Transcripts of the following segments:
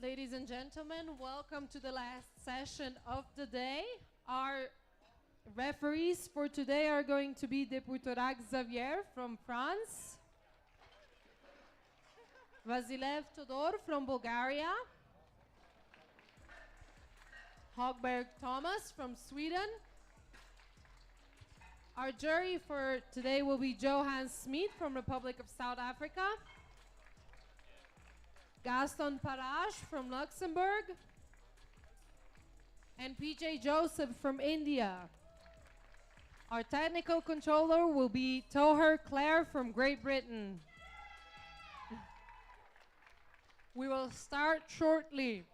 Ladies and gentlemen, welcome to the last session of the day. Our referees for today are going to be Deputorac Xavier from France, Vasilev Todor from Bulgaria, Hogberg Thomas from Sweden. Our jury for today will be Johan Smith from Republic of South Africa, Gaston Parage from Luxembourg, and PJ Joseph from India. Our technical controller will be Thur Claire from Great Britain. We will start shortly.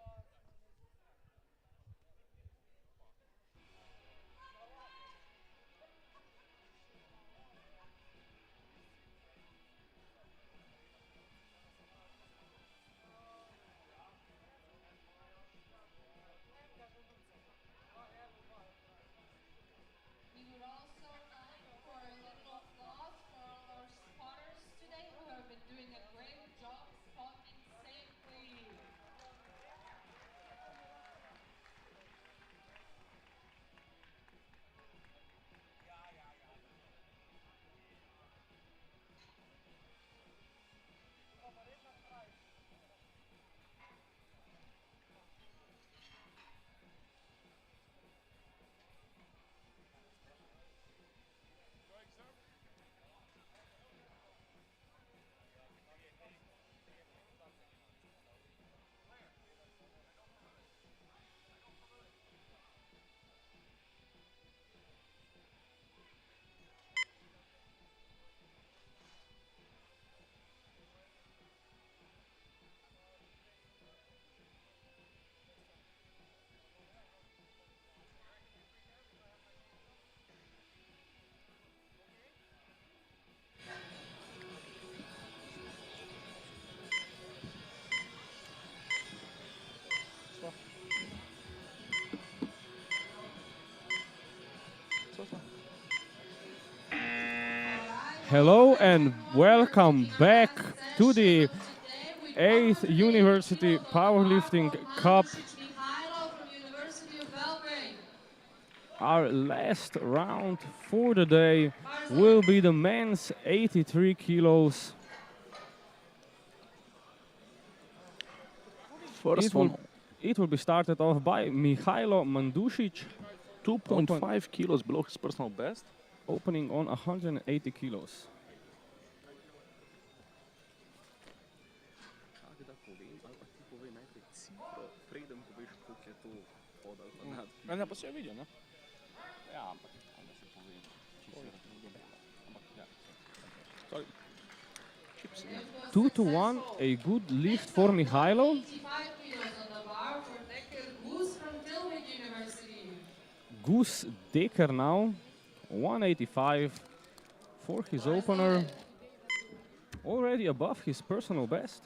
Hello and welcome back to the 8th University Powerlifting Cup. Our last round for the day will be the men's 83 kilos. It will be started off by Mihailo Mandušić, 2.5 kilos below his personal best. Opening on 180 kilos. Ne, pa si jo vidio, ne? Ja, ampak onda se pove. Sorry. 2-1, a good lift for Mihailo. Goose Dekker now, 185 for his opener, already above his personal best.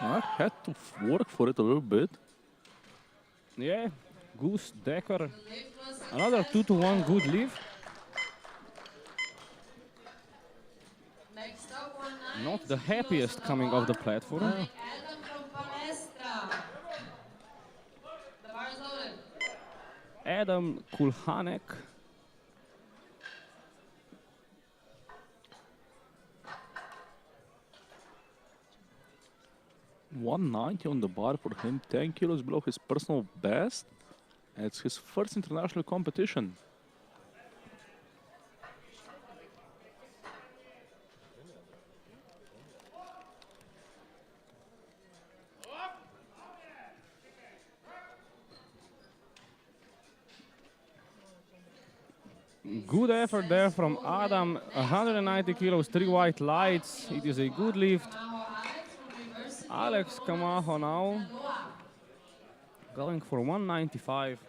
I had to work for it a little bit. Yeah, Goose Dekker, another 2-1 good lift. Not the happiest coming off the platform. Adam Kulhanek. 190 on the bar for him, 10 kilos below his personal best. It's his first international competition. Good effort there from Adam. 190 kilos, 3 white lights. It is a good lift. Alex Camacho now going for 195.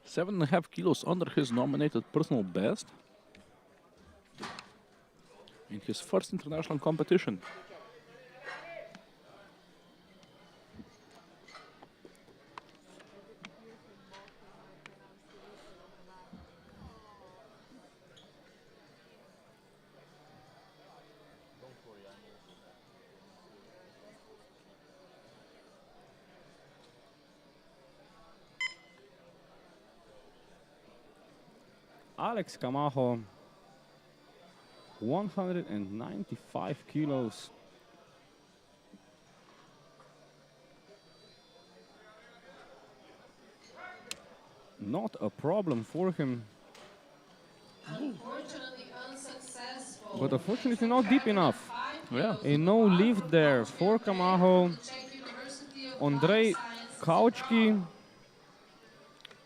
7.5 kilos under his nominated personal best in his first international competition. Alex Camacho, 195 kilos. Not a problem for him. Unfortunately unsuccessful. But unfortunately not deep enough. Yeah. A no lift there for Camacho. Czech University of Andrei Life Sciences. Kauchki,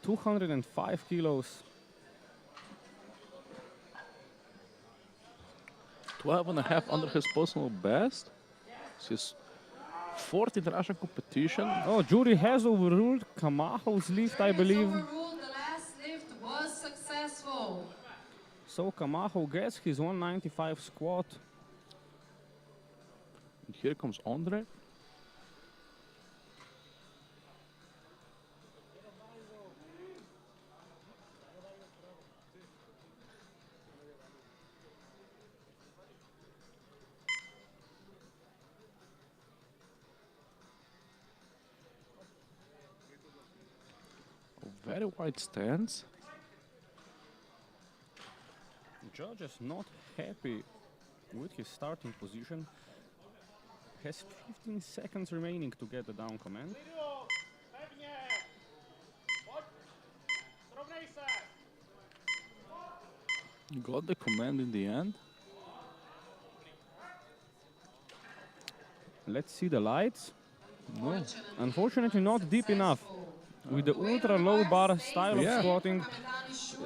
205 kilos. 12.5 under his personal best. It's his fourth international competition. Oh, jury has overruled Camacho's lift, I believe. Overruled, the last lift was successful. So Camacho gets his 195 squat. And here comes Andre. Very wide stance. Judge is not happy with his starting position. Has 15 seconds remaining to get the down command. Got the command in the end. Let's see the lights. No. Unfortunately not deep enough. With the ultra low bar style of Yeah. squatting,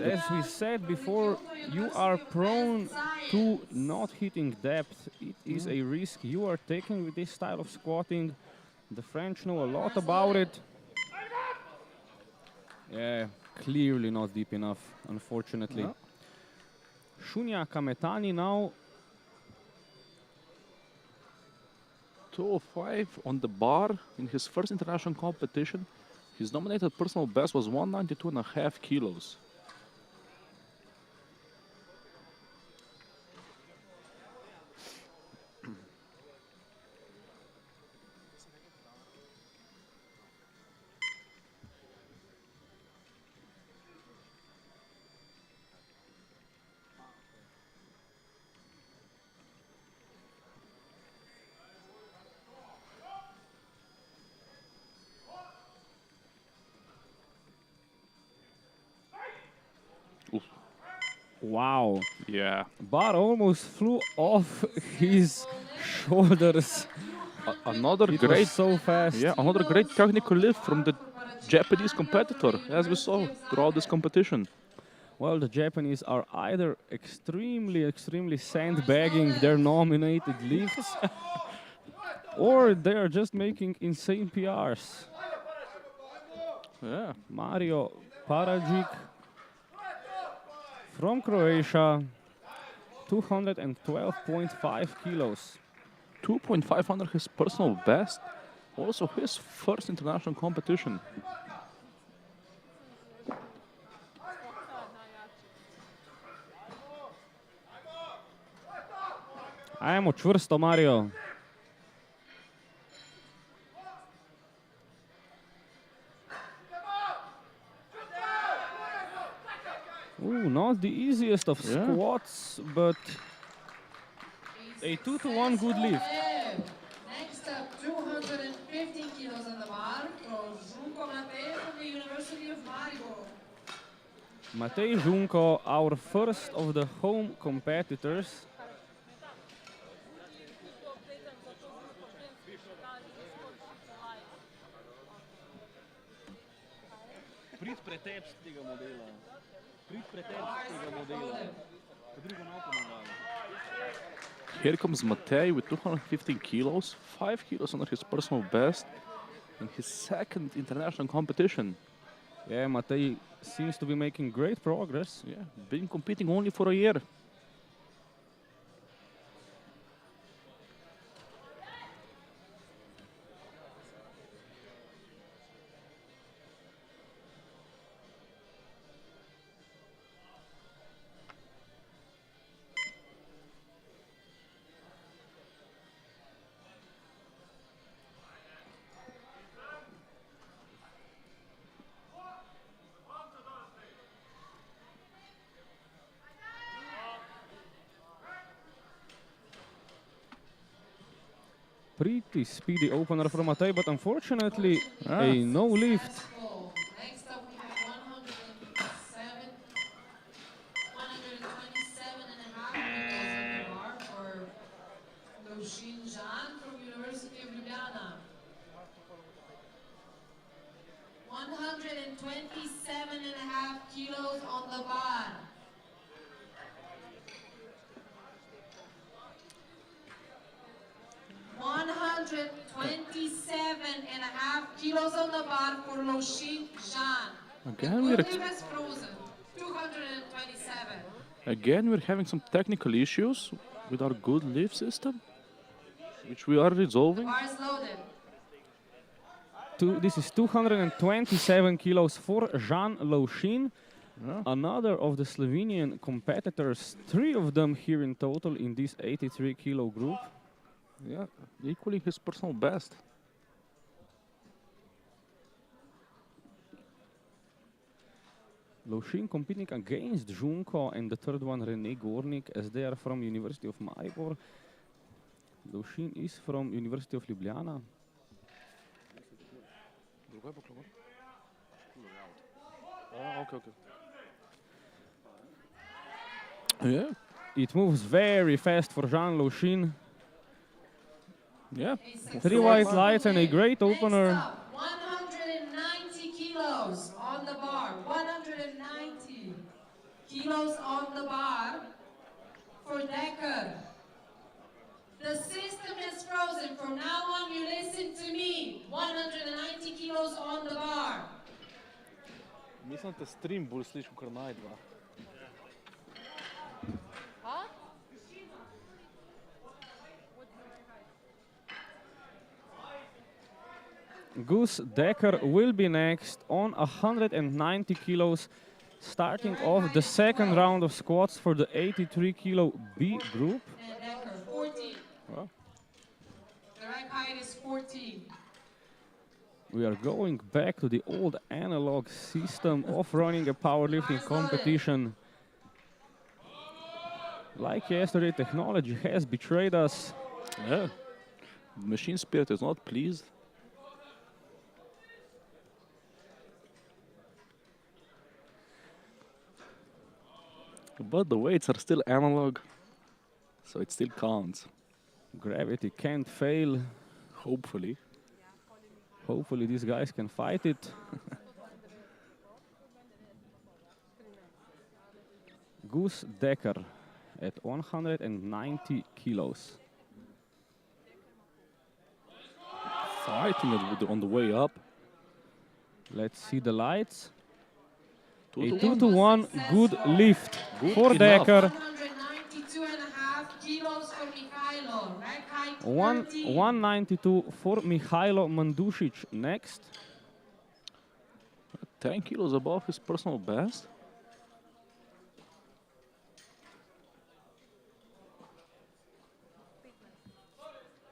as we said before, you are prone to not hitting depth. It is a risk you are taking with this style of squatting. The French know a lot about it. Yeah, clearly not deep enough, unfortunately. No. Shunya Kametani now 205 on the bar in his first international competition. His nominated personal best was 192.5 kilos. wow. Yeah. Bar almost flew off his shoulders. Another It great was so fast. Yeah, another great technical lift from the Japanese competitor, as we saw throughout this competition. Well, the Japanese are either extremely sandbagging their nominated lifts, or they are just making insane PRs. Yeah. Mario Parajic from Croatia, 212.5 kilos. 2.5 under his personal best. Also his first international competition. Ajmo čvrsto, Mario. Ooh, not the easiest of Yeah. squats, but a 2-to-1 good lift. Next up, 215 kilos on the bar from Žunko Matej from the University of Maribor. Matej Žunko, our first of the home competitors. Prid pretepsti tega modela. Prid pretepsti tega modela. Drugo malo pomagalo. Here comes Matej with 215 kilos, 5 kilos under his personal best in his second international competition. Yeah, Matej seems to be making great progress. Yeah, been competing only for a year. Pretty speedy opener from Matej, but unfortunately a no lift. Next up we have 127 and a half kilos on the bar for Lushin Jan from University of Ljubljana. 127 and a half kilos on the bar. Kilos on the bar for Lushin Jan. Again, Has frozen. 227. Again, we're having some technical issues with our good lift system, which we are resolving. Bar is loaded. This is 227 kilos for Jan Lushin. Another of the Slovenian competitors, 3 of them here in total in this 83 kilo group. Yeah, equaling his personal best. Lushin competing against Junko and the third one Rene Gornik, as they are from University of Maribor. Lushin is from University of Ljubljana. Yeah. It moves very fast for Jan Lushin. Yeah. 3 white lights and a great opener. 190 kilos on the bar. 190 kilos on the bar for Decker. The system has frozen. From now on, you listen to me. 190 kilos on the bar. Mislim, da stream bolj slišal, kar najdva. Gus Decker will be next on 190 kilos, starting off the second round of squats for the 83 kilo B group. And Decker, 14. Wow. The rack height is 14. We are going back to the old analog system of running a powerlifting competition. Like yesterday, technology has betrayed us. Yeah. Machine spirit is not pleased. But the weights are still analog, so it still counts. Gravity can't fail. Hopefully. Hopefully these guys can fight it. Gus Decker at 190 kilos. Fighting it on the way up. Let's see the lights. A 2-1. 2-1 good lift for enough. Decker. 192 and a half kilos for Mihailo. Rack height 13. 192 for Mihailo Mandušić next. 10 kilos above his personal best.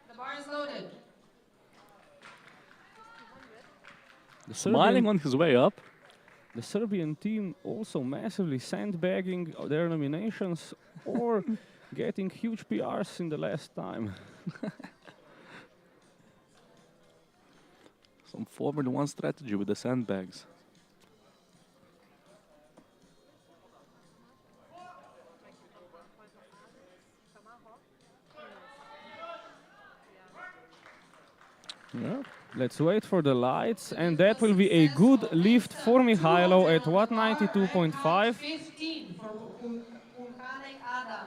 The bar is loaded. Smiling on his way up. The Serbian team also massively sandbagging their nominations or getting huge PRs in the last time. Some Formula 1 strategy with the sandbags. Yeah. Let's wait for the lights, and that will be a good lift for Mihailo at 192.5. 15 for Ulhanek Adam.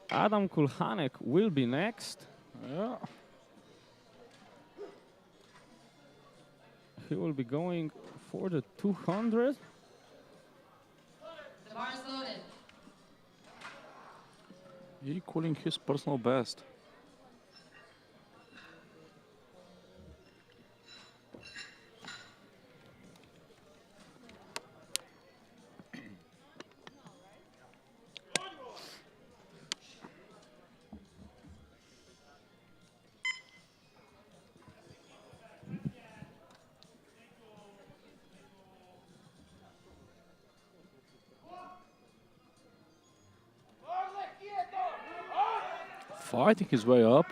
Adam Kulhanek will be next. Yeah. He will be going for the 200. The bar is loaded. Equaling his personal best. Fighting his way up.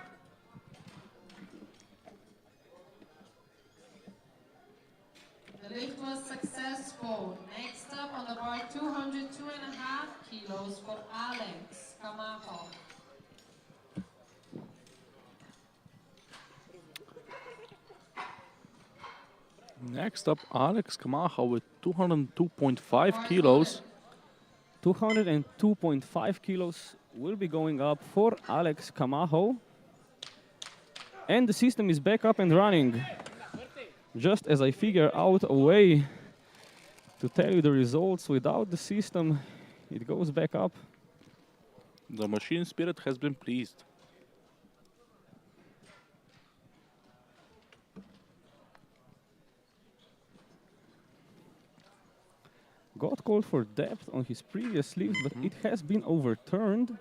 The lift was successful. Next up on the bar, 202.5 kilos for Alex Camacho. Next up, Alex Kamaha with 202.5 kilos. 202.5 kilos will be going up for Alex Camacho. And the system is back up and running. Just as I figure out a way to tell you the results without the system, it goes back up. The machine spirit has been pleased. Got called for depth on his previous lift, but it has been overturned.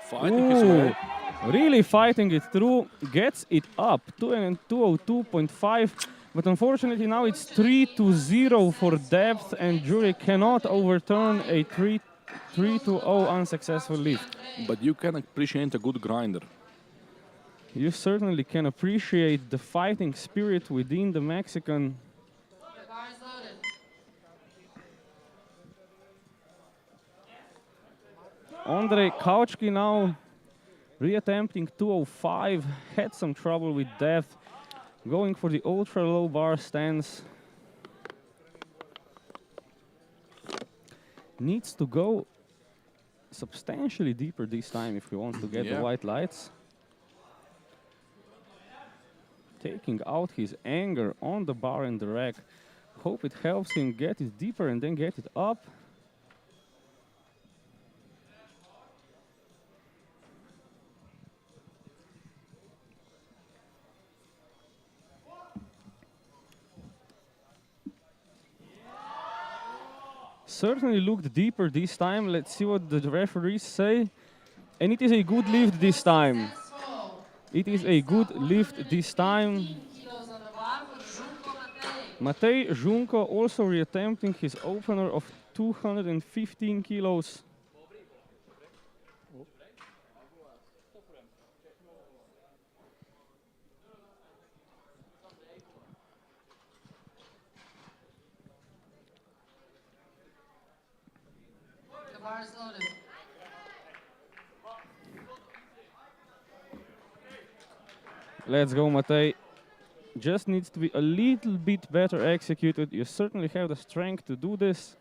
Fighting his way. Really fighting it through, gets it up, 202.5, but unfortunately now it's 3-0 for depth, and jury cannot overturn a 3-0 unsuccessful lift. But you can appreciate a good grinder. You certainly can appreciate the fighting spirit within the Mexican. The bar is loaded. Andrei Kauchki now reattempting 205, had some trouble with depth, going for the ultra low bar stance. Needs to go substantially deeper this time if he wants to get the white lights. Taking out his anger on the bar and the rack. Hope it helps him get it deeper and then get it up. Certainly looked deeper this time. Let's see what the referees say. And it is a good lift this time. Successful. It is a good lift this time. 15 kilos on the bar for Junko Matej. Matej Junko also reattempting his opener of 215 kilos. The bar is loaded. Let's go, Matej. Just needs to be a little bit better executed. You certainly have the strength to do this.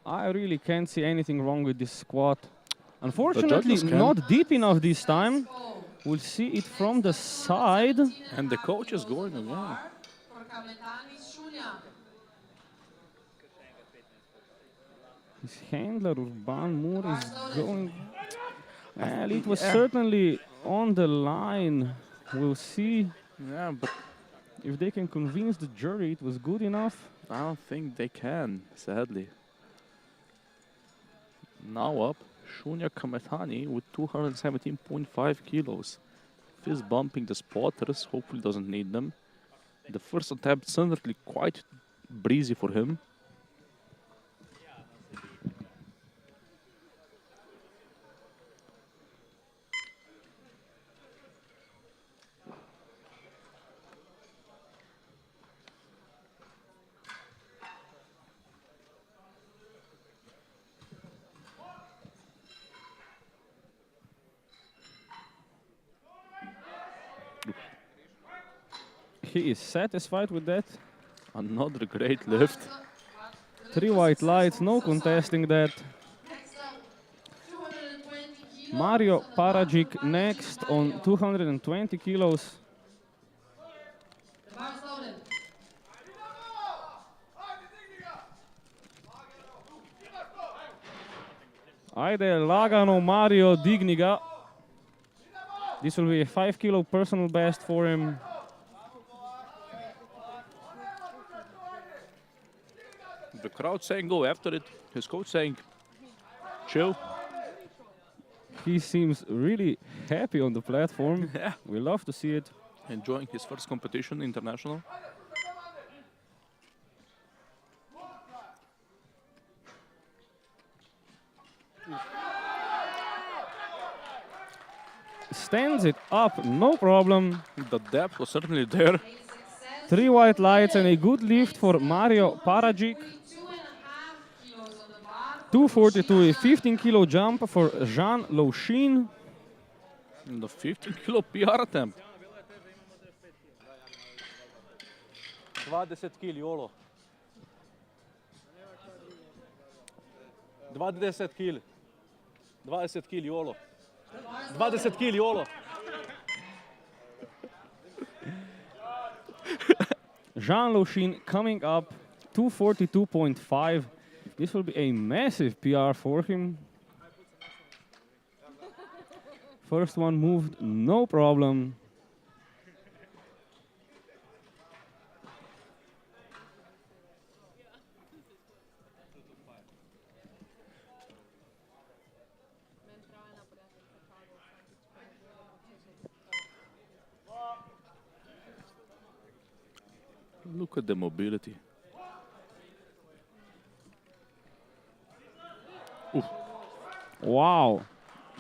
I really can't see anything wrong with this squat. Unfortunately, judges can. not deep enough this time. We'll see it from the side. And the coach is going again. For Kametani Shulia. His handler Urban Moore is going. Well, it was Yeah. certainly on the line. We'll see Yeah, but if they can convince the jury it was good enough. I don't think they can, sadly. Now up, Shunya Kametani with 217.5 kilos. Fist bumping the spotters, hopefully doesn't need them. The first attempt certainly quite breezy for him. He is satisfied with that. Another great lift. 3 white lights, no contesting that. Next up, 220 kilos Mario on the bar for Paragic next on Mario. 220 kilos. The bar's loaded. Ajde, lagano Mario, digni ga. This will be a 5 kilo personal best for him. The crowd saying go after it. His coach saying chill. He seems really happy on the platform. Yeah. We love to see it. Enjoying his first competition, international. Stands it up, no problem. The depth was certainly there. A success. 3 white lights and a good lift for Mario Paragic. 2.5 kilos on the bar. 242, a 15 kilo jump for Jean Lochin. The 15 kilo PR attempt. 20 kil, Jolo. 20 kil. 20 kil, Jolo. 20 kil, Jolo. Jean Lochin coming up, 242.5. This will be a massive PR for him. First one moved, no problem. Look at the mobility. Wow,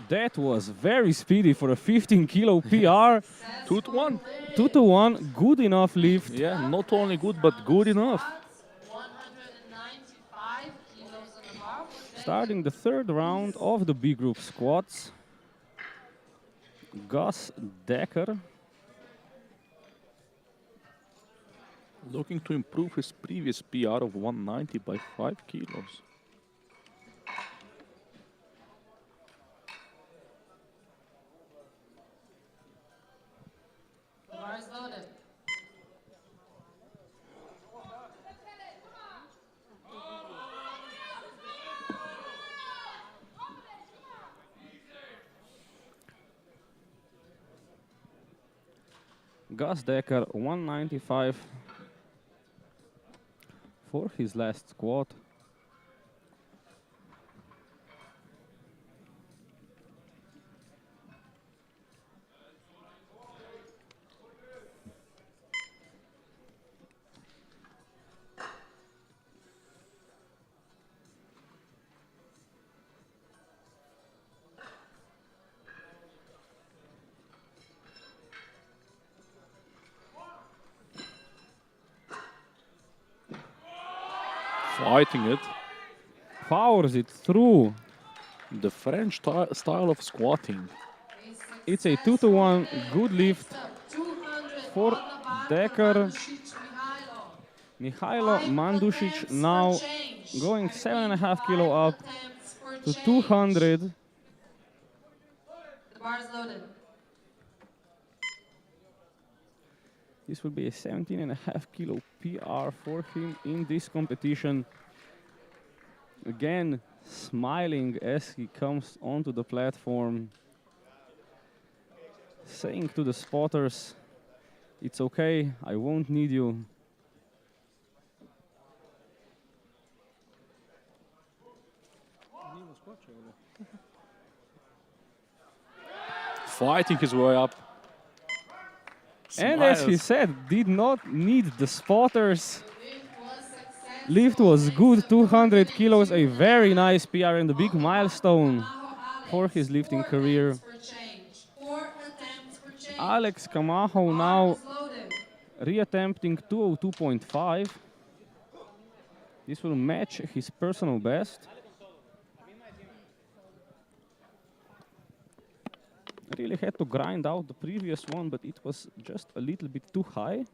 that was very speedy for a 15 kilo PR. 2 to 1. 2 to 1, good enough lift. Yeah, not only good, but good enough. 195 kilos on the bar. Starting the third round of the B group squats. Gus Decker. Looking to improve his previous PR of 190 by 5 kilos. The bar is loaded. Gus Decker, 195 for his last squat. Fighting it. Powers it through. The French style of squatting. It's a 2 to 1, good lift for Decker. Mihailo Mandušić now going 7.5 kilo up to 200. The bar is loaded. This will be a 17.5 kilo PR for him in this competition. again smiling as he comes onto the platform, saying to the spotters, "It's okay, I won't need you." Fighting his way up. And as he Smiles. said, did not need the spotters. Lift Lift was good, 200 kilos, a very nice PR and a big milestone for his lifting career. Alex Camacho now reattempting 202.5. This will match his personal best. Really had to grind out the previous one, but it was just a little bit too high.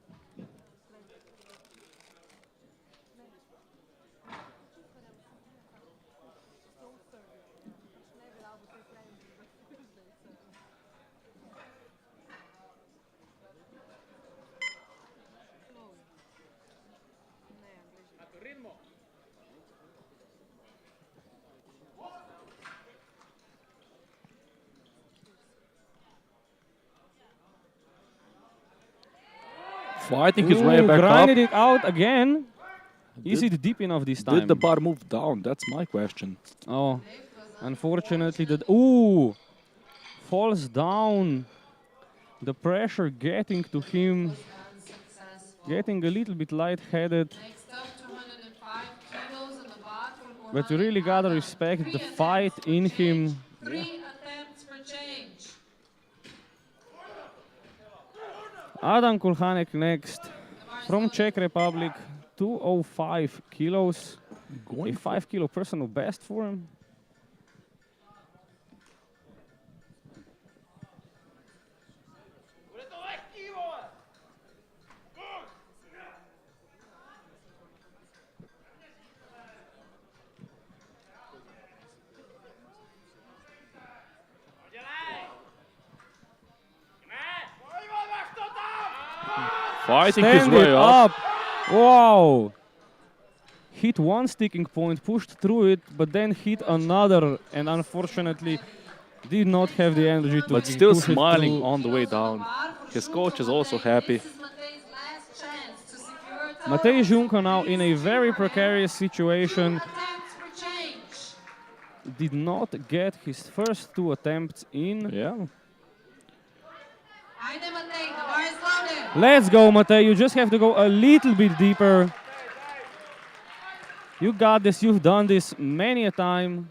Fighting his way back up. Grinded it out again. Is it deep enough this time? Did the bar move down? That's my question. Oh, unfortunately, the falls down. The pressure getting to him, getting a little bit lightheaded. But you really gotta respect the fight in him. 3 attempts for change. Adam Kulhanek next, from Czech Republic, 205 kilos, a 5 kilo personal best for him. Fighting his Stand way it up. Wow! Hit one sticking point, pushed through it, but then hit another, and unfortunately did not have the energy to But still push it smiling through. on the way down. His coach is also happy. This is Matej's last chance to secure a Matej title. Junko now in a very precarious situation. 2 attempts for change. Did not get his first 2 attempts in. Yeah. Ajde Matej, the bar is loaded. Let's go, Matej. You just have to go a little bit deeper. You got this. You've done this many a time.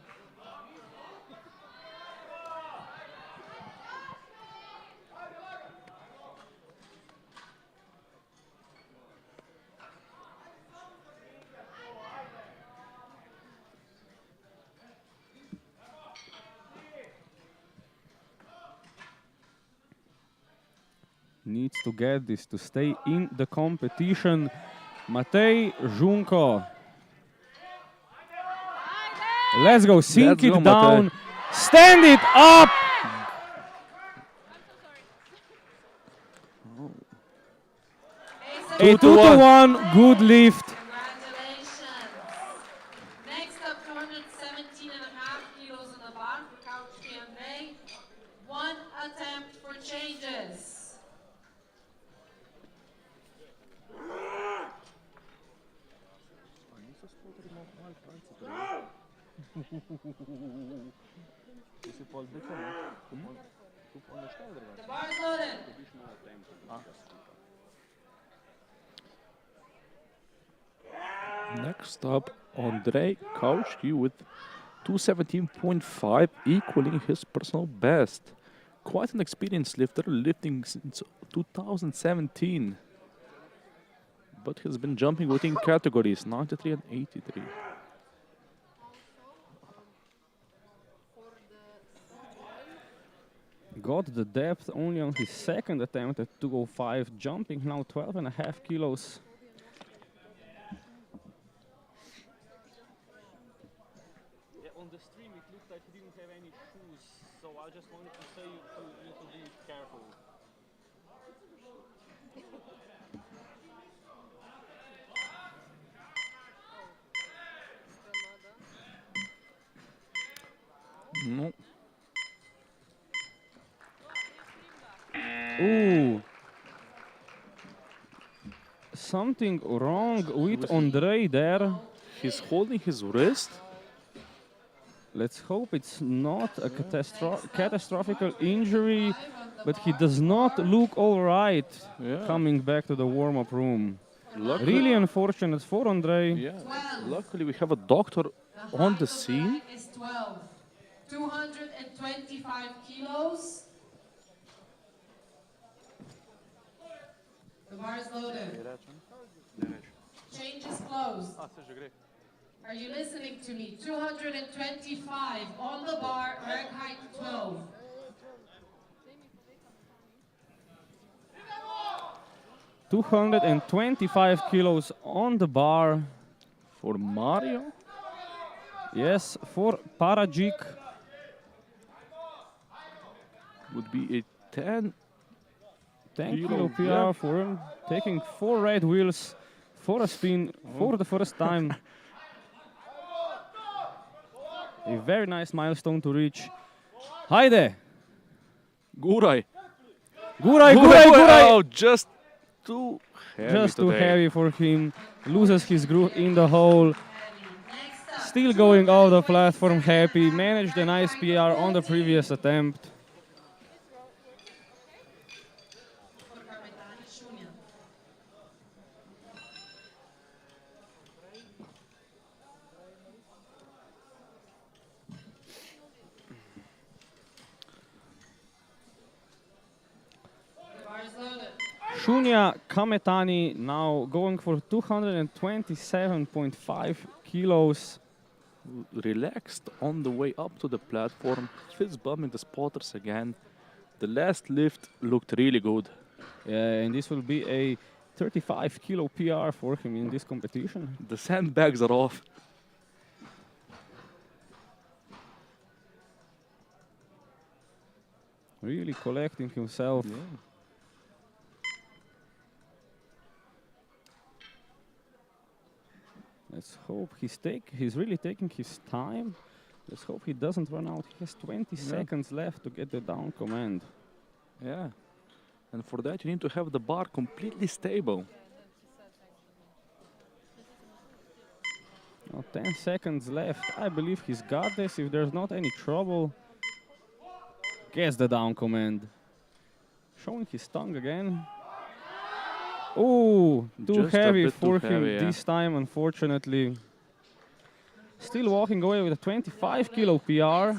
Needs to get this to stay in the competition. Matej Junko. Let's go, sink Let's go, it down. Matej. Stand it up! A 2-1, good lift. Congratulations. Next up, 217 and a half kilos on the bar for couch Q&A. 1 attempt for changes. The bar is loaded. Next up, Andrei Kauchki with 217.5, equaling his personal best. Quite an experienced lifter, lifting since 2017. But has been jumping within categories 93 and 83. Got the depth only on his second attempt at 205, jumping now 12.5 kilos. Yeah, on the stream it looked like he didn't have any shoes, so I just wanted to say you need to be careful. Ooh. Something wrong with Andre there. He's holding his wrist. Let's hope it's not a catastrophic injury, but he does not look all right coming back to the warm-up room. Really unfortunate for Andre. Yeah. Luckily, we have a doctor on the scene. Is 12. 225 kilos. The bar is loaded. Change is closed. Are you listening to me? 225 on the bar, rack height 12. $225 kilos on the bar. For Mario? Yes, for Parajic. Would be a 10 kilo PR for him. Taking 4 red wheels for a spin for the first time. A very nice milestone to reach. Haide! Gurai! Gurai! Oh, just too heavy. Just too heavy for him. Loses his groove in the hole. Still going off the platform happy. Managed a nice PR on the previous attempt. Shunya Kametani now going for 227.5 kilos. Relaxed on the way up to the platform, fist bumping the spotters again. The last lift looked really good. Yeah, and this will be a 35 kilo PR for him in this competition. The sandbags are off. Really collecting himself. Yeah. Let's hope he's really taking his time. Let's hope he doesn't run out. He has 20 seconds left to get the down command. Yeah. And for that, you need to have the bar completely stable. Now 10 seconds left. I believe he's got this. If there's not any trouble, gets the down command. Showing his tongue again. Oh, too heavy for him this time, unfortunately. Still walking away with a 25 kilo PR,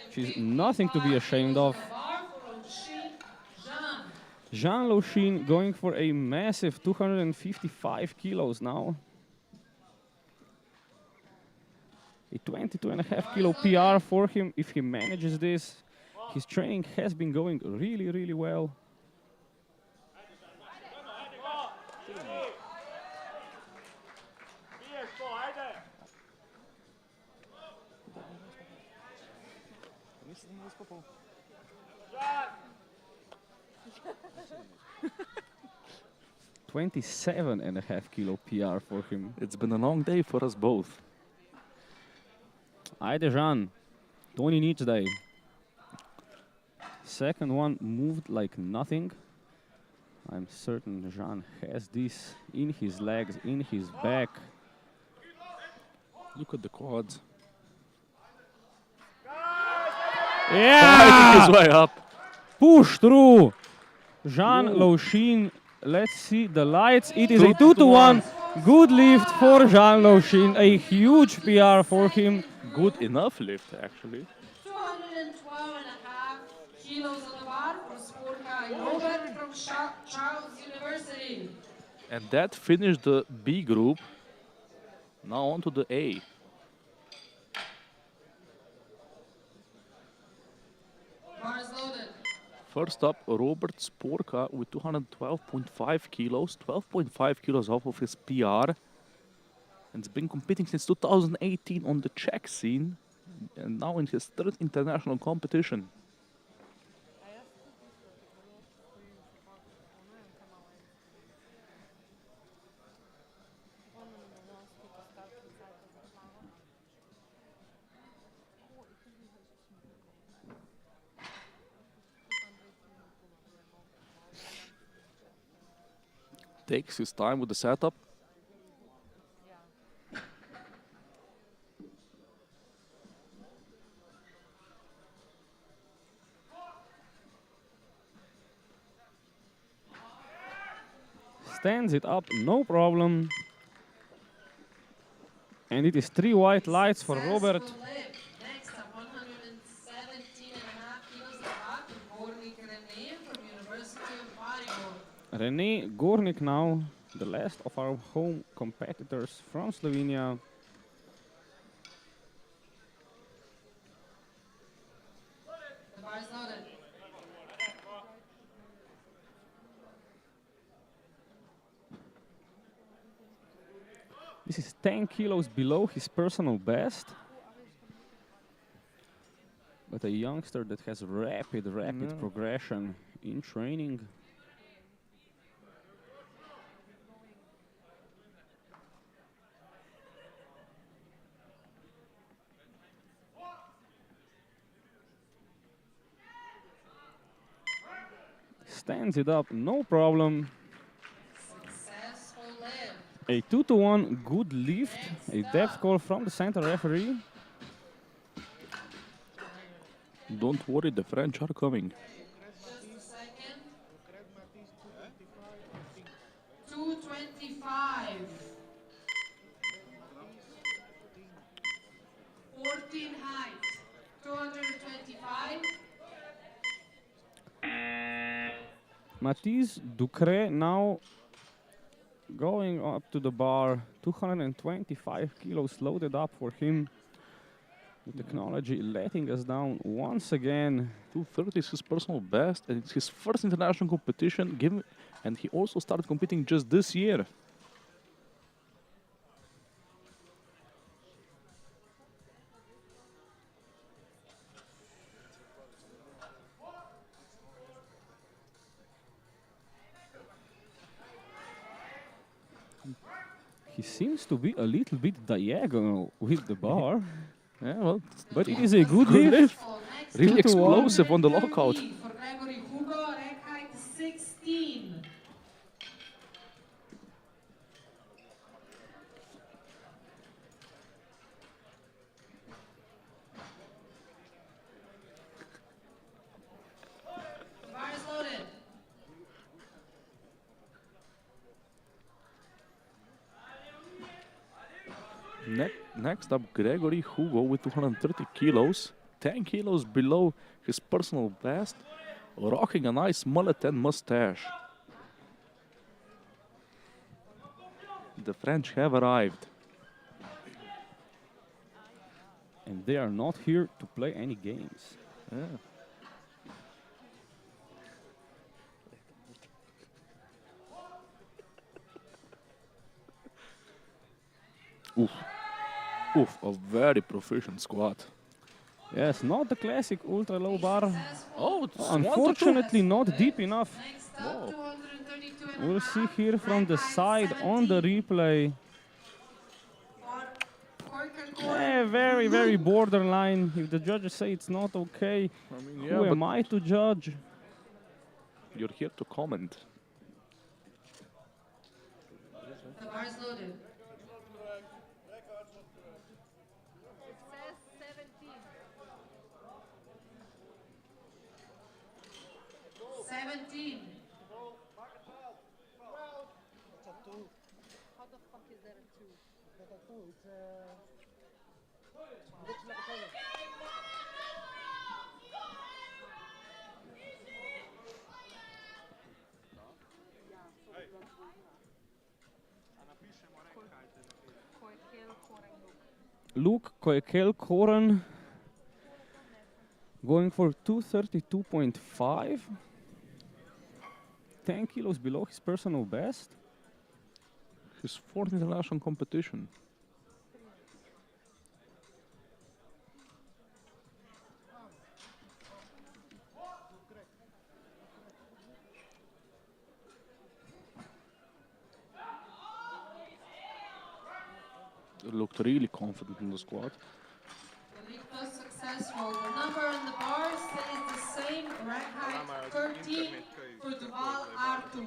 which is nothing to be ashamed of. Jean Lochin going for a massive 255 kilos now. A 22.5 kilo PR for him if he manages this. His training has been going really, really well. $27.5 kilo PR for him. It's been a long day for us both. Ajde, Jean. Tony needs day. Second one moved like nothing. I'm certain Jean has this in his legs, in his back. Look at the quads. Yeah! Fighting his way up. Push through. Jean Lochin. Let's see the lights. It is a 2-1. Good lift for Jean Lochin. A huge PR for him. Good enough lift, actually. 212.5 kilos on the bar for Sportka Robert from Charles University. And that finished the B group. Now on to the A. Bars loaded. First up, Robert Sportka with 212.5 kilos, 12.5 kilos off of his PR. And has been competing since 2018 on the Czech scene, and now in his third international competition. Takes his time with the setup. Stands it up, no problem. And it is 3 white lights for Robert. Successful lift. Next up, 117.5 kilos of water, Gornik René from University of Maribor. René Gornik now, the last of our home competitors from Slovenia. The bar is loaded. This is 10 kilos below his personal best. But a youngster that has rapid progression in training. Stands it up, no problem. Successful lift. A 2-to-1 good lift, a depth call from the center referee. Don't worry, the French are coming. Just a second. 225. 14 height. 225. Mathis Ducret now going up to the bar, 225 kilos loaded up for him. The technology letting us down once again. 230 is his personal best, and it's his first international competition. And he also started competing just this year. He seems to be a little bit diagonal with the bar, Yeah, well, but it is a good lift. Next really up, explosive on the 130 lockout. For Gregory Hugo, rack height 16. The bar is loaded. Next up, Gregory Hugo with 230 kilos, 10 kilos below his personal best, rocking a nice mullet and mustache. The French have arrived. And they are not here to play any games. Yeah. Oof. Oof, a very proficient squat. Yes, not the classic ultra low bar. Oh, it's Unfortunately, not deep enough. Next up, 232 and a We'll see half, here from rack the height side on the 17. replay. Very, very borderline. If the judges say it's not okay, I mean, who am I to judge? You're here to comment. The bar is loaded. It says 17. 17. How the fuck is there a 2? Luke Koekel Koren going for 232.5. 10 kilos below his personal best. His fourth international competition. Looked really confident in the squat. The lift was successful. The number on the bar stays the same. Rack height 13 for Duval Arthur.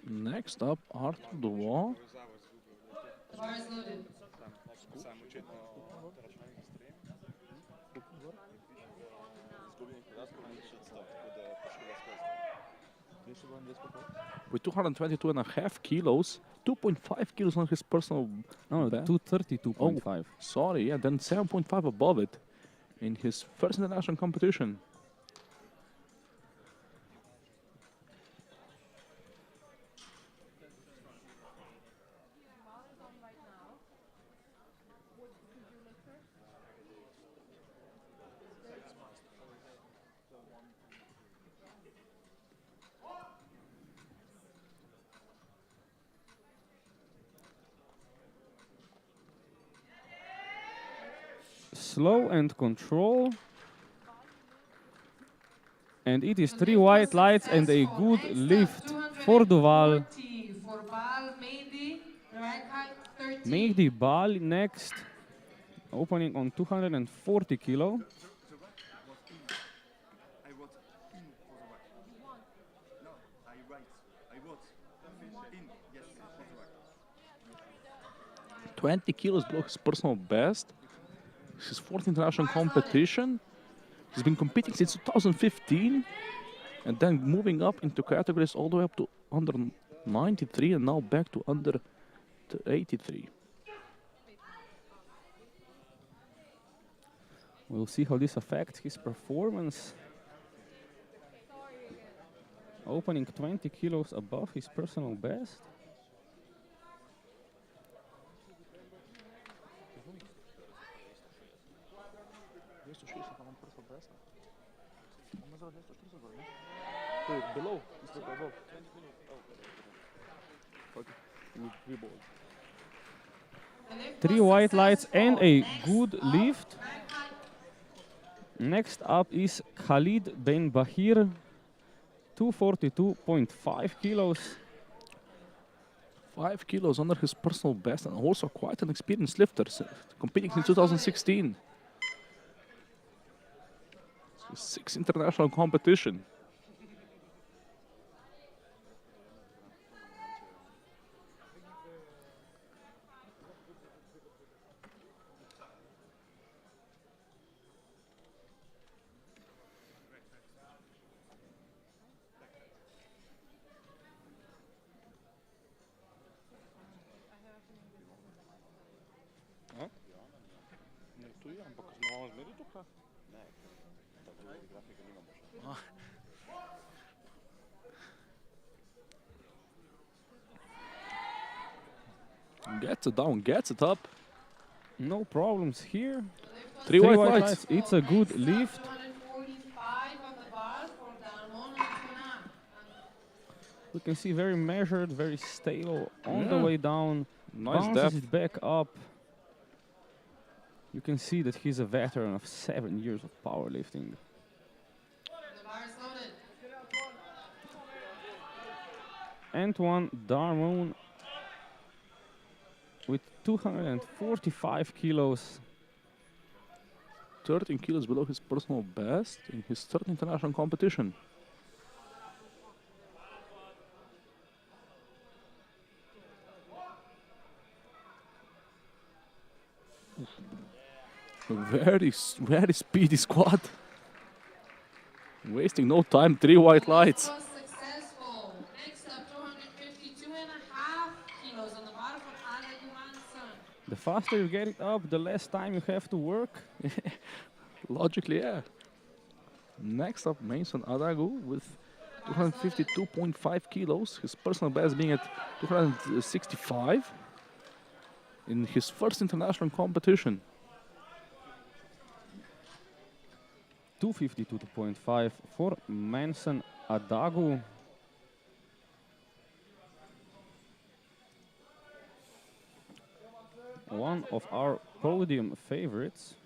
Next up, Arthur Duval. The bar is loaded. With 222.5 kilos, 2.5 kilos on his personal No, best. 232.5. Sorry, yeah, then 7.5 above it in his first international competition. Slow and control. And it is 3 white lights and a good lift for Duval. For Bal Mehdi, the right height 13. Mehdi Bal next, opening on 240 kilo. I wrote in for the rack. No, I write. I wrote in. Yes, for the rack. 20 kilos below his personal best. His fourth international competition. He's been competing since 2015 and then moving up into categories all the way up to under 93 and now back to under 83. We'll see how this affects his performance. Opening 20 kilos above his personal best. Below. 3 white lights and a good lift. Next up is Khalid Ben Bahir, 242.5 kilos. 5 kilos under his personal best and also quite an experienced lifter, competing since 2016. His 6th international competition. Gets it down, gets it up. No problems here. 3 white lights. It's a good lift. 245 on the bar for Darmon Antonin. We can see very measured, very stable on the Yeah. way down. Nice Bounces depth. it back up. You can see that he's a veteran of 7 years of powerlifting. The bar is loaded. Antoine Darmon with 245 kilos. 13 kilos below his personal best in his 3rd international competition. Very speedy squat. Wasting no time, 3 white lights. Was successful. Next up, 252.5 kilos on the bar for Ada Johansson. The faster you get it up, the less time you have to work. Logically, yeah. Next up, Mason Adagu with 252.5 kilos. His personal best being at 265 in his 1st international competition. 252.5 for Manson Adagu. One of our podium favorites.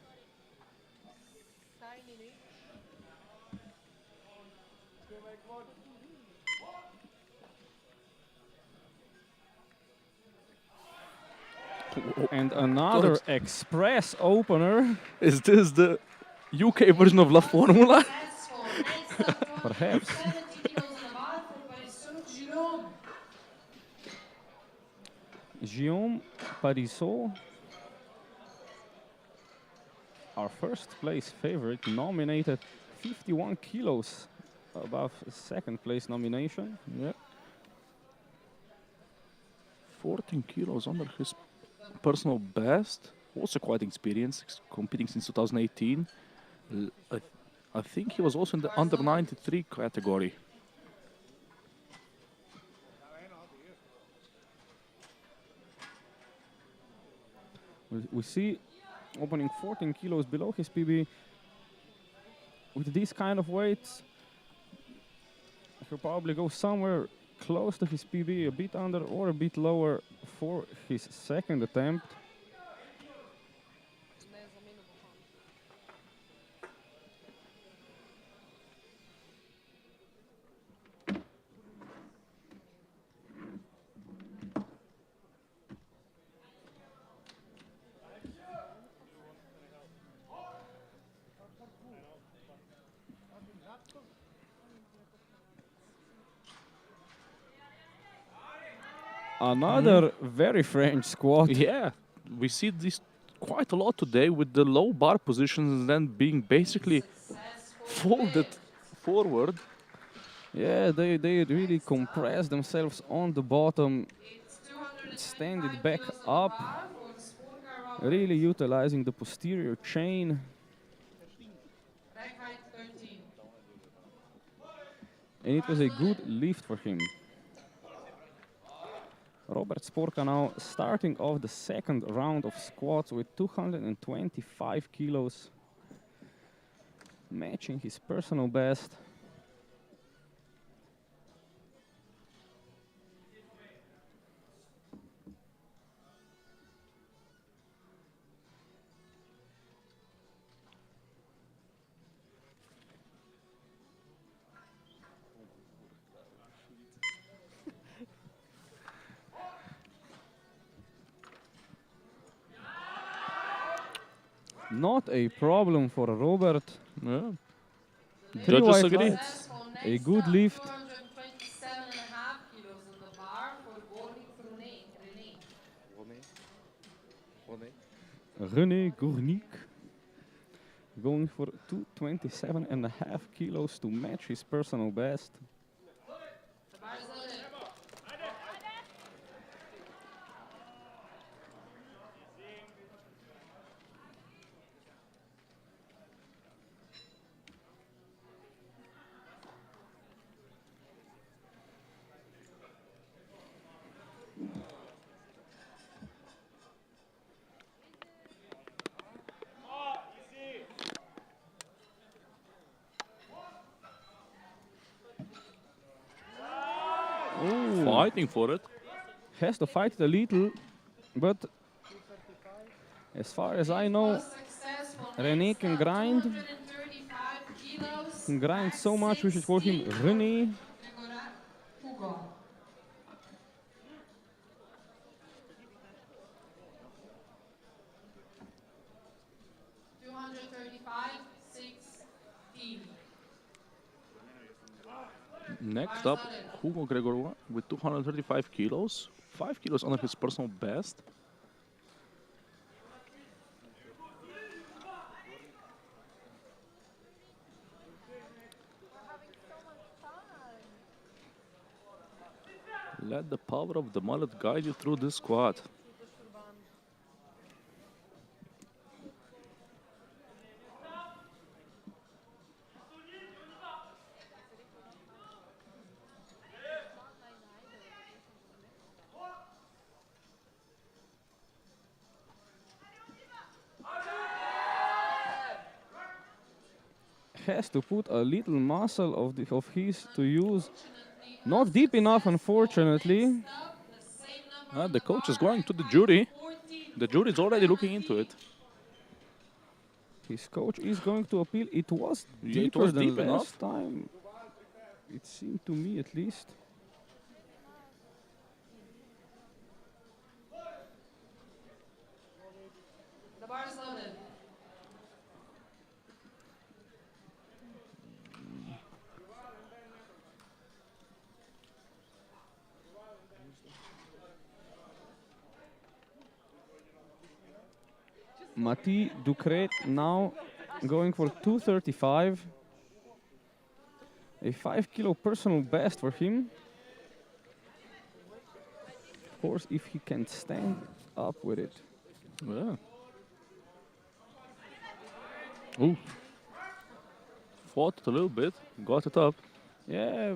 And another express opener. Is this the UK version of La Formula? Successful. Next up, 270 kilos on the bar for Paris Saint-Jérôme. Perhaps. The bar is loaded. 3 white lights. 255 on the bar for Darmon Antonin. 255 on the bar for Paris Saint-Jérôme. Guillaume Parisot, our first place favorite, nominated 51 kilos above second place nomination. Yeah. 14 kilos under his personal best. Also quite experienced, competing since 2018. I think he was also in the under 93 category. We see opening 14 kilos below his PB. With these kind of weights, he'll probably go somewhere close to his PB, a bit under or a bit lower for his second attempt. Another very French squat. Yeah, we see this quite a lot today with the low bar positions and then being basically folded forward. Yeah, they really compress themselves on the bottom, It's 220 stand it back kilos on the up, bar for Sporka Robert. really utilizing the posterior chain. Rack height 13. And it was a good lift for him. Robert Sporka now starting off the second round of squats with 225 kilos, matching his personal best. Not a problem for Robert. Yeah. Three Judges white agree. lights. Successful. A Next good up, lift. 227.5 kilos on the bar for René. René Gournic going for 227.5 kilos to match his personal best. The bar is loaded. Ooh, Fighting for it. has to fight it a little, but as far as I know, Successful. René Next can up, grind. 235 kilos. Can grind so much, we should at call him 16 René. Hugo. 235.16. Next up, Hugo Gregor with 235 kilos. 5 kilos under his personal best. Let the power of the mullet guide you through this squat. Has to put a little muscle of his to use. Not deep enough, unfortunately. The coach is going to the jury. The jury is already looking into it. His coach is going to appeal. It was Yeah, deeper it was than deep last enough. time. It seemed to me, at least. The bar is loaded. Mati Ducret now going for 235. A 5 kilo personal best for him. Of course, if he can stand up with it. Yeah. Ooh. Fought it a little bit, got it up. Yeah,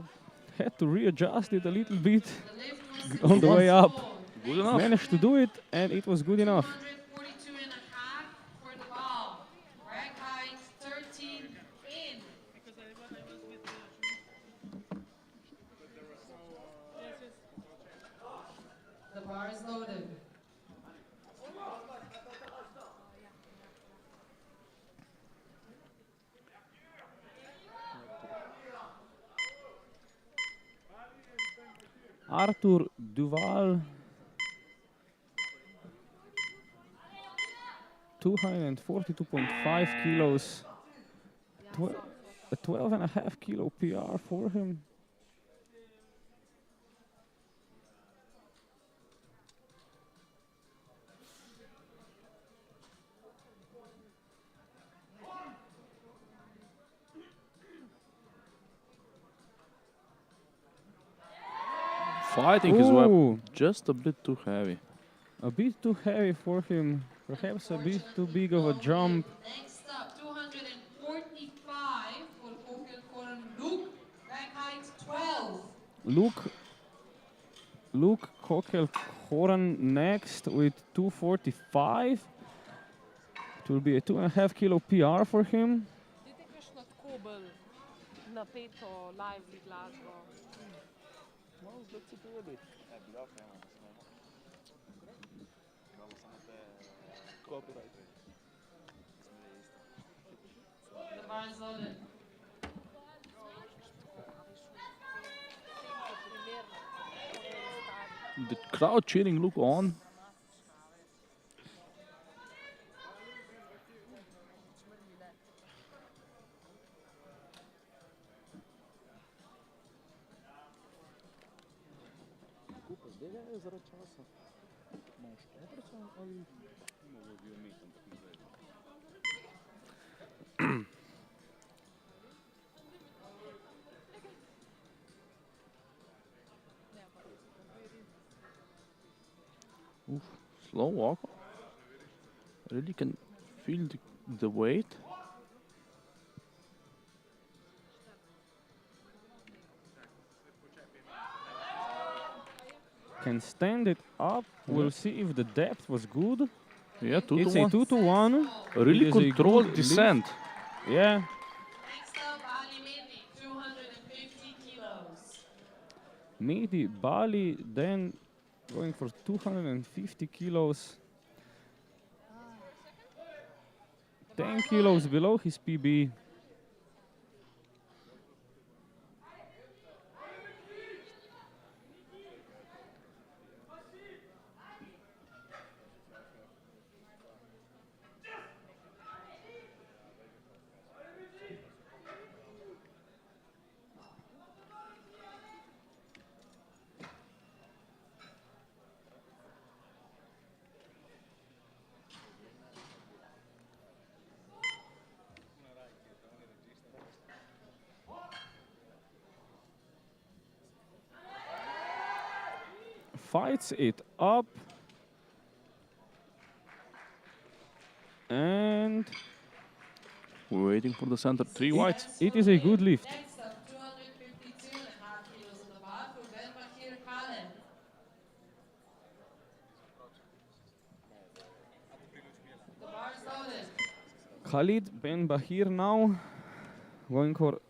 had to readjust it a little bit The lift was on the way up. Good enough. Managed to do it, and it was good enough. 242 and a half for the ball. Rack height 13 in. The bar is loaded. Arthur Duval, 242.5 kilos. A 12.5 kilo PR for him. Fighting his weapon. Ooh, Just a bit too heavy. a bit too heavy for him. Perhaps a bit too big of a jump. Next up, 245 for Kokelkoren Luke. Rack height 12. Luke Kokel-Koren next with 245. It will be a 2.5 kilo PR for him. Dajte kakšno tako bolj napeto, lively glasbo. The bar is loaded. The crowd cheering Luke on. Oof, slow walk. Really can feel the weight. Can stand it up. We'll see if the depth was good. Yeah, 2 It's to a 1. 2 to 1. A really It is a controlled good descent. Yeah, Next up, Ali Mehdi, 250 kilos. Mehdi Bali then going for 250 kilos. 10 kilos below his PB. Fights it up. And We're waiting for the center 3 whites. it is a good lift. Next up, 252 and a half kilos on the bar for Ben Bakir Khaled. The bar is loaded. Khalid Ben Bahir now going for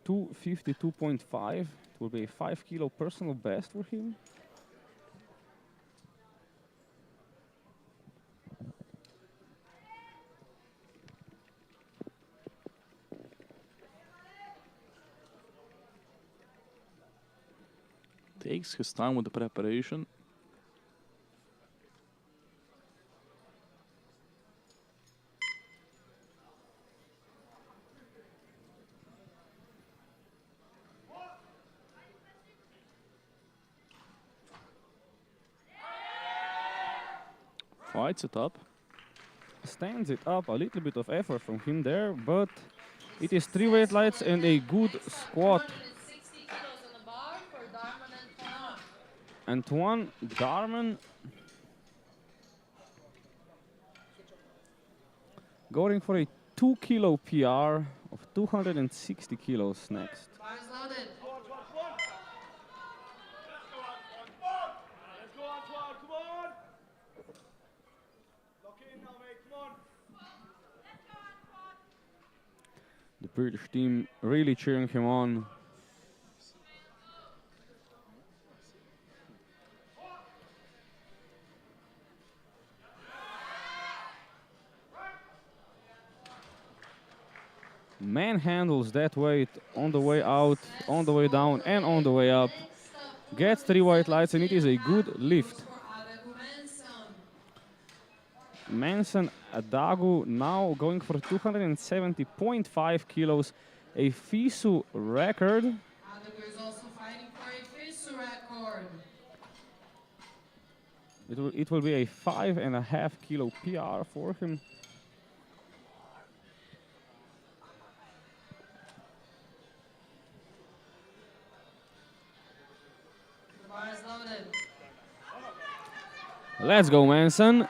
252.5. It will be a 5 kilo personal best for him. Takes his time with the preparation. Fights it up. stands it up. A little bit of effort from him there, but it is 3 weight lights and a good squat. 260 kilos on the bar for Darman and Fanon. Antoine Darman going for a 2 kilo PR of 260 kilos next. Bar is loaded. Let's go, Antoine, come on! Lock in now, mate, come on! The British team really cheering him on. Manhandles that weight on the way out, on the way down, and on the way up. Gets 3 white lights, and it is a good lift. Manson Adagu now going for 270.5 kilos, a FISU record. Adagu is also fighting for a FISU record. It will be a 5.5 kilo PR for him. The bar is loaded. Let's go, Manson.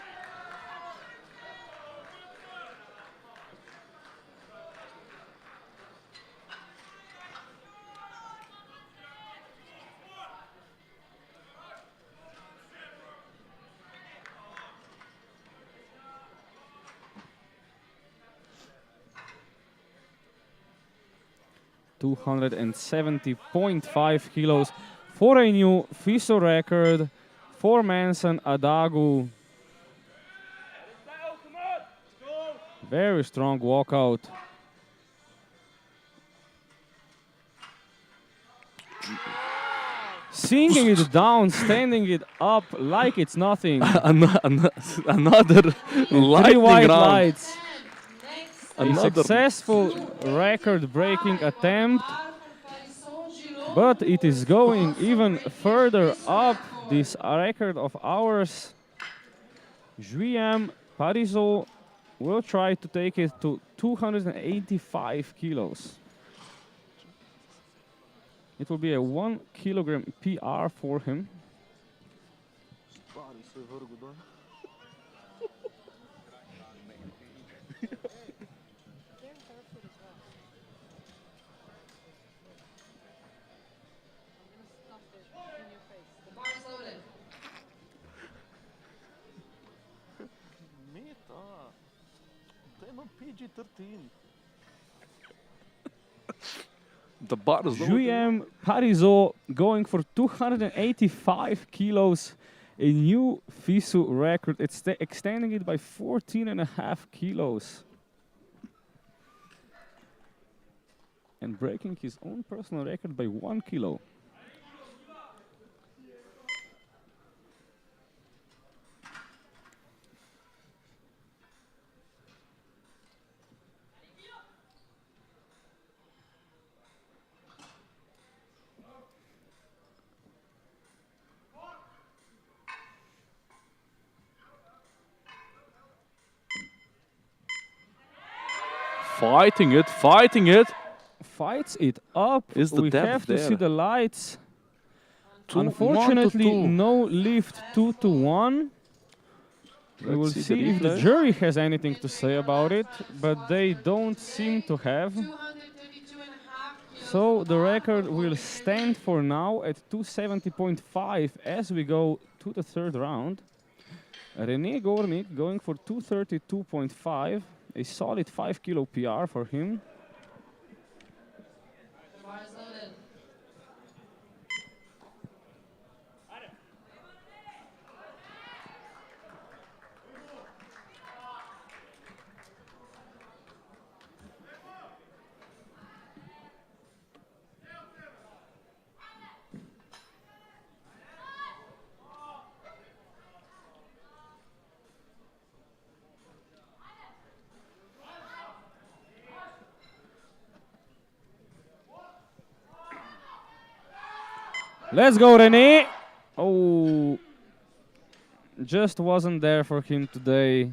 $270.5 kilos for a new FISO record for Manson Adagu. Very strong walkout. Sinking it down, standing it up like it's nothing. Another 3 lightning white round. lights. Next, A Another successful record-breaking attempt, but it is going even further up this record of ours. Julian Parisot will try to take it to 285 kilos. It will be a 1 kilogram PR for him. the bar is loaded. PG-13. The bar is loaded. Julian Parisot going for 285 kilos, a new FISU record. It's extending it by 14.5 kilos. And breaking his own personal record by 1 kilo. Fighting it, fighting it. Fights it up. Is the We depth have to see there? the lights. 1 to Unfortunately, 2. no lift 2-1. We will Let's see the see if the replay. jury has anything to say about it, but they don't seem to have. 232.5 kilos. So the record will stand for now at 270.5 as we go to the third round. René Gornik going for 232.5, a solid 5 kilo PR for him. The bar is loaded. Let's go, René. Oh, just wasn't there for him today.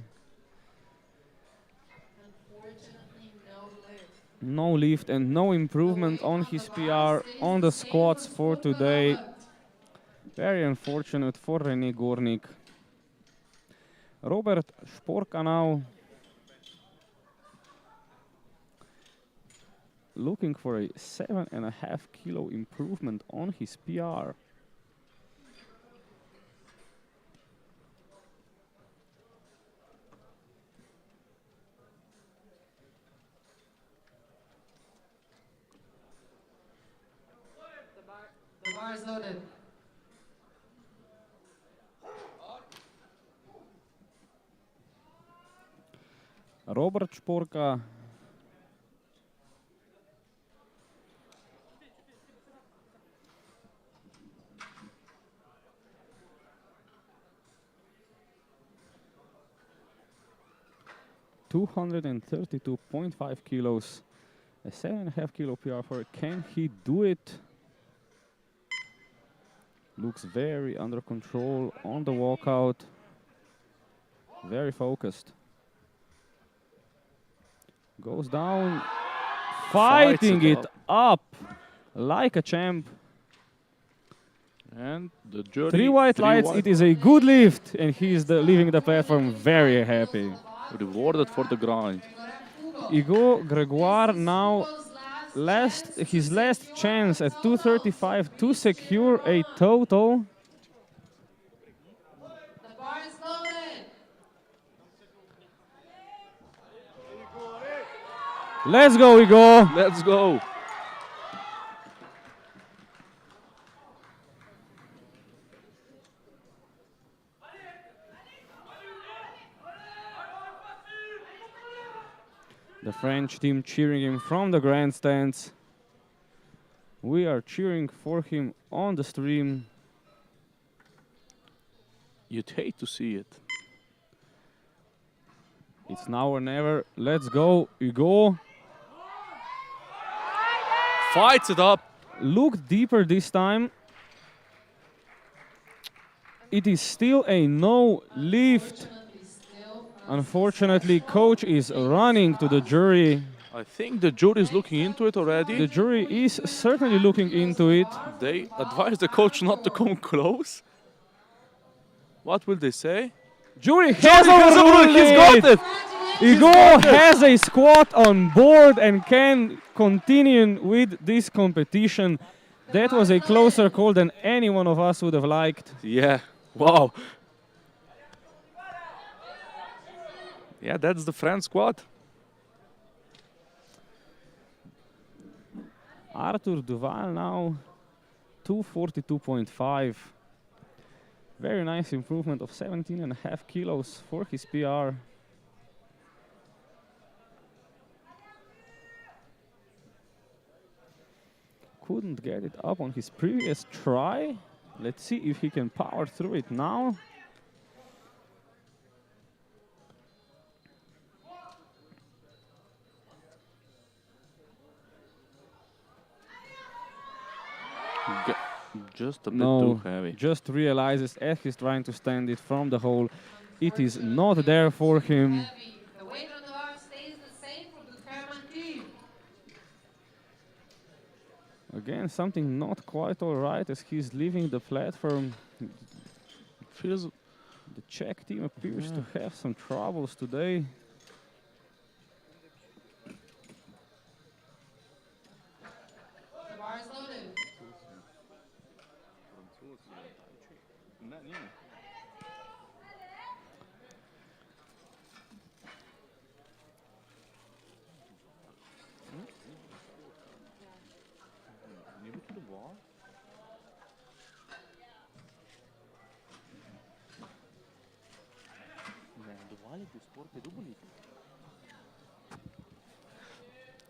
No lift and no improvement on his PR on the squats for today. Very unfortunate for René Gornik. Robert Šporka now looking for a 7.5 kilo improvement on his PR. The bar is loaded. Robert Šporka. $232.5 kilos. A 7.5 kilo PR for can he do it? Looks very under control on the walkout. Very focused. Goes down. Fighting it up like a champ. And the jury. 3 white lights. It is a good lift. And he is leaving the platform very happy. Rewarded for the grind. Igor Gregoire now his last chance at 235 to secure a total. The bar is loaded. Let's go, Igor. Let's go. The French team cheering him from the grandstands. We are cheering for him on the stream. You'd hate to see it. It's now or never. Let's go, Igor. Fights it up. Look deeper this time. It is still a no lift. Unfortunately, coach is running to the jury. I think the jury is looking into it already. The jury is certainly looking into it. They advise the coach not to come close. What will they say? Jury has overruled He's got it! Igor has a squat on board and can continue with this competition. That was a closer call than any one of us would have liked. Yeah, wow. Yeah, that's the French squad. Arthur Duval now 242.5. Very nice improvement of 17.5 kilos for his PR. Couldn't get it up on his previous try. Let's see if he can power through it now. Just a bit too heavy. Just realizes as he's trying to stand it from the hole, it is not there for him. The weight on the bar stays the same for the German team. Again, something not quite all right as he's leaving the platform. Feels The Czech team appears to have some troubles today. The bar is loaded.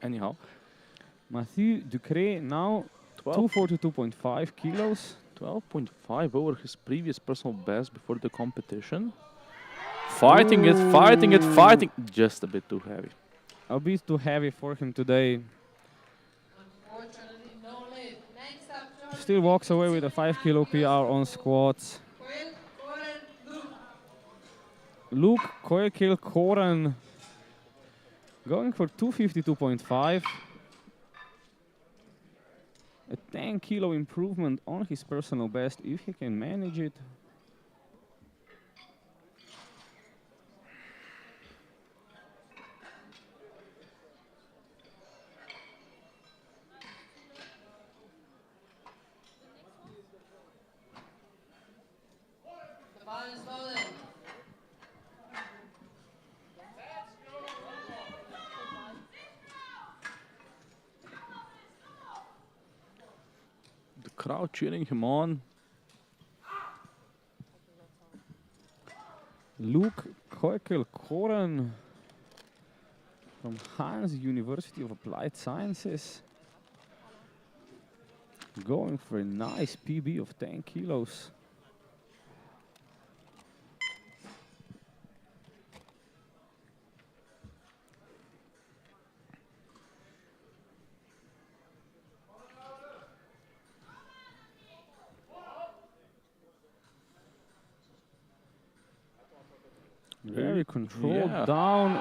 anyhow. Mathieu Ducré now 242.5 kilos. 12.5 over his previous personal best before the competition. Fighting it, fighting it, fighting. Just a bit too heavy. A bit too heavy for him today. Unfortunately, no lid. Next up, George. Still walks away with a 5 kilo PR on squats. Luke Koekil Koren Going for 252.5. A 10 kilo improvement on his personal best if he can manage it. The ball is rolling. The crowd cheering him on. Luke Koekel-Koren from Hans University of Applied Sciences. Going for a nice PB of 10 kilos. Very controlled Yeah. down,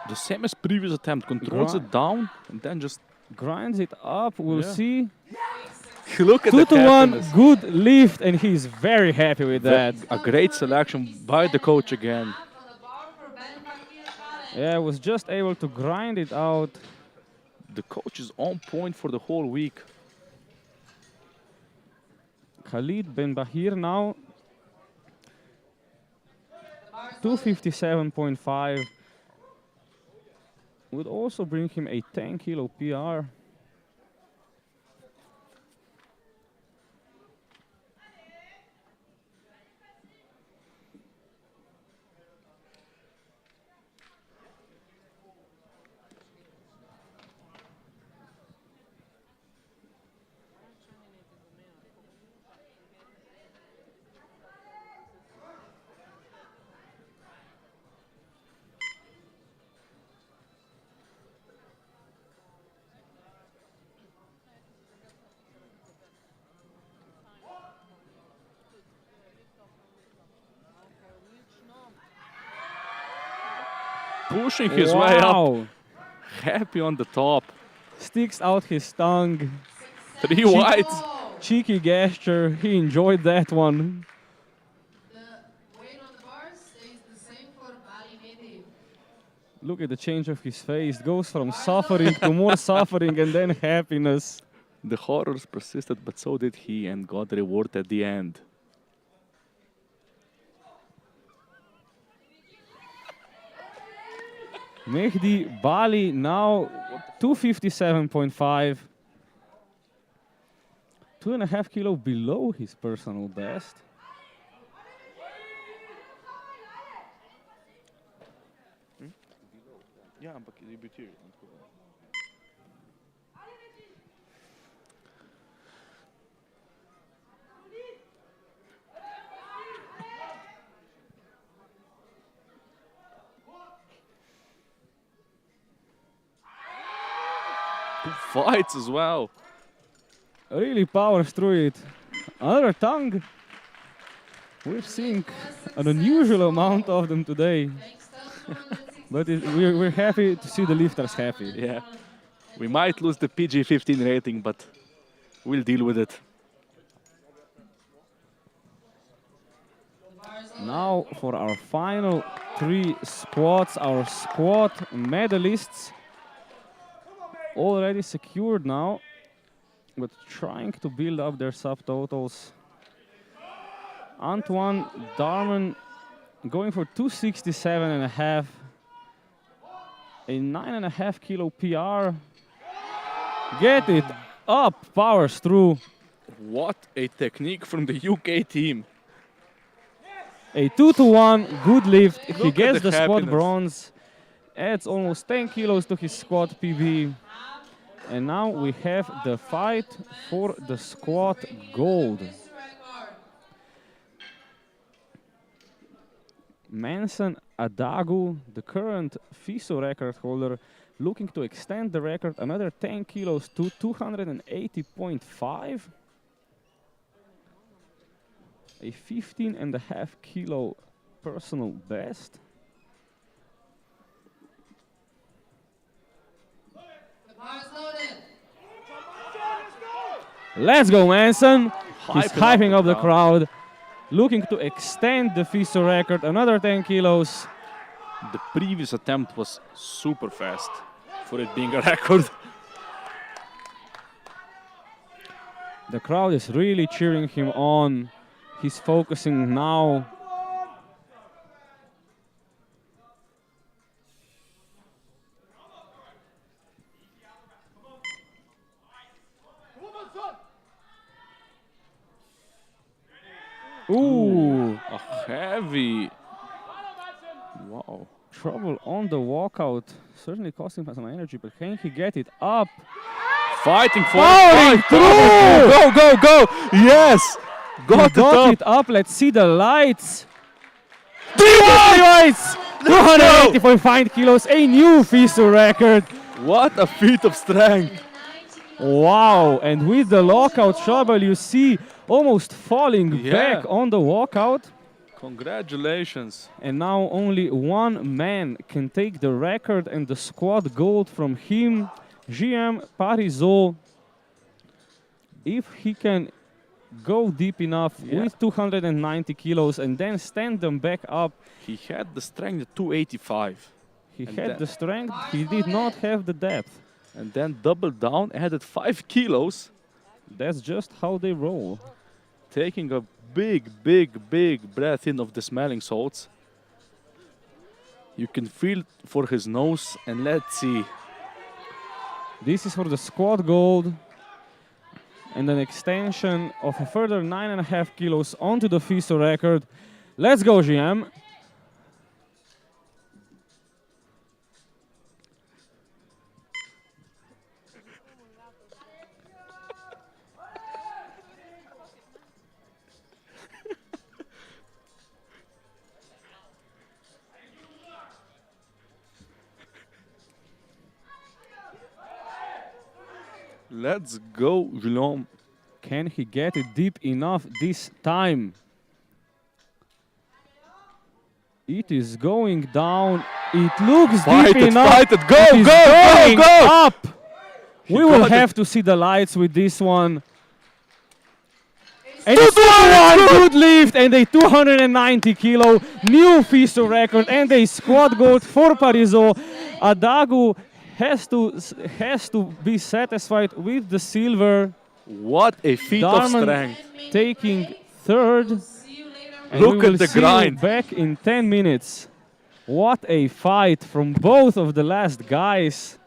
The same as previous attempt. Controls it down and then just grinds it up. We'll Yeah. see. look at 2 the to 1, happiness. good lift, and he's very happy with that. A great selection by the coach again. On the bar for Ben Bakir. Yeah, was just able to grind it out. The coach is on point for the whole week. Khalid Ben Bahir now 257.5 would also bring him a 10 kilo PR. Pushing his way up. Wow! Happy on the top. Sticks out his tongue. 3 whites. Cheeky gesture. He enjoyed that one. The weight on the bar stays the same for Ali Mehdi. Look at the change of his face. Goes from suffering to more suffering and then happiness. The horrors persisted, but so did he, and got the reward at the end. Mehdi Bali now 257.5. 2.5 kilo below his personal best. Yeah, but here. Fights as well. Really powers through it. Another tongue. We're seeing an unusual amount of them today. But we're happy to see the lifters happy. Yeah. We might lose the PG-15 rating, but we'll deal with it. Now for our final 3 squats, our squat medalists. Already secured now, but trying to build up their subtotals. Antoine Darman going for 267.5. A 9.5 kilo PR. Get it up, powers through. What a technique from the UK team. A 2 to 1, good lift. He Look at gets the the squat happiness. bronze. Adds almost 10 kilos to his squat PB. And now we have the fight for the squat gold. Manson Adagu, the current FISO record holder, looking to extend the record another 10 kilos to 280.5. A 15.5 kilo personal best. Let's go, Manson. He's Hyping hyping up the crowd, looking to extend the FISO record another 10 kilos. The previous attempt was super fast for it being a record. The crowd is really cheering him on. He's focusing now. Ooh, A heavy. Wow. trouble on the walkout. Certainly costing him some energy, but can he get it up? Fighting for Powering it. through! Go, go, go! Yes! Got He it up! Let's see the lights. Three lights! 280.5 kilos, a new FISO record. What a feat of strength! Wow, and with the lockout trouble, you see almost falling back on the walkout. Congratulations. And now only one man can take the record and the squad gold from him, GM Parisot. If he can go deep enough with 290 kilos and then stand them back up. He had the strength at 285. He had the strength, he did not have the depth. And then doubled down, added 5 kilos. That's just how they roll. Taking a big breath in of the smelling salts. You can feel for his nose, and let's see. This is for the squad gold and an extension of a further 9.5 kilos onto the FISO record. Let's go, GM. Let's go, Guillaume. Can he get it deep enough this time? It is going down. It looks deep enough. Fight it, go, It is go, going go, go! up. We will have to see the lights with this one. And it's one good lift and a 290 kilo new FISO record and a squad gold for Parisot. Adagu has to be satisfied with the silver. What a feat of strength. Taking third. And Look we will at the see you grind. back in 10 minutes. What a fight from both of the last guys.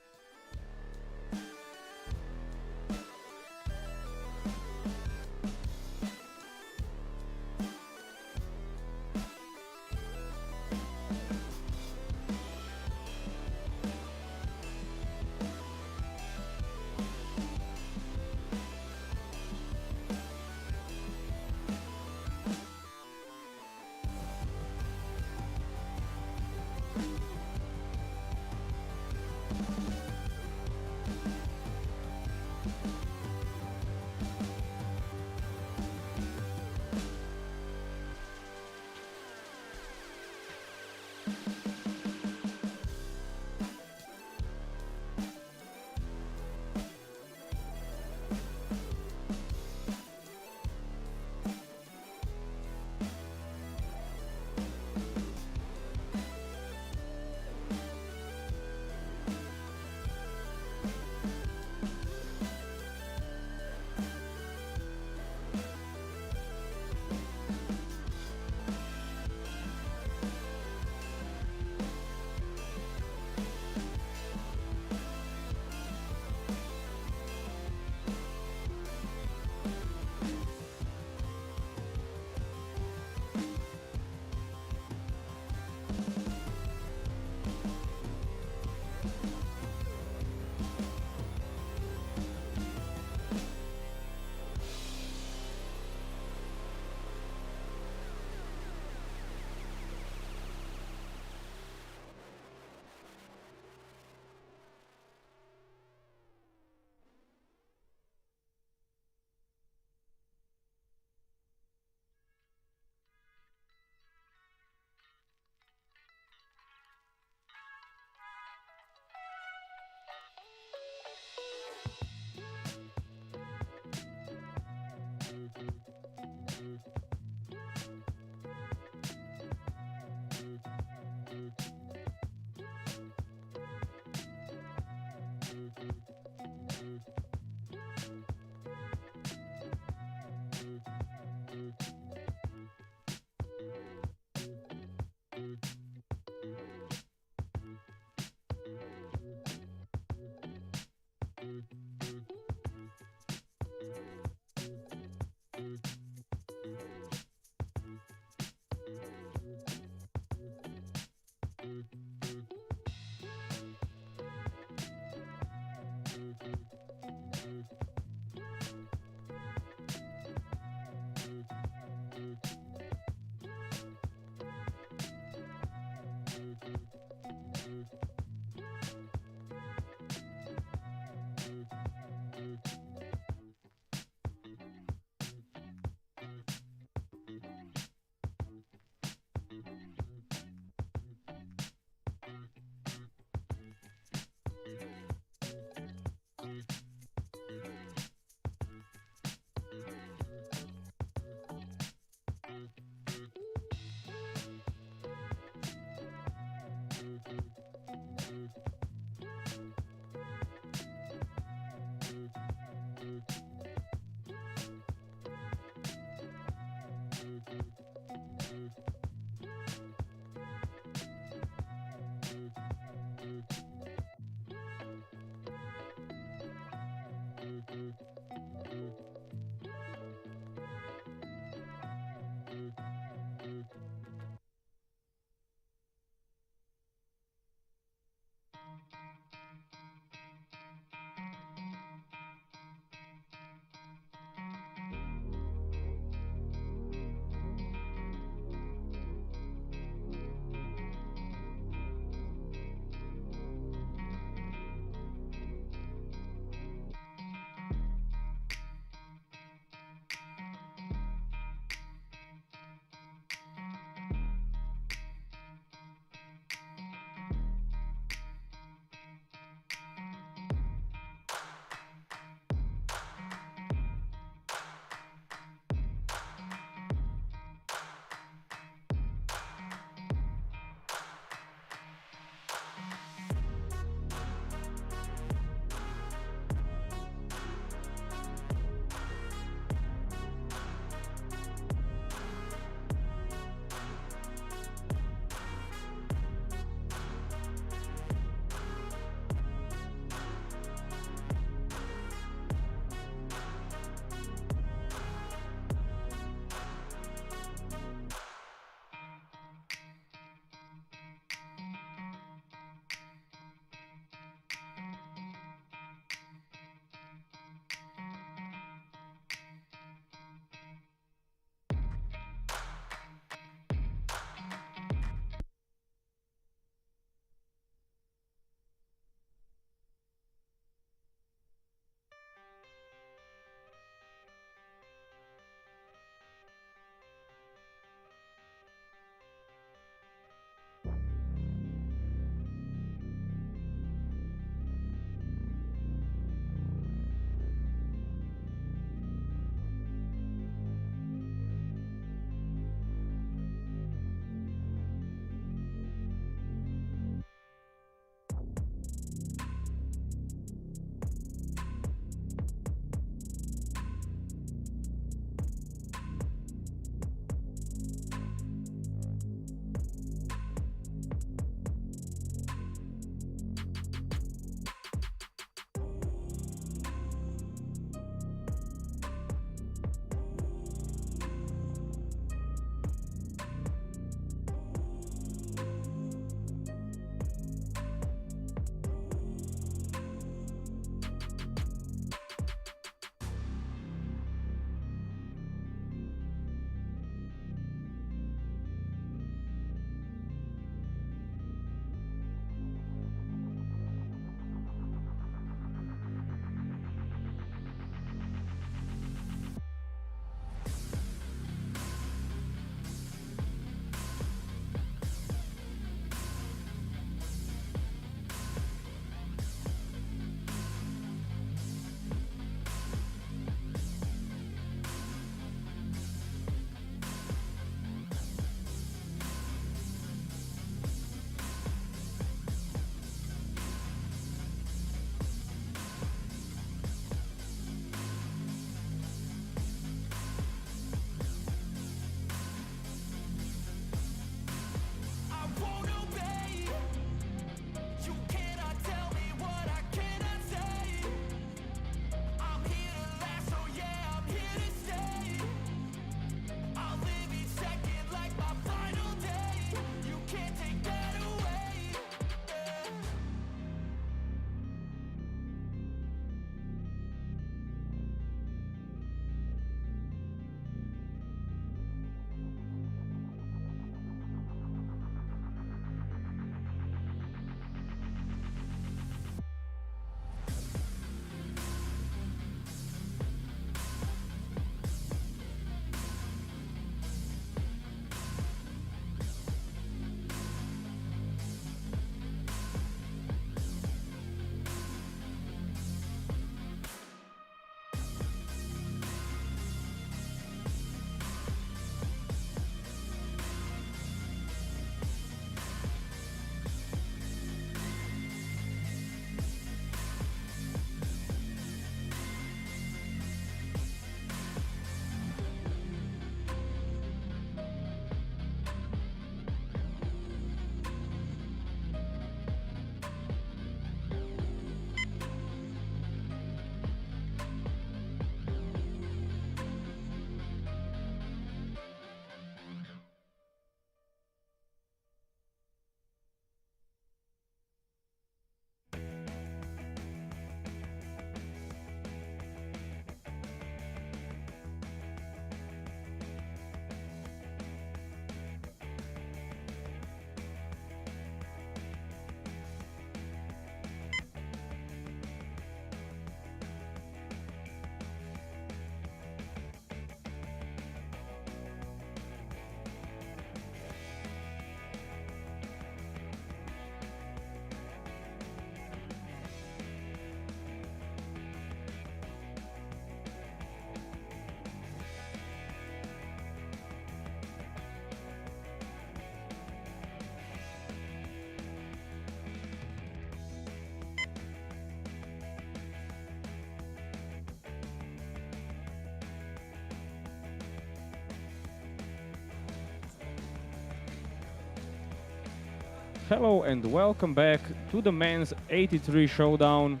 Hello and welcome back to the men's 83 showdown.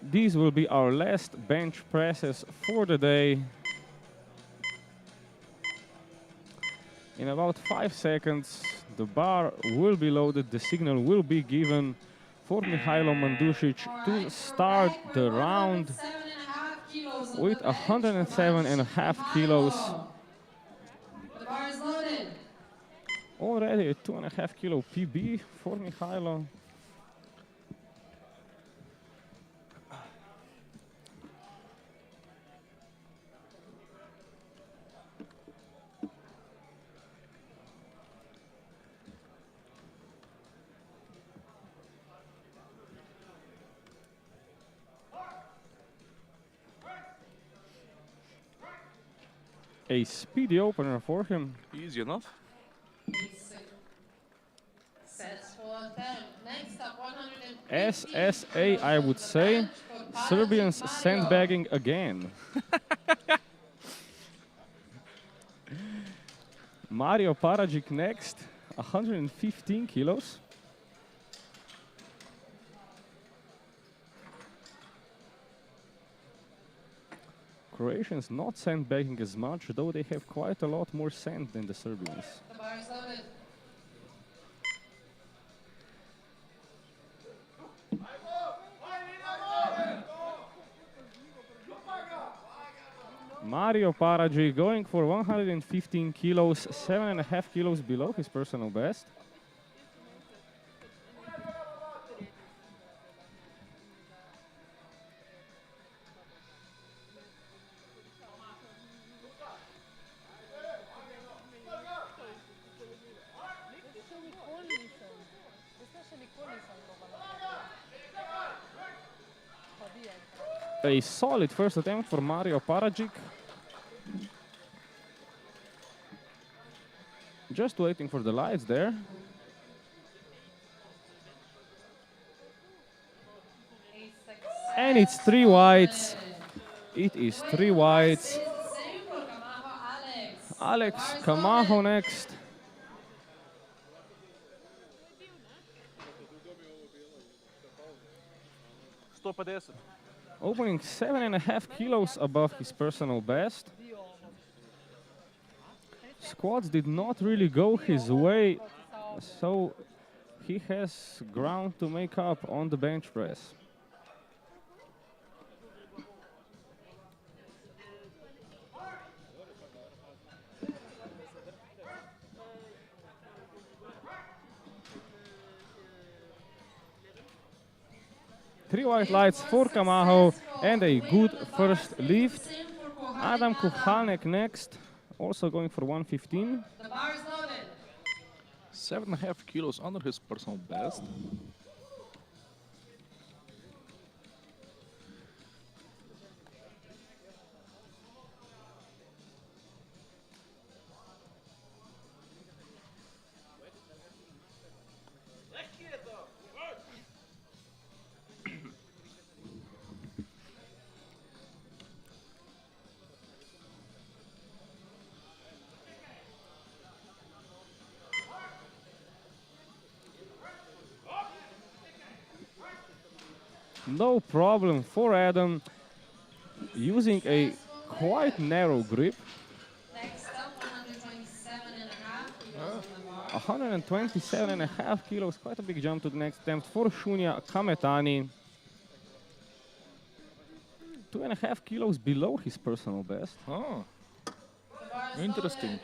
These will be our last bench presses for the day. In about 5 seconds, the bar will be loaded, the signal will be given for Mihailo Mandušić to start the round with 107.5 kilos. The bar is loaded. Already a 2.5 kilo PB for Mihailo. A speedy opener for him. Easy enough. Sets for them. Next up, 150 SSA, I would say. Serbians sandbagging again. Mario Parajic next, 115 kilos. Croatians not sandbagging as much, though they have quite a lot more sand than the Serbians. The bar is loaded. Mario Parajic going for 115 kilos, 7.5 kilos below his personal best. A solid first attempt for Mario Parajic. Just waiting for the lights there. And it's 3 whites. It is 3 whites. Same for Kamaho Alex. Alex Kamaho next. Opening 7.5 kilos above his personal best. Squats did not really go his way, so he has ground to make up on the bench press. Three white lights for Kamaho and a good first lift. Adam Kuchanek next, also going for 115. The bar is loaded. 7.5 kilos under his personal best. No problem for Adam, using a quite narrow grip. Next up, 127.5 kilos on the bar. 127.5 kilos, quite a big jump to the next attempt for Shunya Kametani. 2.5 kilos below his personal best. Oh, The bar is interesting. loaded.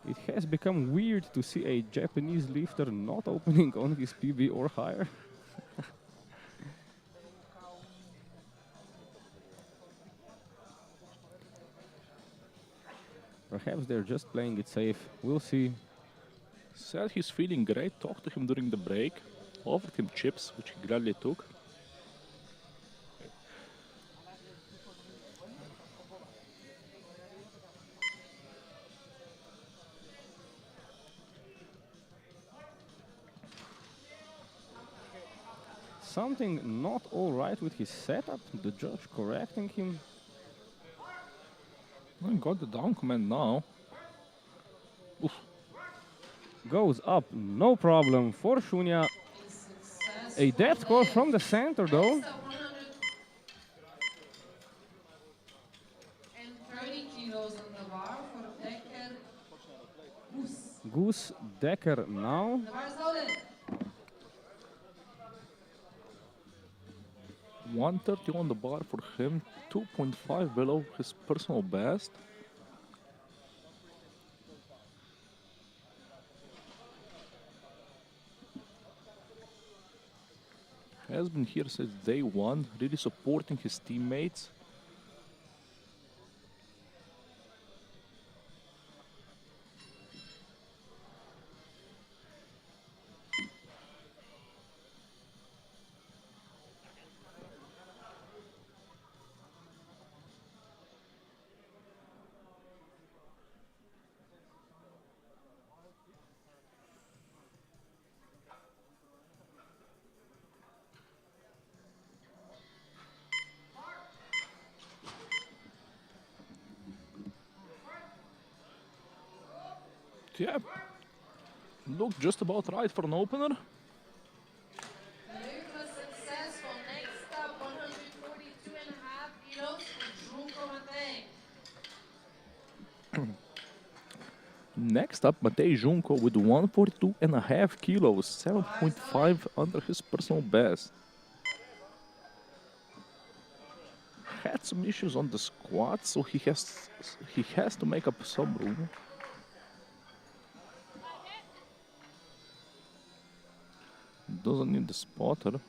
It has become weird to see a Japanese lifter not opening on his PB or higher. Perhaps they're just playing it safe. We'll see. Said he's feeling great. Talked to him during the break. Offered him chips, which he gladly took. Something not all right with his setup. The judge correcting him. I got the down command now. Oof. goes up, no problem for Shunya. A depth score from the center though. Next up, 130 kilos on the bar for Decker Goose. Goose Decker now. The bar is loaded. 130 on the bar for him, 2.5 below his personal best. Has been here since day one, really supporting his teammates. Yeah, looked just about right for an opener. Very good, successful. Next up, 142.5 kilos for Junko Matej. Next up, Matej Junko with 142.5 kilos, 7.5 under his personal best. Had some issues on the squat, so he has to make up some room. Doesn't need the spotter.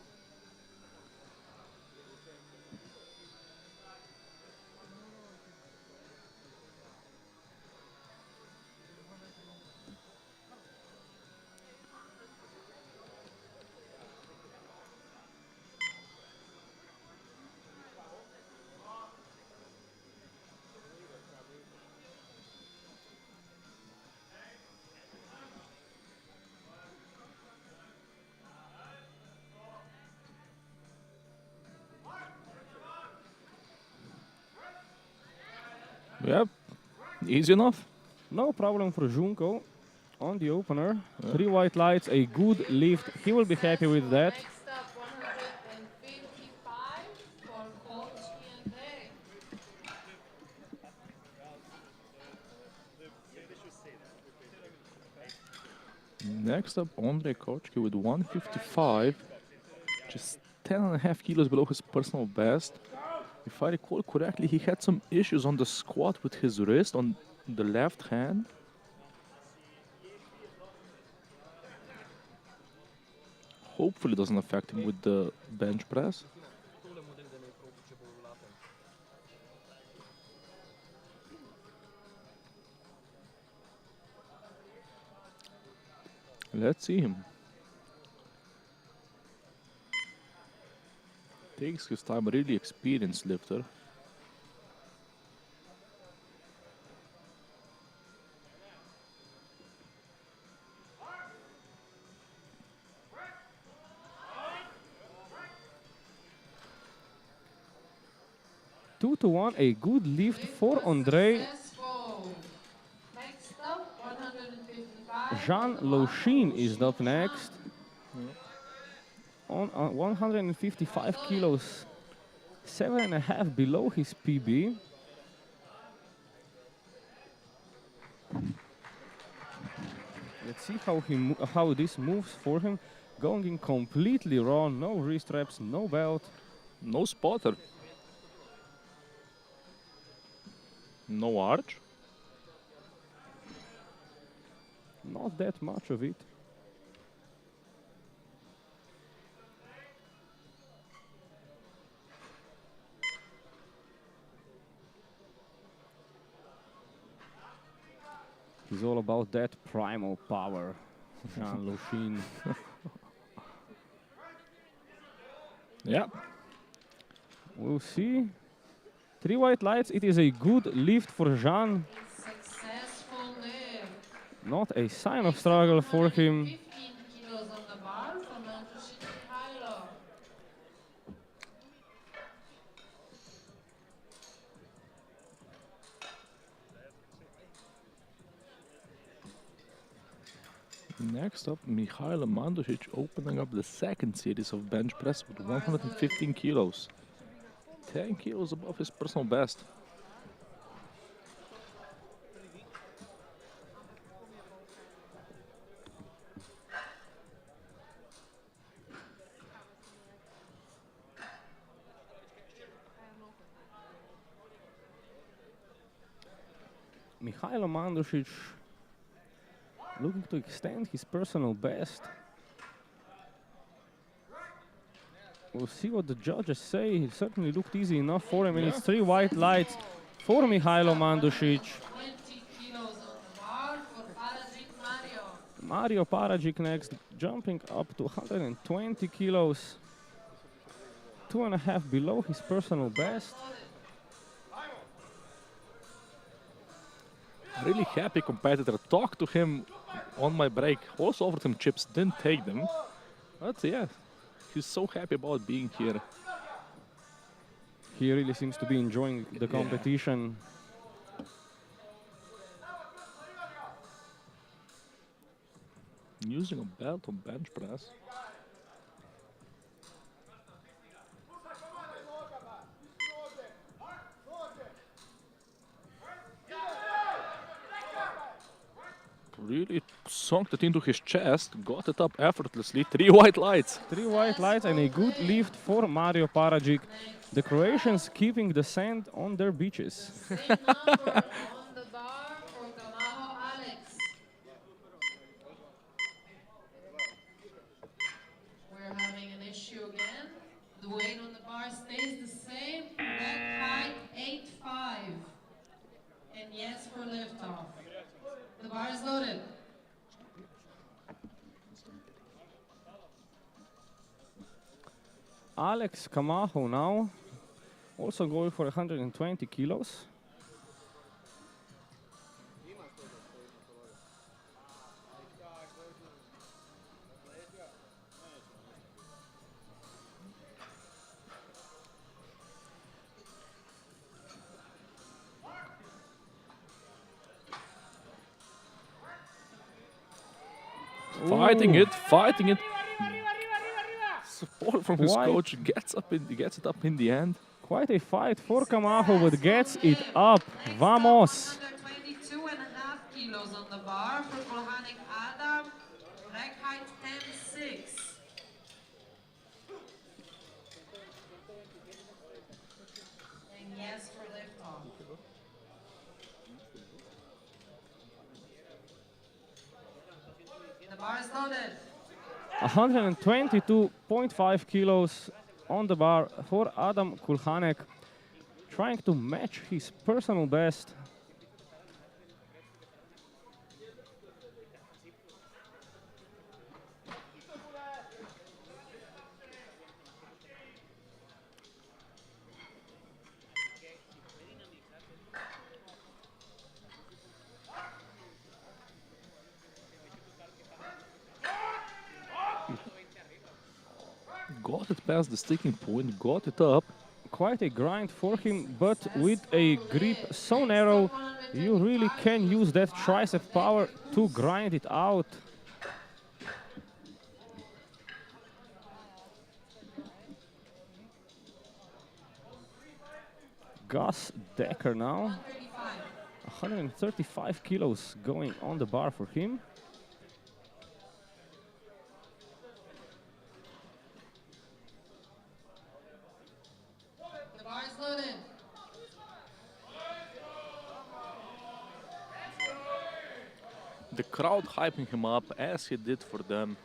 Yep, easy enough. No problem for Junko on the opener. 3 white lights, a good lift. He will be happy with that. Next up, 155 for Kolchi and Day. Next up, Andrei Kochki with 155, just 10.5 kilos below his personal best. If I recall correctly, he had some issues on the squat with his wrist on the left hand. Hopefully doesn't affect him with the bench press. Let's see him. Takes his time, really experienced lifter. Two to one, a good lift for Andrei. Successful. Next up, 155. Jean Loshin is up next. On 155 kilos, 7.5 below his PB. Let's see how this moves for him. Going in completely raw, no wrist wraps, no belt. No spotter. No arch. Not that much of it. He's all about that primal power, Jean Loshin. Yeah. We'll see. 3 white lights. It is a good lift for Jean. Successful lift. Not a sign of struggle for him. 15 kilos on the bar from Andrushik Mikhailov. Next up, Mikhail Mandosic opening up the second series of bench press with 115 kilos. 10 kilos above his personal best. Mikhailo Mandosic looking to extend his personal best. We'll see what the judges say. It certainly looked easy enough for him, and it's 3 white lights for Mikhailo Mandosic. 20 kilos on the bar for Parajic Mario. Mario Parajic next, jumping up to 120 kilos. 2.5 below his personal best. Really happy competitor. Talked to him on my break. Also offered him chips, didn't take them. But yeah, he's so happy about being here. He really seems to be enjoying the competition. Using a belt on bench press. Really sunk it into his chest, got it up effortlessly. 3 white lights. 3 white lights and a good lift for Mario Parajic. The Croatians keeping the sand on their beaches. Same number on the bar for Gamaho Alex. We're having an issue again. The weight on the bar stays the same. Leg height 8'5". And yes for liftoff. The bar is loaded. Alex Camacho now, also going for 120 kilos. Fighting it, fighting it. Support from his Quite- coach, gets it up in the end. Quite a fight for Camacho, but gets it up. Vamos! 122.5 kilos on the bar for Kulhanik Adam. Leg height 10'6". And yes for liftoff. The bar is loaded. 122.5 kilos on the bar for Adam Kulhanek, trying to match his personal best. Got it past the sticking point, got it up. Quite a grind for him, but with a grip so narrow, you really can use that tricep power to grind it out. Gus Decker now, 135 kilos going on the bar for him. The bar is loaded. The crowd hyping him up as he did for them.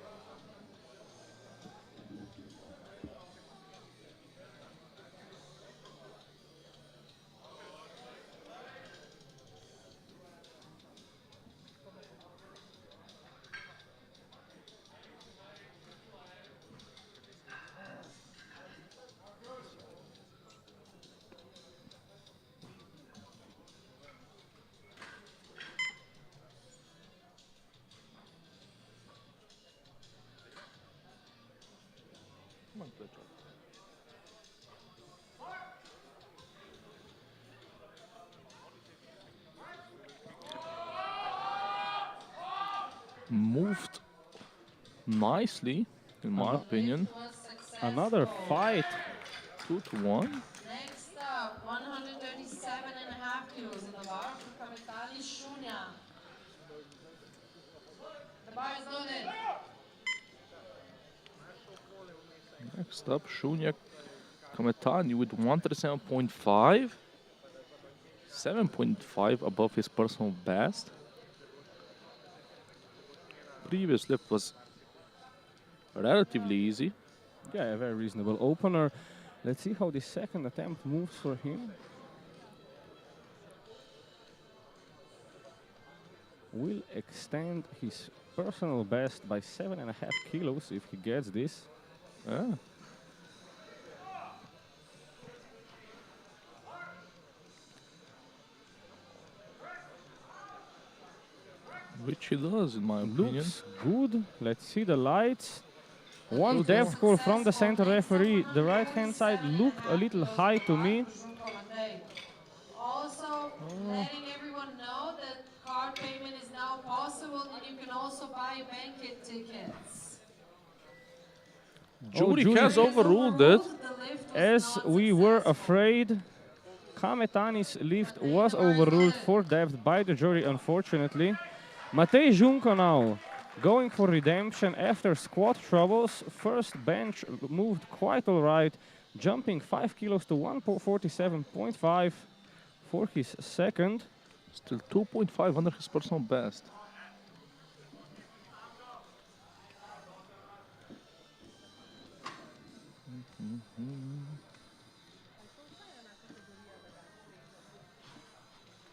Moved nicely, in my opinion. Was successful. Another fight. 2-1. Next up, 137.5 kilos in the bar for Kametani Shunya. The bar is loaded. Next up, Shunya Kametani with 137.5. 7.5 above his personal best. Previous lift was relatively easy. Yeah, a very reasonable opener. Let's see how the second attempt moves for him. Will extend his personal best by 7.5 kilos if he gets this. Ah. Which he does, in my opinion. Looks good. Let's see the lights. One depth call from the center referee. The right hand side looked a little high to me. Also, letting everyone know that card payment is now possible and you can also buy banquet tickets. Jury jury has has overruled it. The lift was As not we were successful. afraid, Kametani's lift was overruled for depth by the jury, unfortunately. Matej Junko now going for redemption after squat troubles. First bench moved quite all right, jumping 5 kilos to 147.5 for his second. Still 2.5 under his personal best.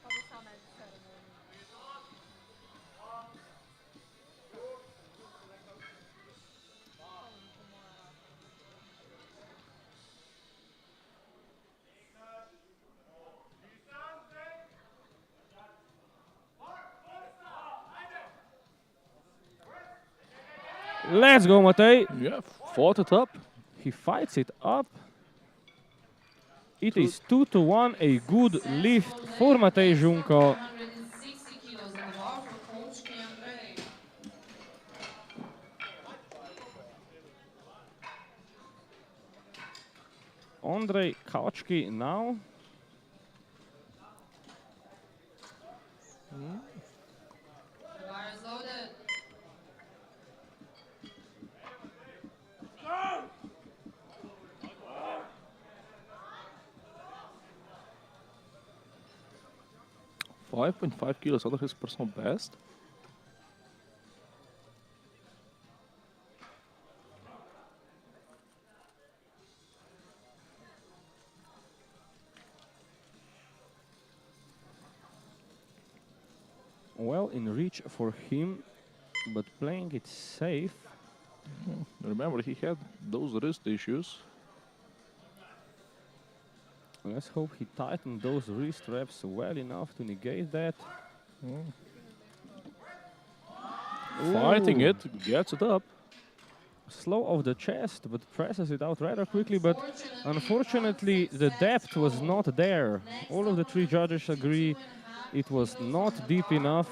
Quando sa nel ceremony. 'Let's go, Matej. Yeah, fought it up. He fights it up. It is 2-1, a good lift for Matej Junko. 160 kilos in the bar for Coach Andre. Andrej Kaučki now. The bar is loaded. – 5.5 kilos under his personal best. Well in reach for him, but playing it safe. Remember, he had those wrist issues. Let's hope he tightened those wrist wraps well enough to negate that. Fighting Ooh. it, gets it up. Slow off the chest, but presses it out rather quickly. But unfortunately, the depth was not there. All of the three judges agree it was not deep enough.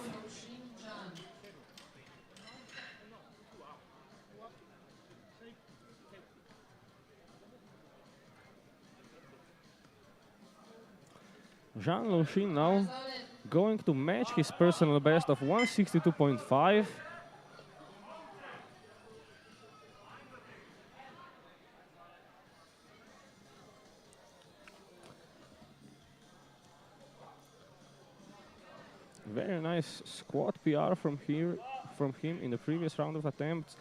Jean Longchin now going to match his personal best of 162.5. Very nice squat PR from him in the previous round of attempts.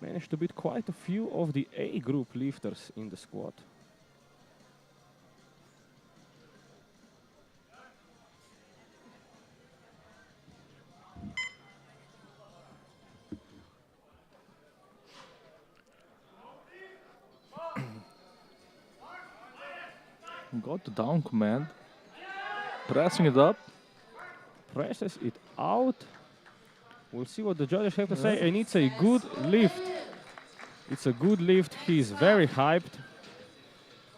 Managed to beat quite a few of the A group lifters in the squat. Got the down command. Pressing it up. Presses it out. We'll see what the judges have to say. And it's a good lift. It's a good lift. He's very hyped.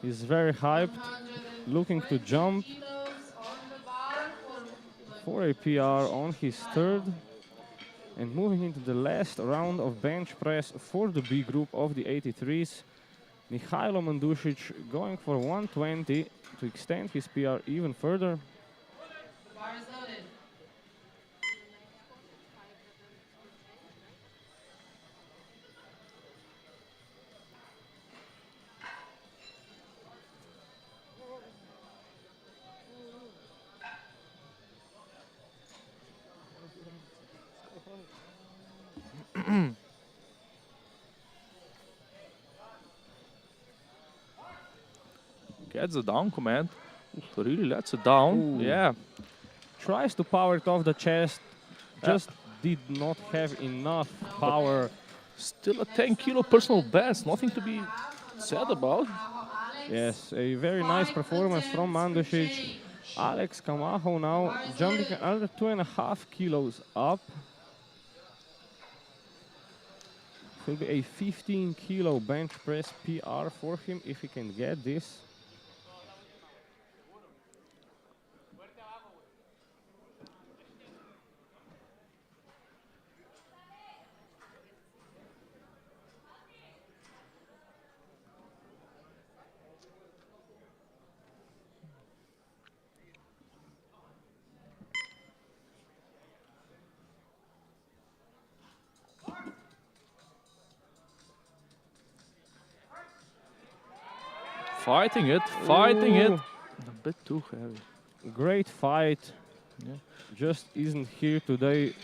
He's very hyped. Looking to jump Kilos on the bar for for a PR on his third. And moving into the last round of bench press for the B group of the 83s, Mihailo Mandušić going for 120 to extend his PR even further. The bar is loaded. Gets the down command. Ooh, really lets it down. Ooh. Yeah. Tries to power it off the chest, just did not have enough power. Still a 10 kilo personal best. Nothing to be said about. Yes, a very nice performance from Mandušić. Alex Kamaho now jumping another 2.5 kilos up. Will be a 15 kilo bench press PR for him if he can get this. Fighting it, fighting it. Ooh. A bit too heavy. Great fight. Yeah. Just isn't here today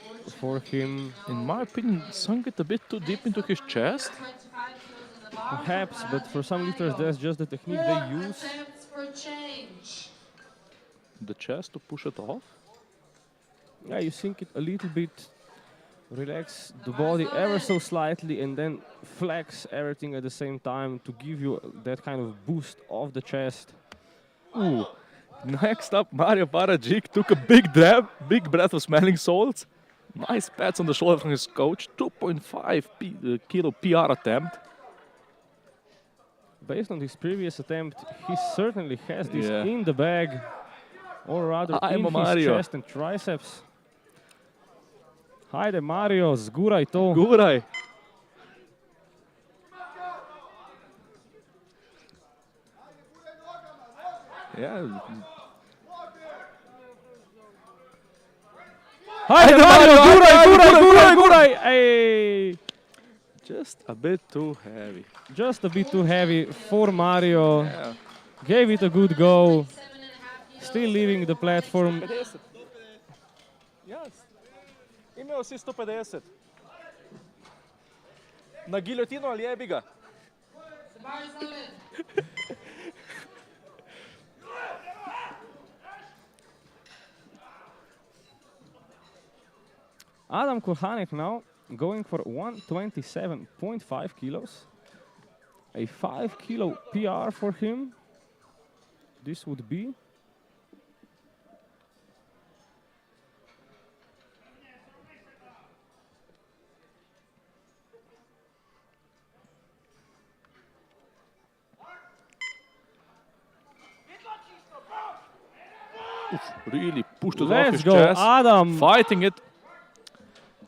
for him. In my opinion, sunk it a bit too deep into his chest. 25 kilos on the bar. Perhaps, but for some lifters that's just the technique they use. Attempts for change. The chest to push it off. Yeah, you sink it a little bit, relax the body ever so slightly, and then flex everything at the same time to give you that kind of boost off the chest. Ooh. Next up, Mario Paragic took a big breath of smelling salts. Nice pats on the shoulder from his coach. 2.5 kilo PR attempt. Based on his previous attempt, he certainly has this Yeah. in the bag, or rather I'm in a his Mario. chest and triceps. Hajde Mario, zguraj to. Gora. Yeah. Hajde Mario, guraj! Hey! Just a bit too heavy. Just a bit too heavy for Mario. Yeah. Gave it a good go. 7.5 kilos. Still leaving the platform. 50. Yes. Imel si 150. Na giljotino ali jebi ga? The bar is loaded. Adam Kurhanek now going for 127.5 kilos. A 5 kilo PR for him. This would be. Really pushed it off Let's his go, chest. Adam. Fighting it.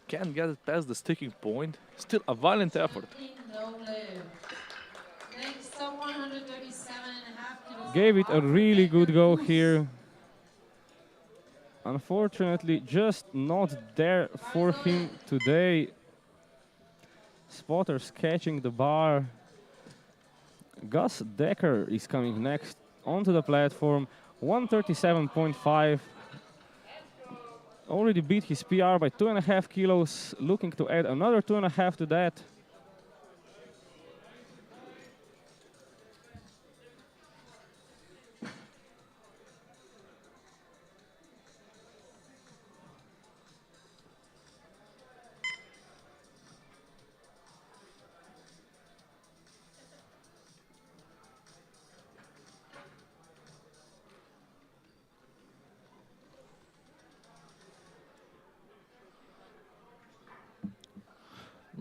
Can't get it past the sticking point. Still a violent effort. No live. Next up, 137.5 kilos. Gave it a really good go here. Unfortunately, just not there for him today. Spotters catching the bar. Gus Decker is coming next onto the platform. 137.5. Already beat his PR by 2.5 kilos. Looking to add another 2.5 to that.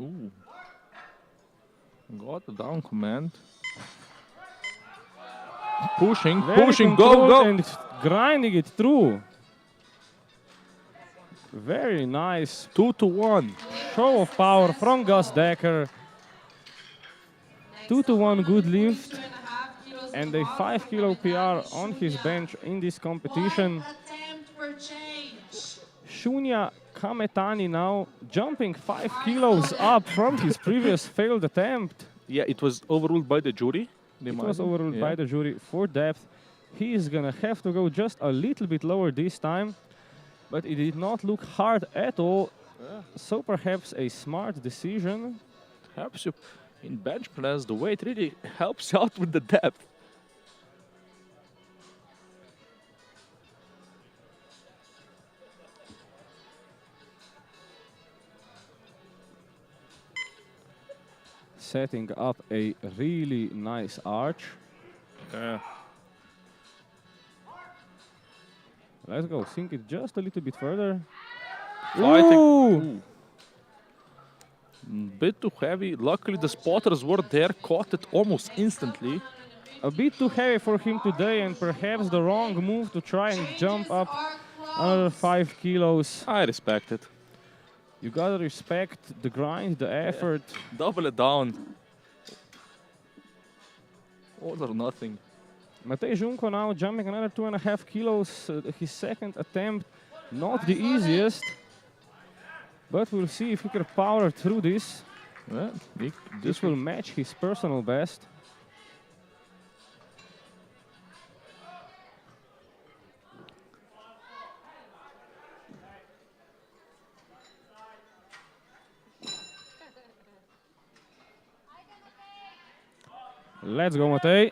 Ooh. Got the down command. Pushing, Very pushing, controlled go, go. and grinding it through. Very nice 2-1. show of power from Gus Decker. 2-1 good lift 2.5 kilos and on a the bar 5 for kilo PR Kametani on his Shunya. bench in this One competition. attempt per change. Shunya Kametani now jumping 5 kilos up from his previous failed attempt. Yeah, it was overruled by the jury. It was overruled by the jury for depth. He is gonna have to go just a little bit lower this time, but it did not look hard at all. So perhaps a smart decision. Helps you in bench press. The weight really helps out with the depth. Setting up a really nice arch. Yeah. Let's go, sink it just a little bit further. Fighting. Ooh! Ooh. Bit too heavy. Luckily, the spotters were there, caught it almost instantly. A bit too heavy for him today, and perhaps the wrong move to try and jump up another 5 kilos. I respect it. You gotta respect the grind, the effort. Double it down. All or nothing. Matej Junko now jumping another 2.5 kilos. His second attempt, not the easiest. But we'll see if he can power through this. Yeah, This will match his personal best. Let's go, Matej.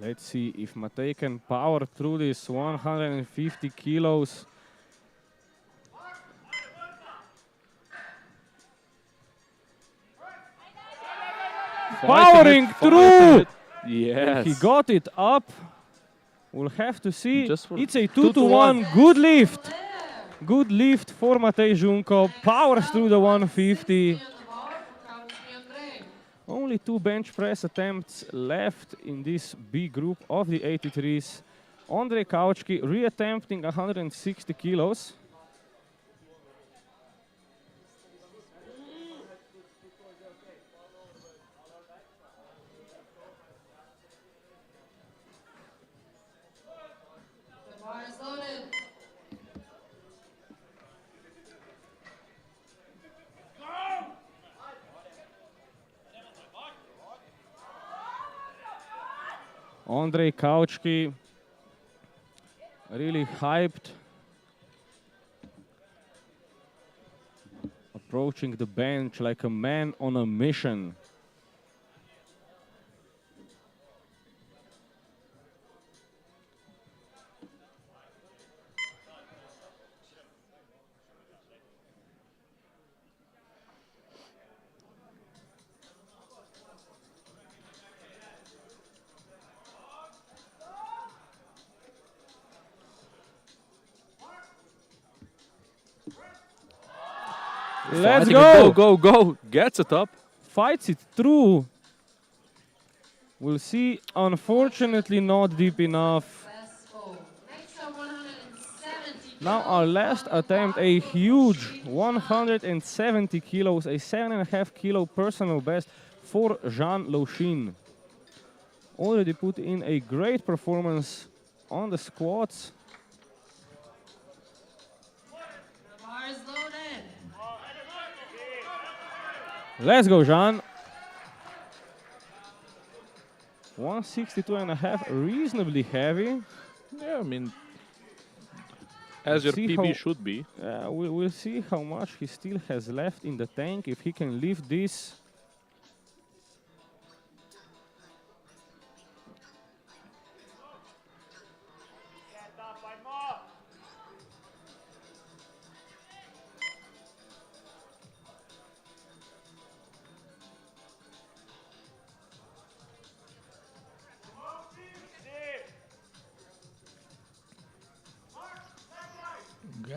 Let's see if Matej can power through this 150 kilos. Powering through! Yes. He got it up. We'll have to see. Just for It's a 2 to 2-1. Good lift. Good lift for Matej Junko. Powers through the 150. Only 2 bench press attempts left in this B group of the 83s. Andrej Kaučki reattempting 160 kilos. The bar is loaded. Andrej Kaučki really hyped. Approaching the bench like a man on a mission. Let's go! Go. Gets it up. Fights it through. We'll see. Unfortunately, not deep enough. Successful. Next up, 170 Now our last attempt, a huge 170 kilos, a 7.5 kilo personal best for Jean Lochin. Already put in a great performance on the squats. The bar is loaded. Let's go, Jean. 162.5, reasonably heavy. Yeah, I mean, as your See PB how- should be. We'll see how much he still has left in the tank, if he can lift this.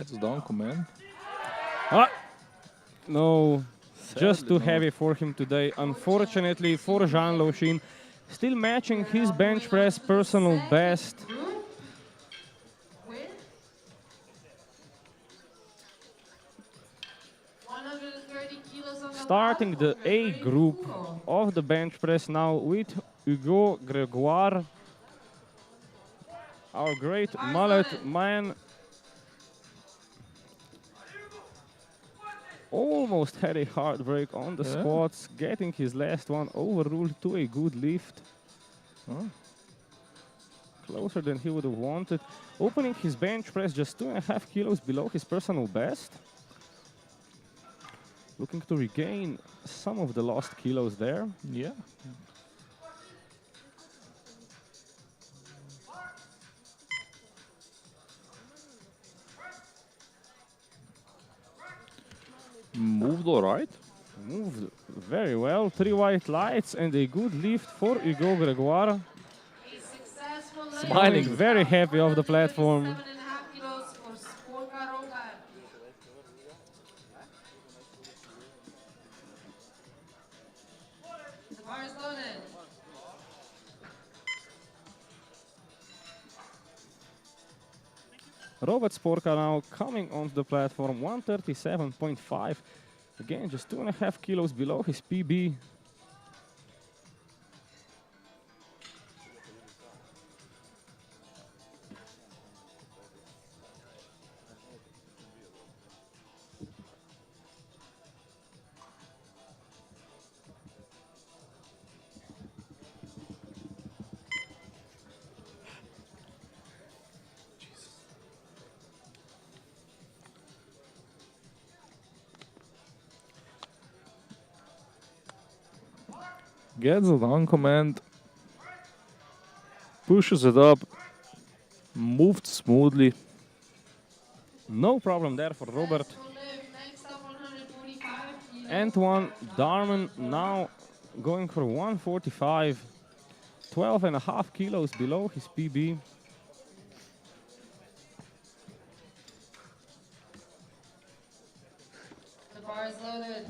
Gets down command. Ah, no, just Sadly too not. heavy for him today. Unfortunately for Jean Lochin, still matching his bench press personal best. Group with 130 kilos on the Starting bar the for A Gregory group Kuro. of the bench press now with Hugo Gregoire. Our great mullet man almost had a heartbreak on the Yeah. squats, getting his last one overruled to a good lift. Oh. Closer than he would have wanted. Opening his bench press just 2.5 kilos below his personal best. Looking to regain some of the lost kilos there. Yeah. Moved all right. Moved very well. 3 white lights and a good lift for Hugo Gregoire. A successful Smiling, very happy off the platform. 137.5 kilos for Sporka Robert. The bar is loaded. Robert Sporka now coming onto the platform, 137.5. Again, just 2.5 kilos below his PB. Gets it on command. Pushes it up. Moved smoothly. No problem there for Robert. Next up, 145 kilos. Antoine Darman now going for 145. 12.5 kilos below his PB. The bar is loaded.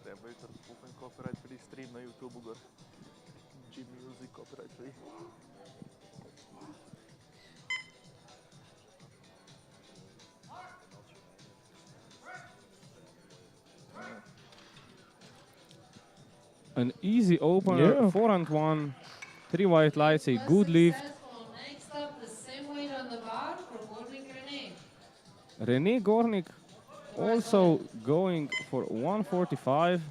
Treba jutri kupim copyright free stream na YouTubu gor. G-Music copyright free. An easy opener, Yeah. 4 and 1. 3 white lights, a good lift. Successful. Next up, the same weight on the bar for Gornik Rene. René Gornik also going for 145.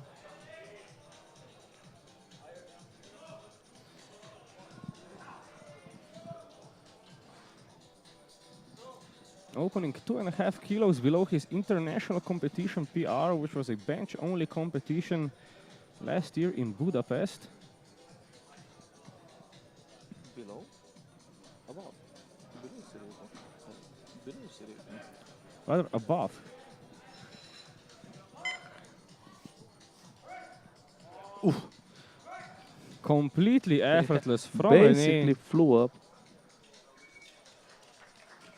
Opening 2.5 kilos below his international competition PR, which was a bench-only competition last year in Budapest. Below? Above. Below Serena. Below Serena. Rather above. Completely effortless from Basically René. flew up.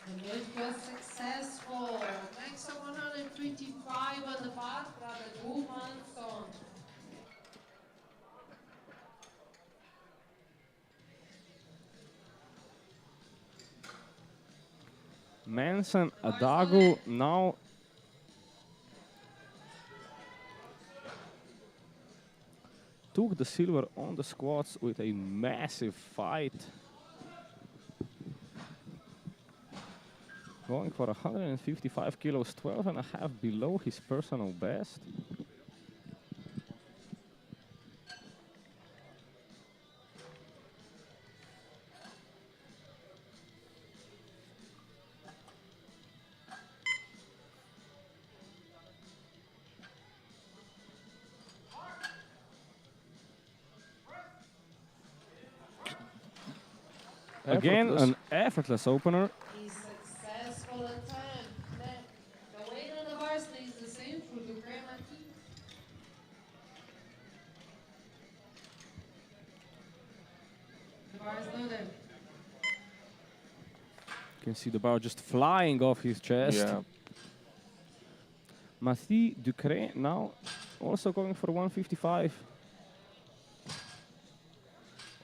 The lift was successful. Next up, 125 on the bar, brother Gudmundsson. Manson Adagu now took the silver on the squats with a massive fight. Going for 155 kilos, 12.5 below his personal best. Again, Effortless. an effortless opener. A successful attempt. The weight on the bar stays the same for the grandma key. The bar is loaded. You can see the bar just flying off his chest. Yeah. Mathieu Ducret now also going for 155.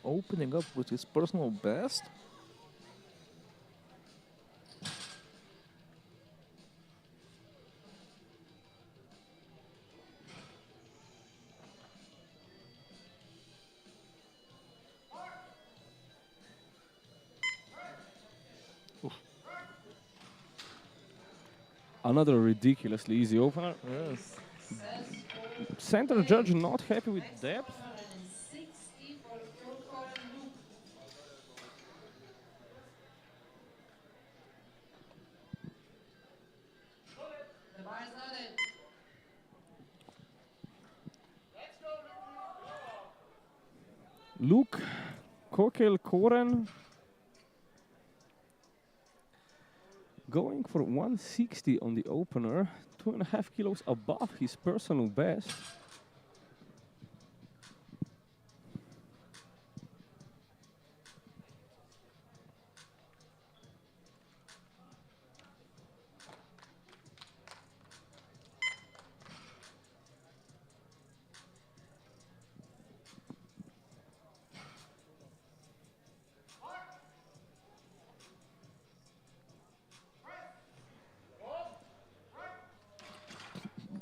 Opening up with his personal best. Another ridiculously easy opener. Yes. Center judge not happy with depth. 160 for Thur and Luke. The bar is loaded. Luke Kokel-Koren going for 160 on the opener, 2.5 kilos above his personal best.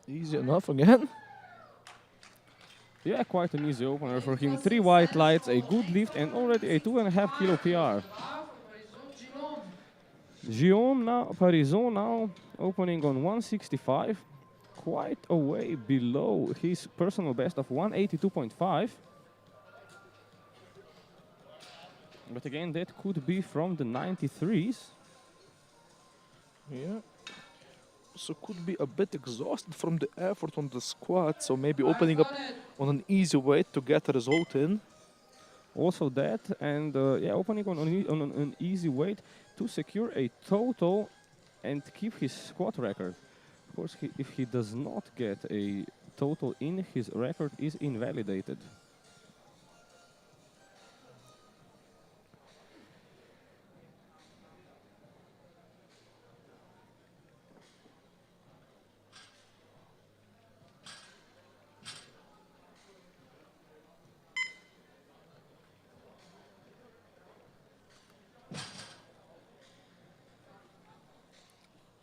Easy enough again. Yeah, quite an easy opener for him. 3 white lights, a good lift, and already a 2.5 kilo PR. Parison now opening on 165, quite a way below his personal best of 182.5. But again, that could be from the 93s. Yeah. So could be a bit exhausted from the effort on the squat, so maybe opening up on an easy weight to get a result in. Also that, and yeah, opening on an easy weight to secure a total and keep his squat record. Of course, if he does not get a total in, his record is invalidated.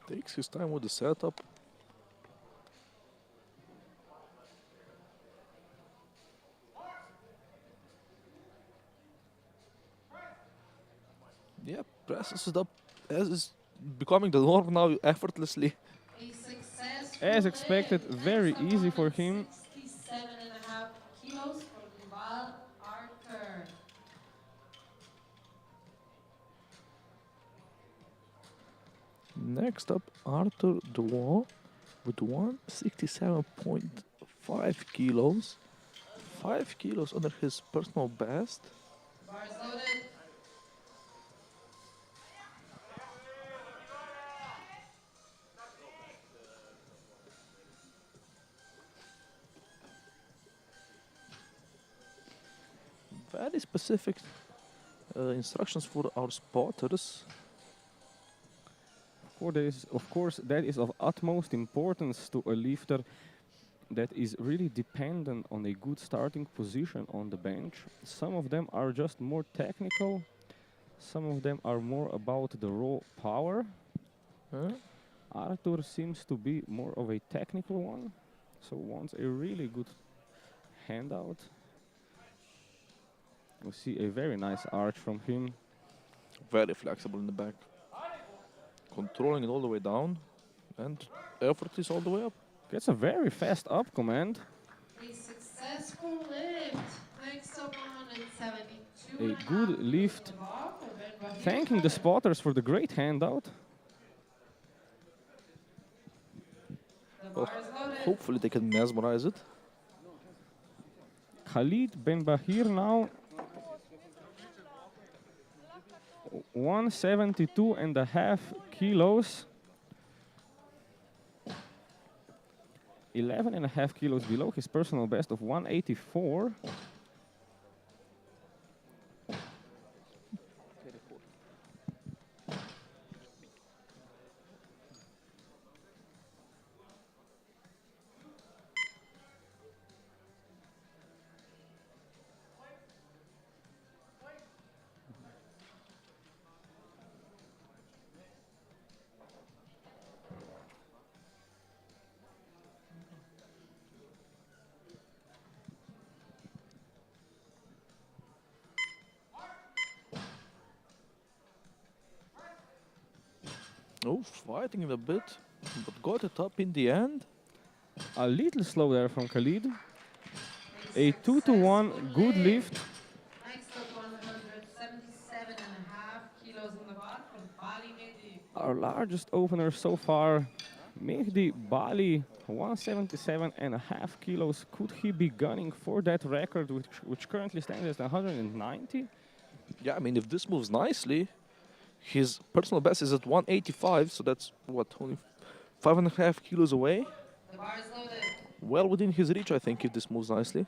Takes his time with the setup. Yeah, presses it up as is becoming the norm now effortlessly. A successful As expected, lift. very Next up, easy for him. 67.5 kilos for Duval Arthur. Next up, Arthur Duval with 167.5 kilos. 5 kilos under his personal best. Bar is loaded. Very specific instructions for our spotters. Of course, that is of utmost importance to a lifter that is really dependent on a good starting position on the bench. Some of them are just more technical. Some of them are more about the raw power. Arthur seems to be more of a technical one, so wants a really good handout. We see a very nice arch from him. Very flexible in the back. Controlling it all the way down. And effort is all the way up. Gets a very fast up command. A successful lift. Next up, 172. A good lift. Thanking the spotters for the great handout. The bar is loaded. Hopefully they can mesmerize it. Khalid Ben Bahir now 172.5 kilos. 11.5 kilos below his personal best of 184. Oh, fighting him a bit, but got it up in the end. A little slow there from Khalid. A 2-to-1 good lift. Next up, 177.5 kilos on the bar for Bali Mehdi. Our largest opener so far, Mehdi Bali, 177.5 kilos. Could he be gunning for that record, which currently stands at 190? Yeah, I mean, if this moves nicely, his personal best is at 185, so that's what, only 5.5 kilos away. The bar is loaded. Well within his reach, I think, if this moves nicely.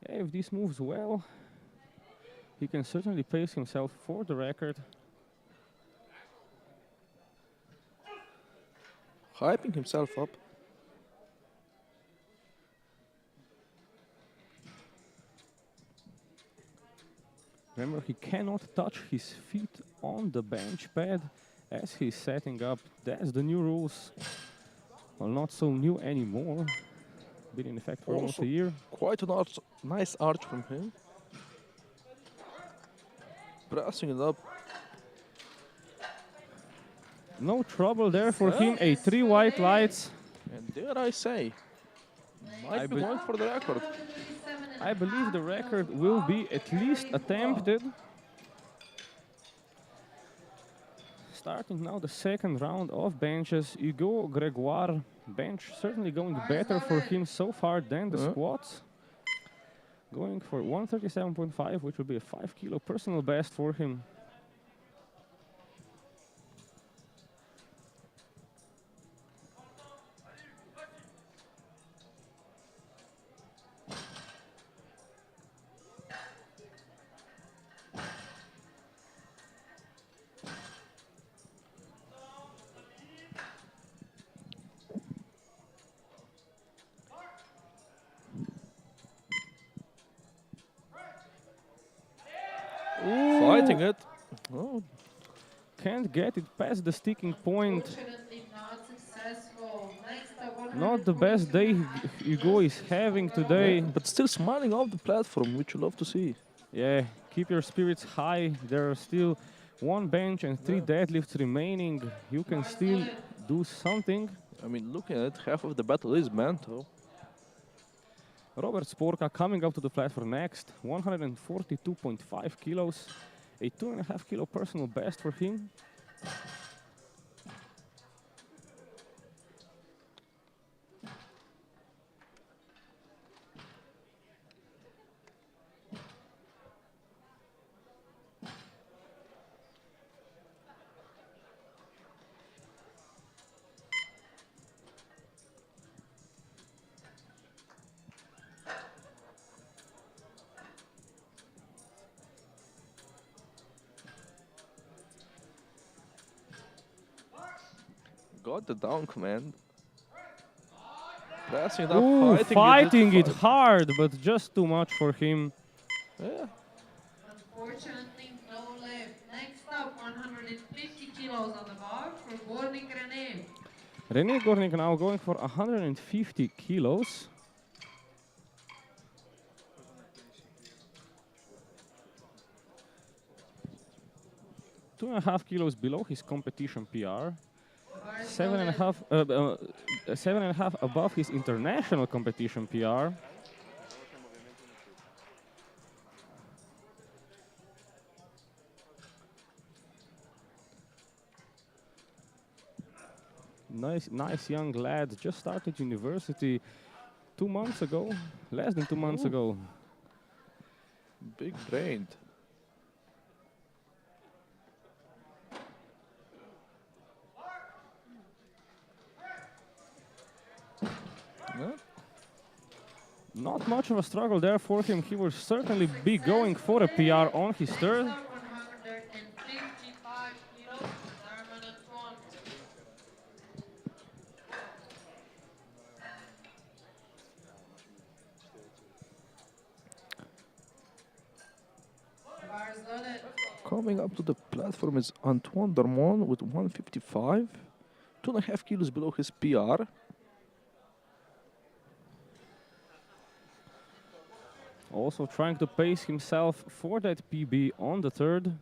Yeah, if this moves well, he can certainly pace himself for the record. Hyping himself up. Remember, he cannot touch his feet on the bench pad as he's setting up. That's the new rules. Well, not so new anymore. Been in effect for almost a year. Quite a nice arch from him. Pressing it up. No trouble there for him. A 3 white lights. And dare I say, might be going for the record. I believe the record will be at least attempted. Starting now the second round of benches. Hugo Gregoire bench certainly going better for him so far than the squats. Going for 137.5, which will be a 5 kilo personal best for him. Fighting it. Oh, Can't get it past the sticking point. Fortunately not successful. Next up, Not the best day Hugo is having today. but still smiling off the platform, which you love to see. Yeah, keep your spirits high. There are still 1 bench and 3 deadlifts remaining. You can still do something. I mean, looking at it, half of the battle is mental. Robert Sporka coming up to the platform next. 142.5 kilos. A 2.5 kilo personal best for him. Got the down command. Pressing it up, Ooh, fighting it hard. hard, but just too much for him. Yeah. Unfortunately, no lift. Next up, 150 kilos on the bar for Gornik René. René Gornik now going for 150 kilos. Two and a half kilos below his competition PR. 7.5 above his international competition PR. Nice young lad. Just started university 2 months ago, less than 2 months ago. Big brained. Not much of a struggle there for him. He will certainly be going for a PR on his third. 155 kilos, German Antoine. The bar is loaded. Coming up to the platform is Antoine Darmon with 155, 2.5 kilos below his PR. Also trying to pace himself for that PB on the third.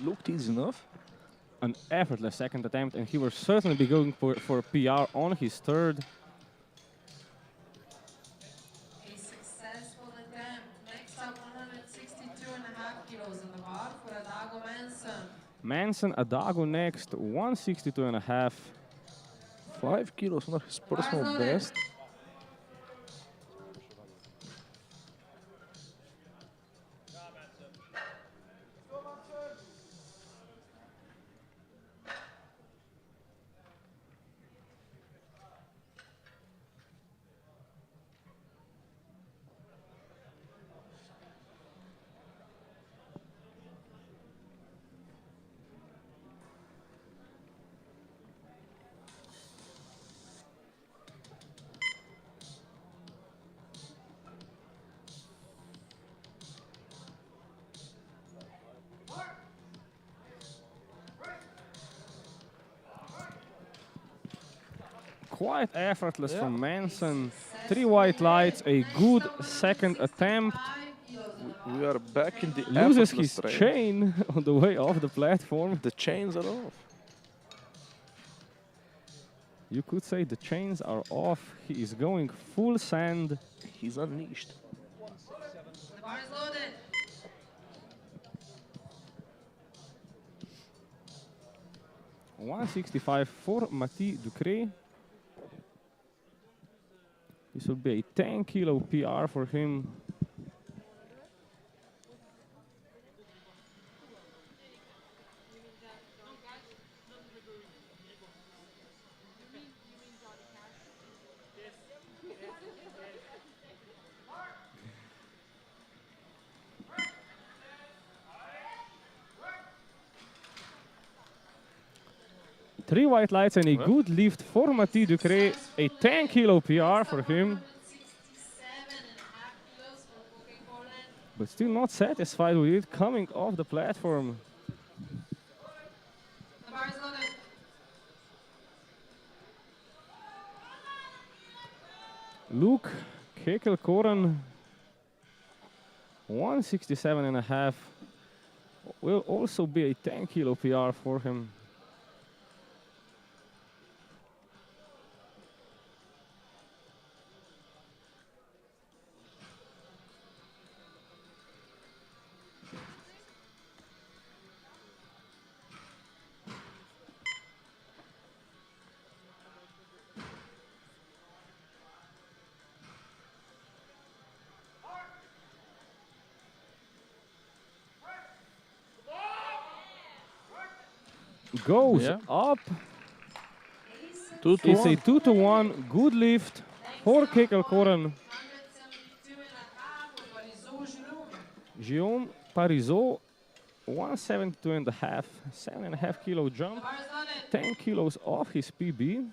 Looked easy enough. An effortless second attempt, and he will certainly be going for a PR on his third. A successful attempt. Next up, 162.5 kilos on the bar for Adago Manson. Manson Adago next, 162.5. 5 kilos under his personal best. Quite effortless from Manson. 3 white lights, a good second attempt. 5 kilos on the bar. We are back in the Loses effortless his train. chain on the way off the platform. The chains are off. You could say the chains are off. He is going full sand. He's unleashed. The bar is loaded. $165 for Mathieu Ducré. This will be a 10 kilo PR for him. Three white lights and a good lift for Mathieu Ducré. A 10 kilo PR for him. 167.5 kilos for Coca-Cola. But still not satisfied with it coming off the platform. The bar is loaded. Luke Kekelkoren, 167.5, will also be a 10 kilo PR for him. Goes up. 2 to It's 1. a 2-1 good lift for Kekelkoren. 172.5 for Parisot Jérôme. Guillaume Parisot, 172.5, 7.5 kilo The jump, bar is loaded. 10 kilos off his PB.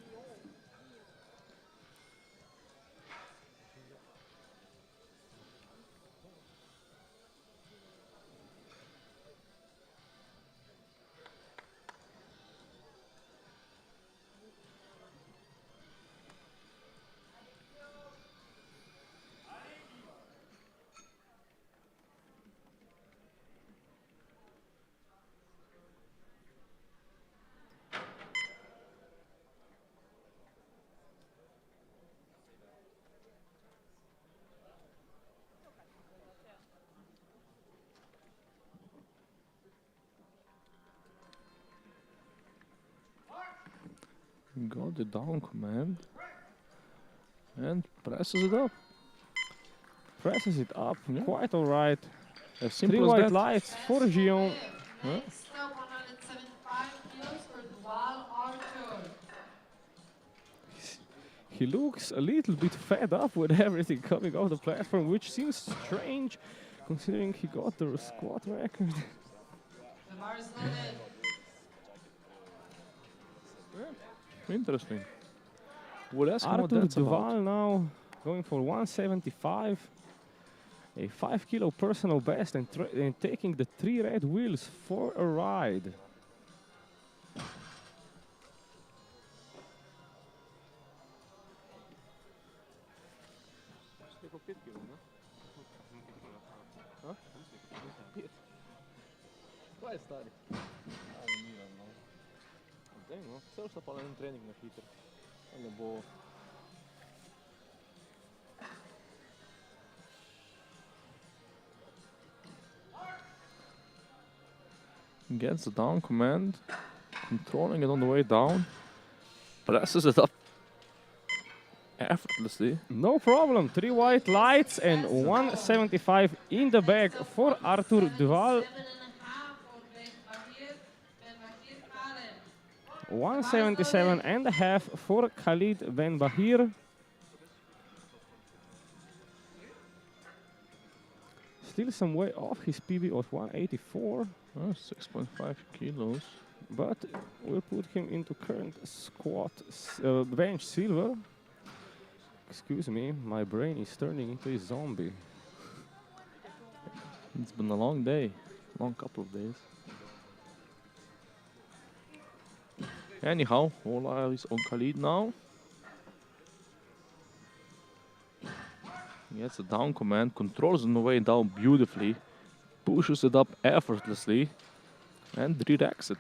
Got the down command. And presses it up. Presses it up, Yeah. quite alright. As 3 simple as white that. lights for Gion. Next up, 175 kilos for Duval Arthur. He looks a little bit fed up with everything coming off the platform, which seems strange considering he got the squat record. The bar is loaded. Interesting. We'll ask him what Arthur that's Duval about. now going for 175. A 5 kilo personal best and taking the 3 red wheels for a ride. Kaj je stari? Daj no, cel sta pa en trening na hitro. Ne bo... Gets the down command, controlling it on the way down, presses it up effortlessly. No problem, 3 white lights and 175 in the bag for Arthur Duval. 7.5 for Ben Bahir. Ben Bahir Khaled. 177 and a half for Khalid Ben Bahir. Still some way off his PB of 184, 6.5 kilos. but we'll put him into current squat bench silver. Excuse me, my brain is turning into a zombie. It's been a long day, long couple of days. Anyhow, all eyes on Khalid now. He gets a down command, controls on the way down beautifully, pushes it up effortlessly, and redirects it.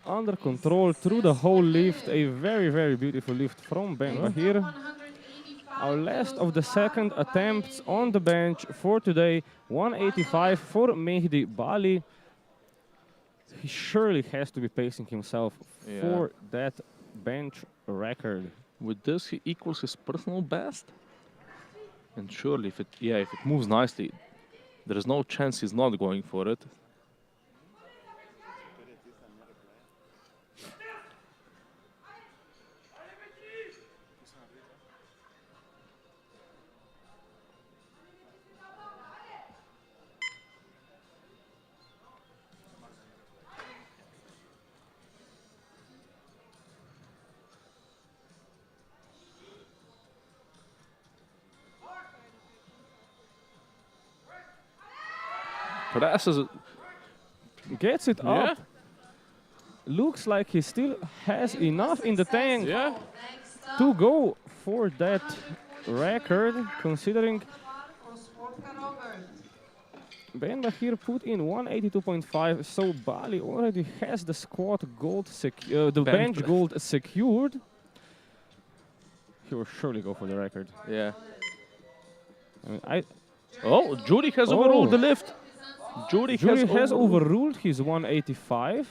Under control through the whole lift, a very, very beautiful lift from Ben Bahir. 185 Our last kilos of the for second Arthur attempts Bahir. on the bench for today, 185 for Mehdi Bali. He surely has to be pacing himself Yeah. for that bench record. With this, he equals his personal best. And surely, if it moves nicely, there is no chance he's not going for it. Presses it. Gets it Yeah. up. Looks like he still has enough in the tank Yeah. Next up, to go for that record, considering for Sportka Robert. Ben Bahir put in 182.5, so Bali already has the squat gold, the bench press. gold secured. He will surely go for the record. Yeah. I mean, Oh, Judy has Oh. overruled the lift. Judy Jury has overruled. overruled his 185.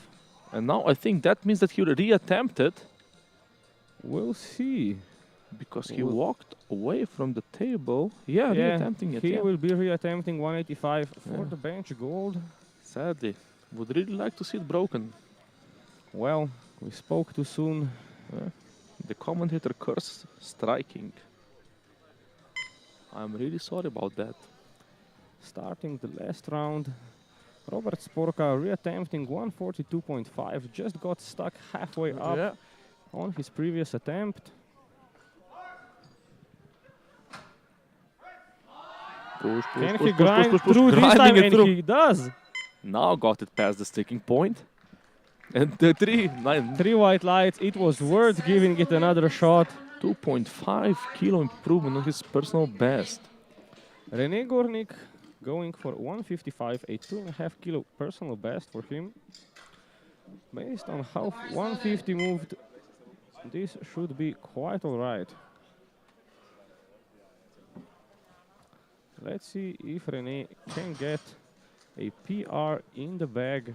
And now I think that means that he reattempted We'll see. because he Well- walked away from the table. Yeah, reattempting it. he Yeah. will be reattempting 185 for Yeah. the bench gold. Sadly, would really like to see it broken. Well, we spoke too soon. The commentator cursed striking. I'm really sorry about that. Starting the last round, Robert Sporka reattempting 142.5, just got stuck halfway up Yeah. on his previous attempt. Push, push, Can push, he push, grind push, push, through this grinding time? it And through. he does. Now got it past the sticking point. And the 3 white lights, it was worth giving it another shot. 2.5 kilo improvement on his personal best. René Gornik going for 155, a 2.5 kilo personal best for him. Based on how 150 moved, this should be quite alright. Let's see if René can get a PR in the bag.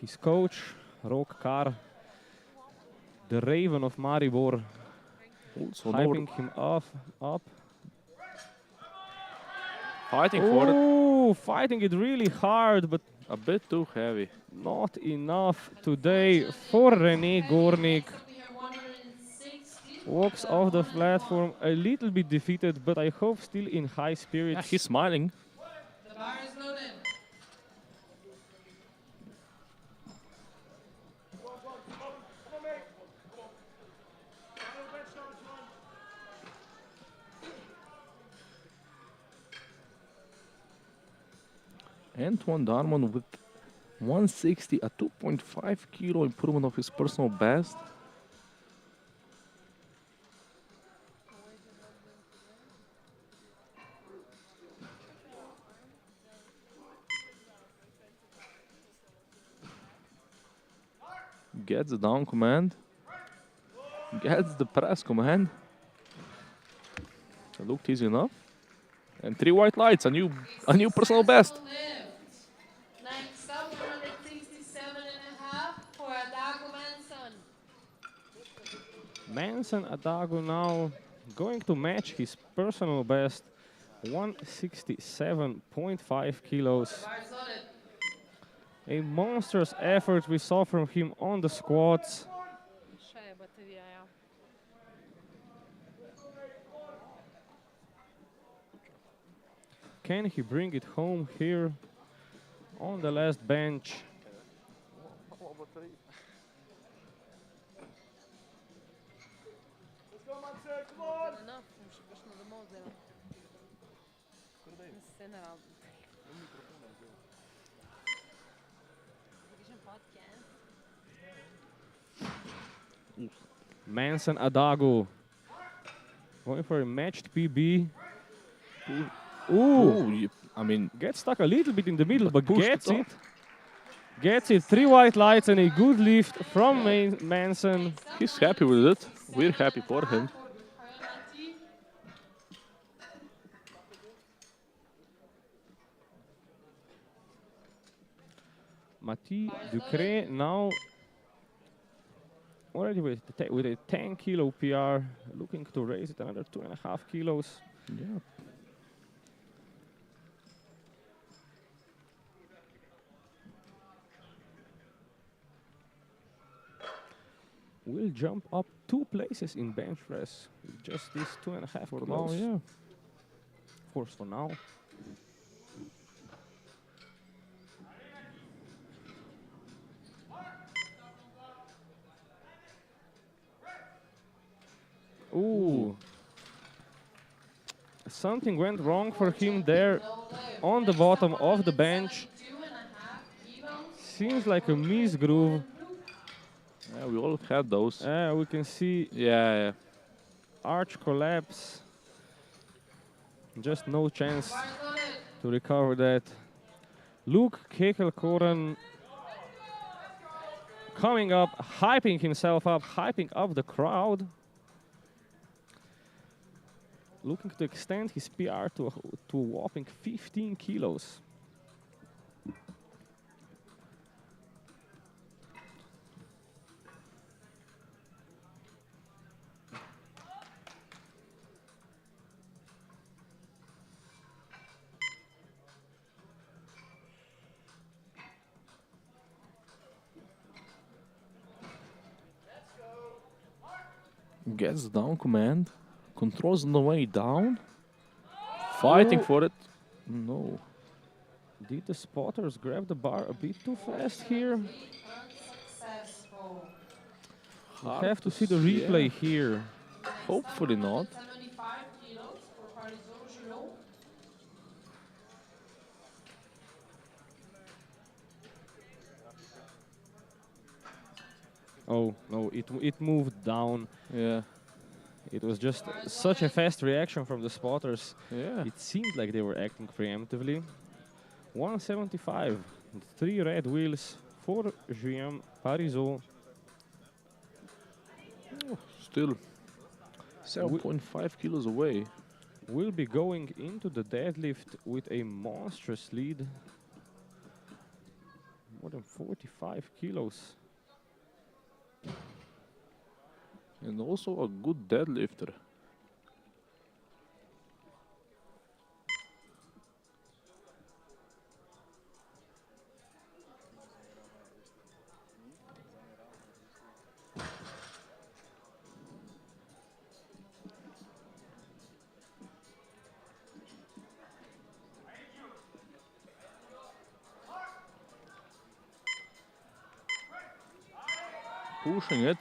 His coach, Rok Kar, the Raven of Maribor, Also hyping him up. Fighting for it. Oh, fighting it really hard, but A bit too heavy. not enough today for René Gornik. Walks off the platform a little bit defeated, but I hope still in high Yeah, spirits. he's smiling. The bar is loaded. Antoine Darmon with 160, a 2.5 kilo improvement of his personal best. Gets the down command. Gets the press command. It looked easy enough. And 3 white lights, a new personal best. Next up, 167.5 for Adago Manson. Manson Adago now going to match his personal best, 167.5 kilos. The bar is loaded. A monstrous effort we saw from him on the squats. Še je baterija, ja. Can he bring it home here on the last bench? Good enough, bom še kakšno domov zdaj. Se ne rabim. Kakšen podcast? Manson Adago going for a matched PB. Ooh, I mean, gets stuck a little bit in the middle, but pushed gets it it. Gets it. 3 white lights and a good lift from Manson. he's happy with it. We're happy for him. Mathieu Ducret now already with a 10 kilo PR, looking to raise it another 2.5 kilos. Yeah. Will jump up 2 places in bench press with just these 2.5 For kilos. now, yeah. Of course, for now. Ooh. Something went wrong for him there on the bottom of the bench. 2.5 kilos. Seems like a misgroove. Yeah, we all had those. We can see Yeah. arch collapse. Just no chance Bar is loaded. to recover that. Luke Kekelkoren coming up, hyping himself up, hyping up the crowd. Looking to extend his PR to a whopping 15 kilos. Gets down command. Controls on the way down. Fighting Oh. for it. No. Did the spotters grab the bar a bit too fast here? Unsuccessful. Hard Have to see the replay here. Hopefully not. 75 kilos for Parisot Giraud. Oh, no, it moved down. Yeah. It was just such a fast reaction from the spotters. Yeah. It seemed like they were acting preemptively. 175, 3 red wheels for Julien Parisot. Still 7.5 kilos away. Will be going into the deadlift with a monstrous lead. More than 45 kilos. And also a good deadlifter.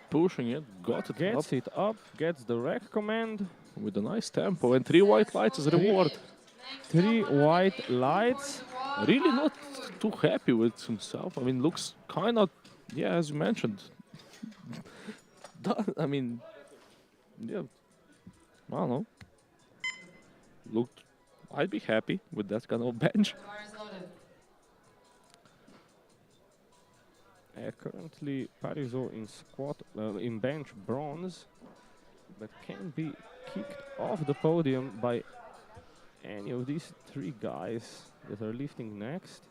Pushing it, got it Gets up it up, gets the rack command. with a nice tempo, and 3 white lights as a reward. 3 white lights. Really not too happy with himself. I mean, looks kind of, yeah, as you mentioned. I mean, yeah, I don't know. Looked, I'd be happy with that kind of bench. Bar is loaded. Currently, Parizeau in squat, in bench bronze, but can be kicked off the podium by any of these 3 guys that are lifting next.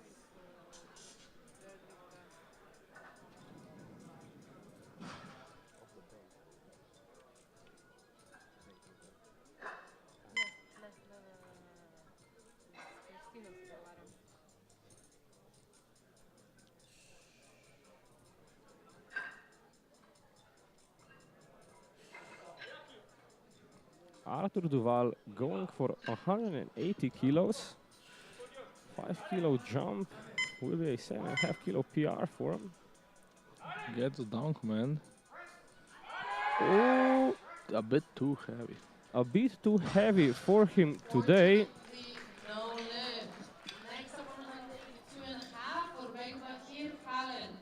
Arthur Duval going for 180 kilos. 5 kilo jump will be a 7.5 kilo PR for him. Gets the down command. Oh, A bit too heavy. a bit too heavy for him today. No lift. Next up 182.5 for Bekbakir Khaled.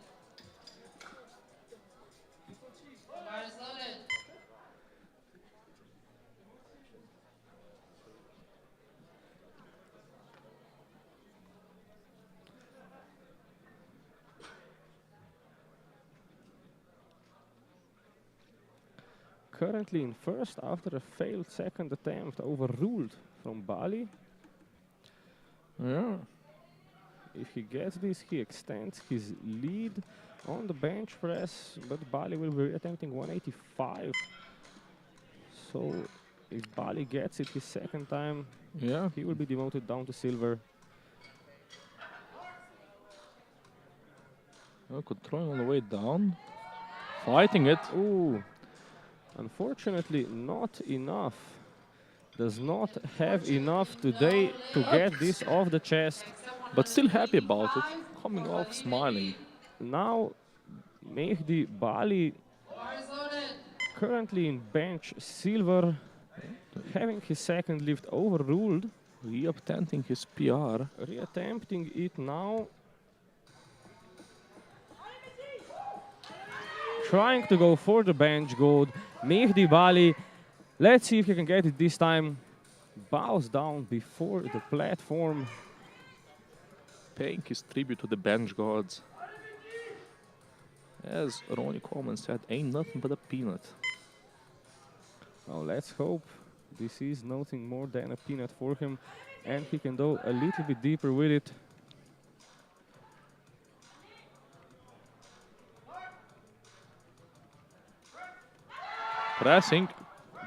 Bar is loaded. Currently in first after a failed second attempt, overruled from Bali. Yeah. If he gets this, he extends his lead on the bench press, but Bali will be attempting 185. So if Bali gets it his second time, Yeah. he will be demoted down to silver. Controlling on the way down. Fighting it. Ooh, unfortunately not enough. Does not have enough today to get this off the chest. But still happy about it. Coming off smiling. Now Mehdi Bali Bar is loaded. currently in bench silver, having his second lift overruled, Reattempting his PR. reattempting it now. Trying to go for the bench gold. Mehdi Bali, let's see if he can get it this time. Bows down before the platform. Paying his tribute to the bench gods. As Ronnie Coleman said, ain't nothing but a peanut. Now let's hope this is nothing more than a peanut for him and he can go a little bit deeper with it. Pressing.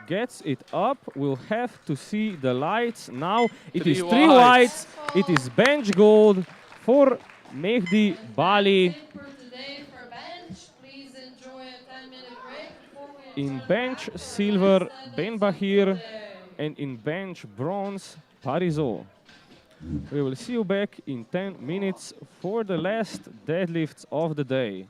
Gets it up. We'll have to see the lights. Now it is 3 Three whites. whites. It is bench gold for Mehdi Bali. For today for bench, please enjoy a 10-minute break before we In return bench back to the silver, race that Ben is Bahir, today. and in bench bronze, Parizeau. We will see you back in 10 minutes for the last deadlifts of the day.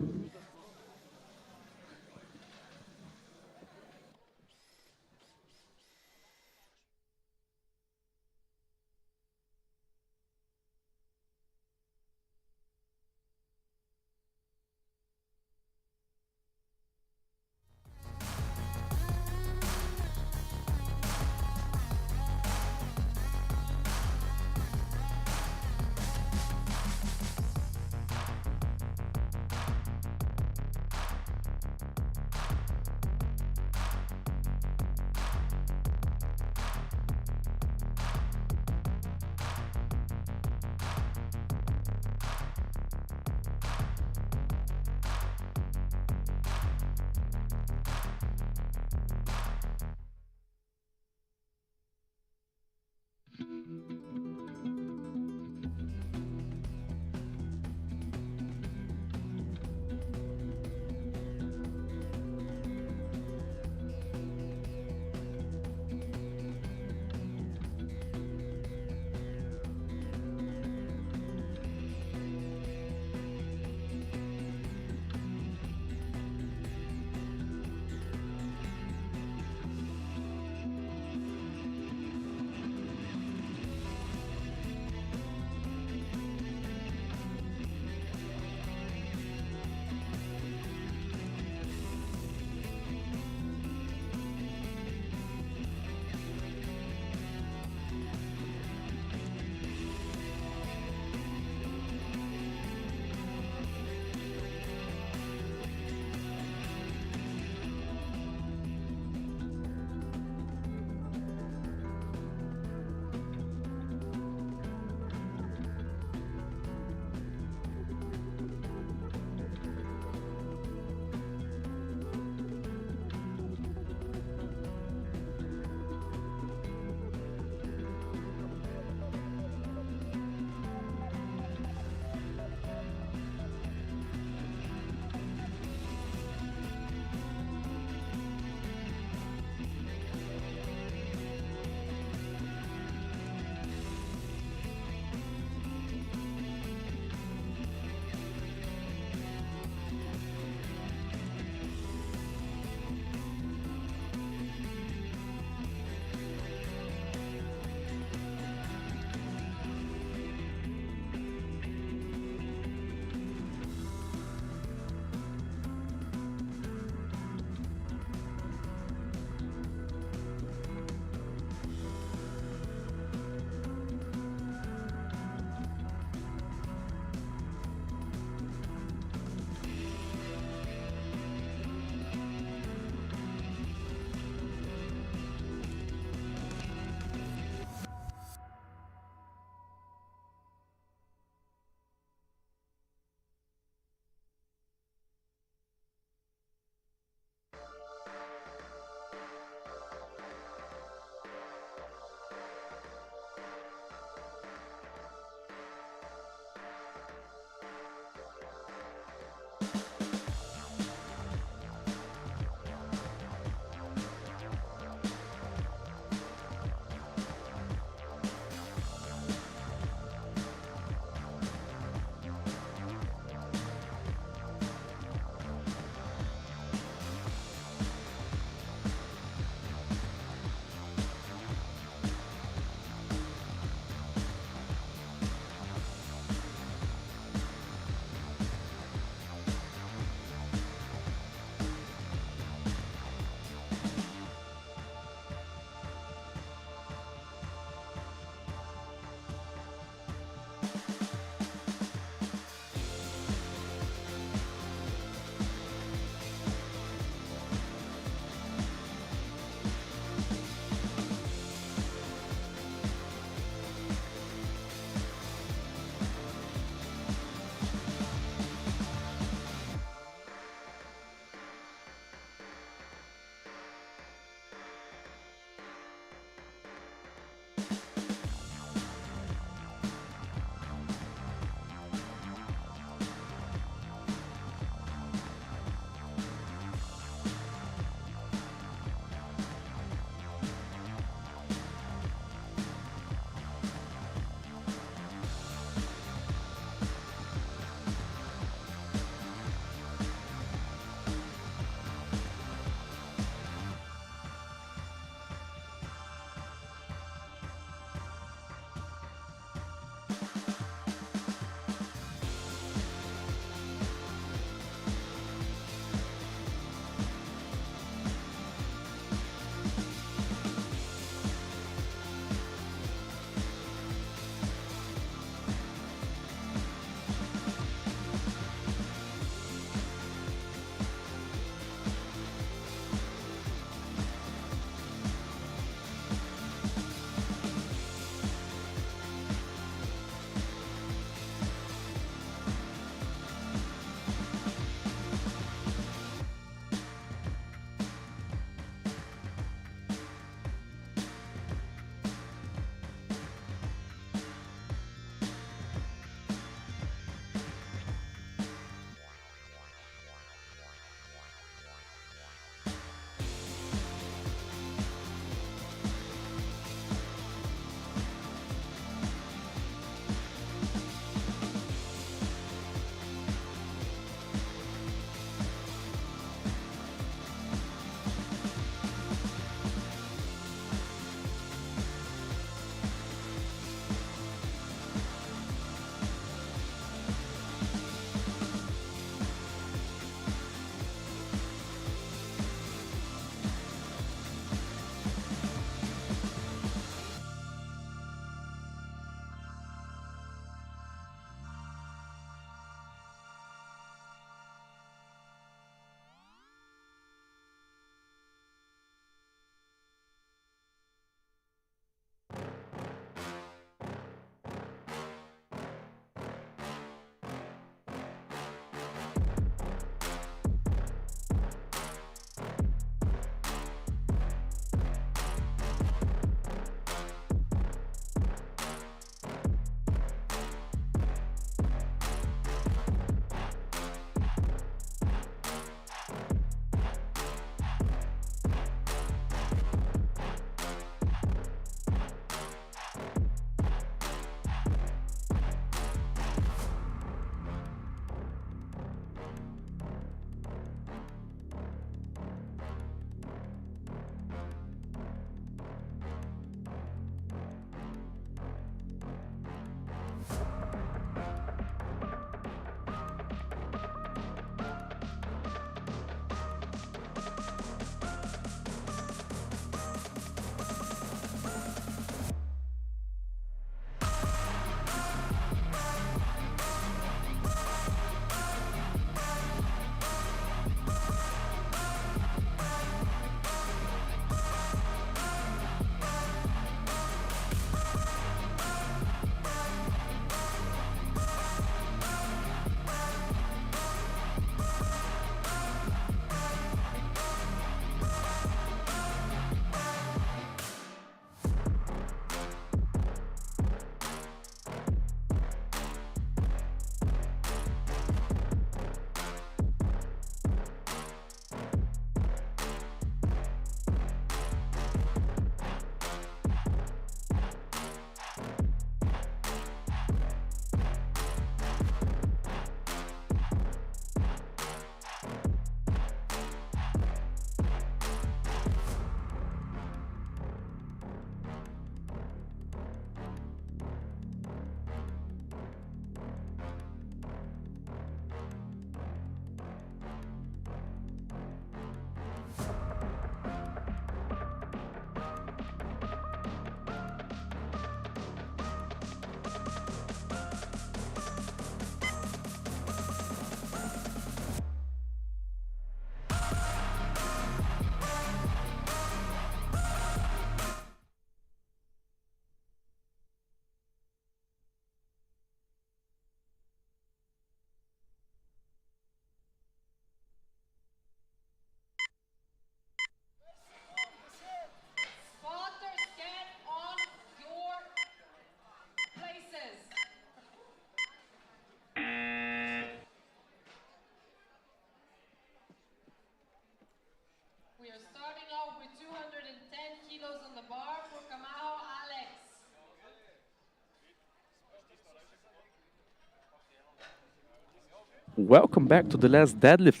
Welcome back to the last deadlift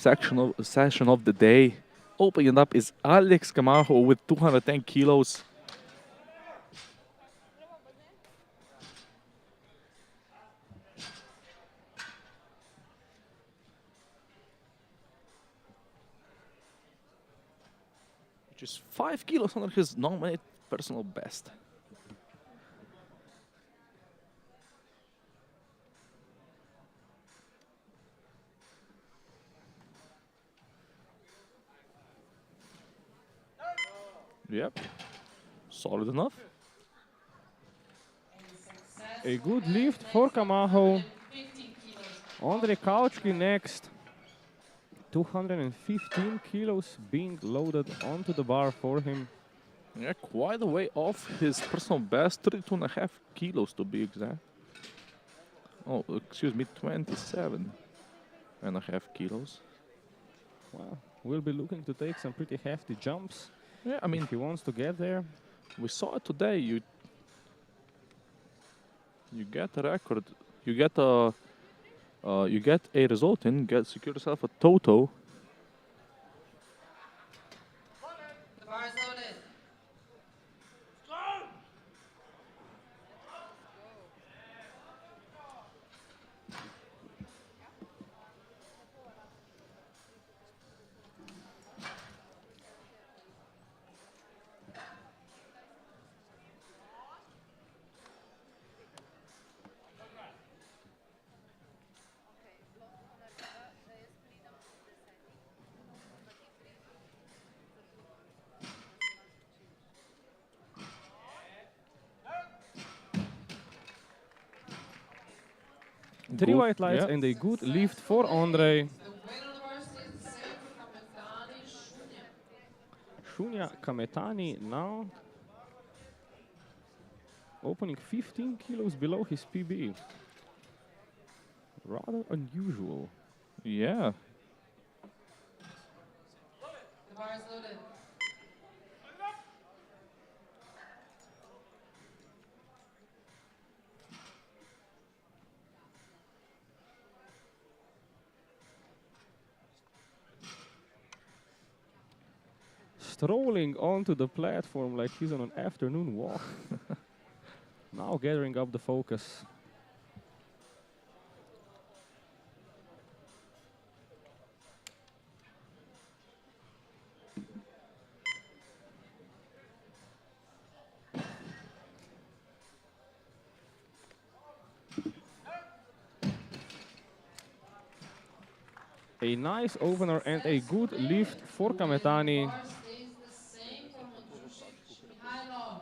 session of the day. Opening up is Alex Camacho with 210 kilos. Which is 5 kilos under his nominated personal best. Yep. Solid enough. A good lift for Camacho. Andre Kauchki next. 215 kilos being loaded onto the bar for him. Yeah, quite a way off his personal best, 32.5 kilos to be exact. Oh, excuse me, 27.5 kilos. Well, we'll be looking to take some pretty hefty jumps. Yeah, I mean, If he wants to get there. we saw it today. You get a record, you get a result in, secure yourself a toto. The bar is loaded. Three Good, white lights yeah. and a good lift for Andre. The winner of the bar stays the same for Kametani Shunya Shunya. Kametani now opening 15 kilos below his PB. Rather unusual. Yeah. The bar is loaded. Strolling onto the platform like he's on an afternoon walk. Now gathering up the focus. A nice opener and a good lift for Kametani. Bar stays the same for Mandzusic Mihailo.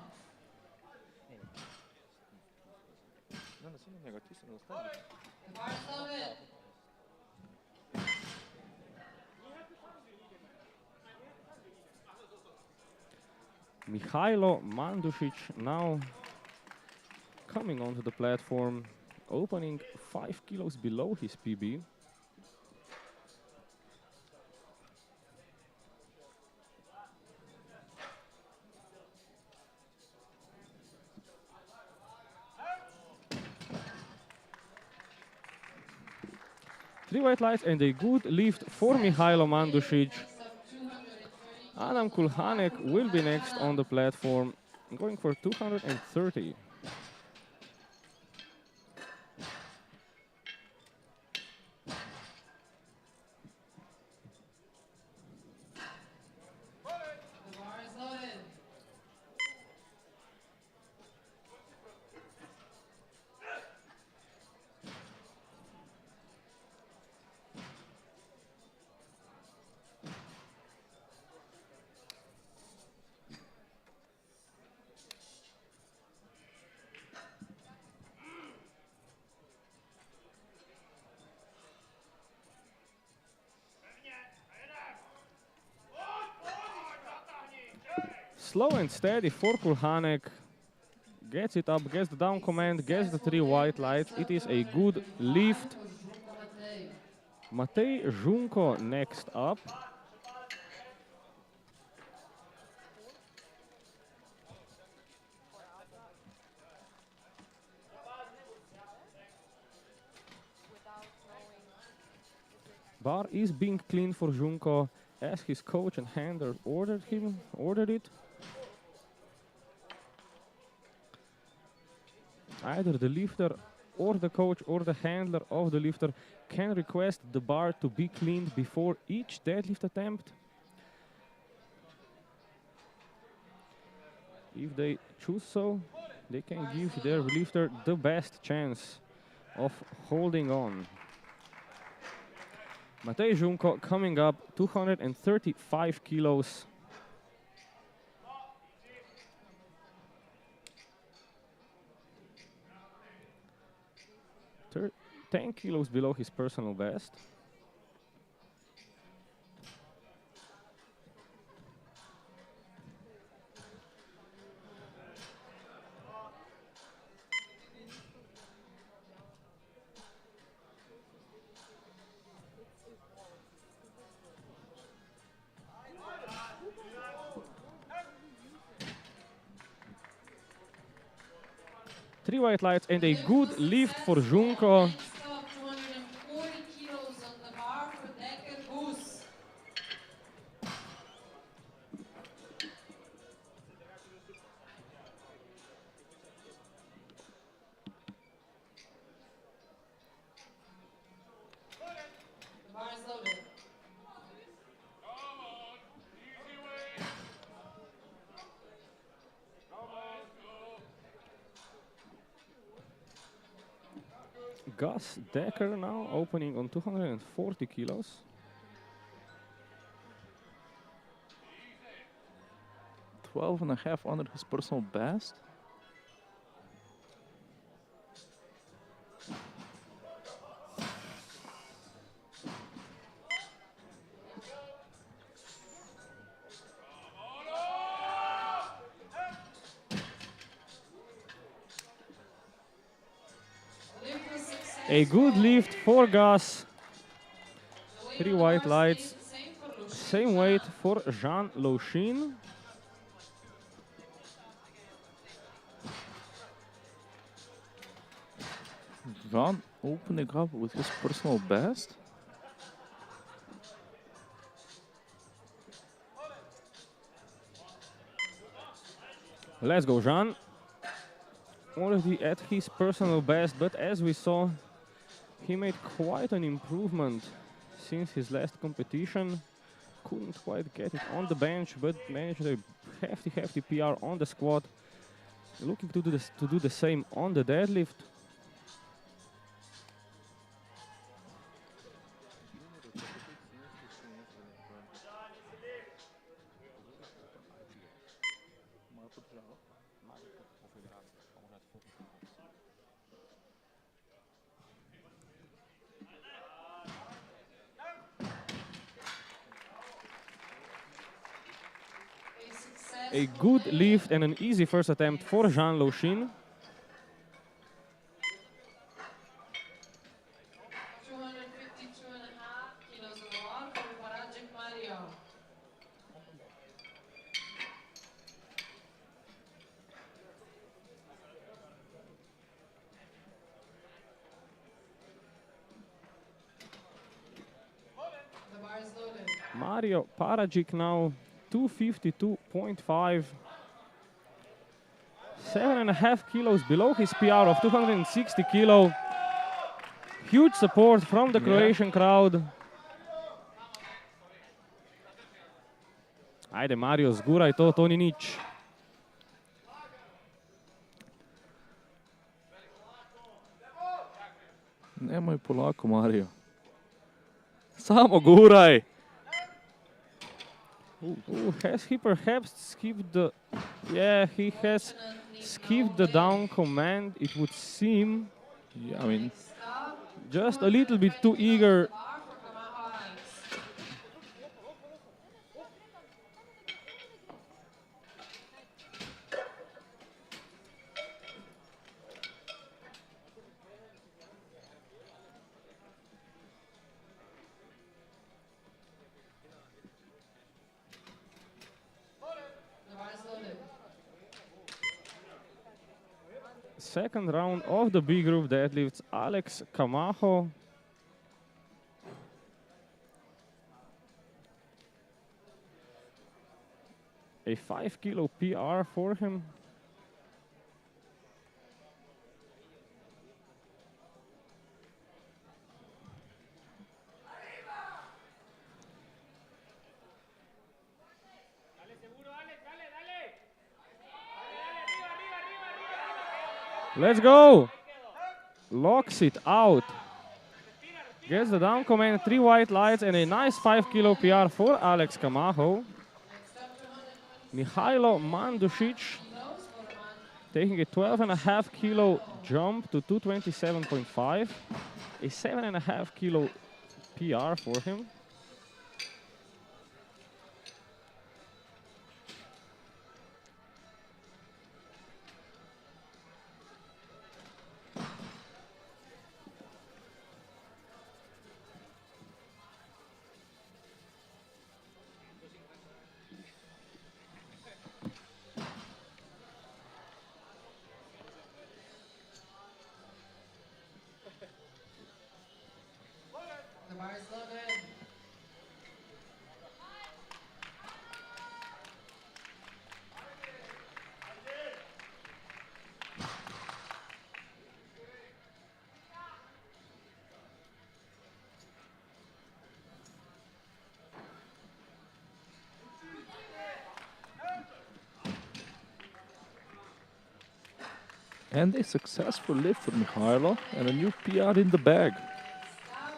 The bar is loaded. Mihailo Mandušić now coming onto the platform, opening 5 kilos below his PB. Three white lights and a good lift for Mihailo Mandušić. Next up, 230. Adam Kulhanek will be next on the platform, going for 230. The bar is loaded. Slow and steady for Kulhanek. Gets it up, gets the down command, gets the three white lights. It is a good lift. Matej Žunko next up. Bar is being cleaned for Junko as his coach and handler ordered it. Either the lifter or the coach or the handler of the lifter can request the bar to be cleaned before each deadlift attempt. If they choose so, they can give their lifter the best chance of holding on. Matej Junko coming up 235 kilos. 10 kilos below his personal best. Three white lights and a good lift for Junko. 240 kilos on the bar for Decker Goose. The bar is loaded. Gus Decker now opening on 240 kilos. $12.5 under his personal best. A good lift for Gus. Three white lights. Same weight for Jean Lochin. Jean opening up with his personal best. Let's go, Jean. Already at his personal best, but as we saw, he made quite an improvement since his last competition. Couldn't quite get it on the bench, but managed a hefty PR on the squat. Looking to do the same on the deadlift. A good lift and an easy first attempt for Jean Lochin. 252.5 kilos on the bar for Parajic Mario. The bar is loaded. Mario Parajic now 252.5. 7.5 kilos below his PR of 260 kilo. Huge support from the Croatian crowd. Ajde Mario, zguraj to ni nič. Nemoj polako, Mario. Samo guraj! Has he perhaps skipped the... Yeah, he has skipped the down command, it would seem. Yeah, I mean, just a little bit too eager. Second round of the B group deadlifts, Alex Camacho. A 5 kilo PR for him. Let's go! Locks it out. Gets the down command, 3 white lights, and a nice 5 kilo PR for Alex Camacho. Mihailo Mandušić taking a 12.5 kilo jump to 227.5. A 7.5 kilo PR for him. The bar is loaded. And a successful lift for Mihailo and a new PR in the bag. Stop.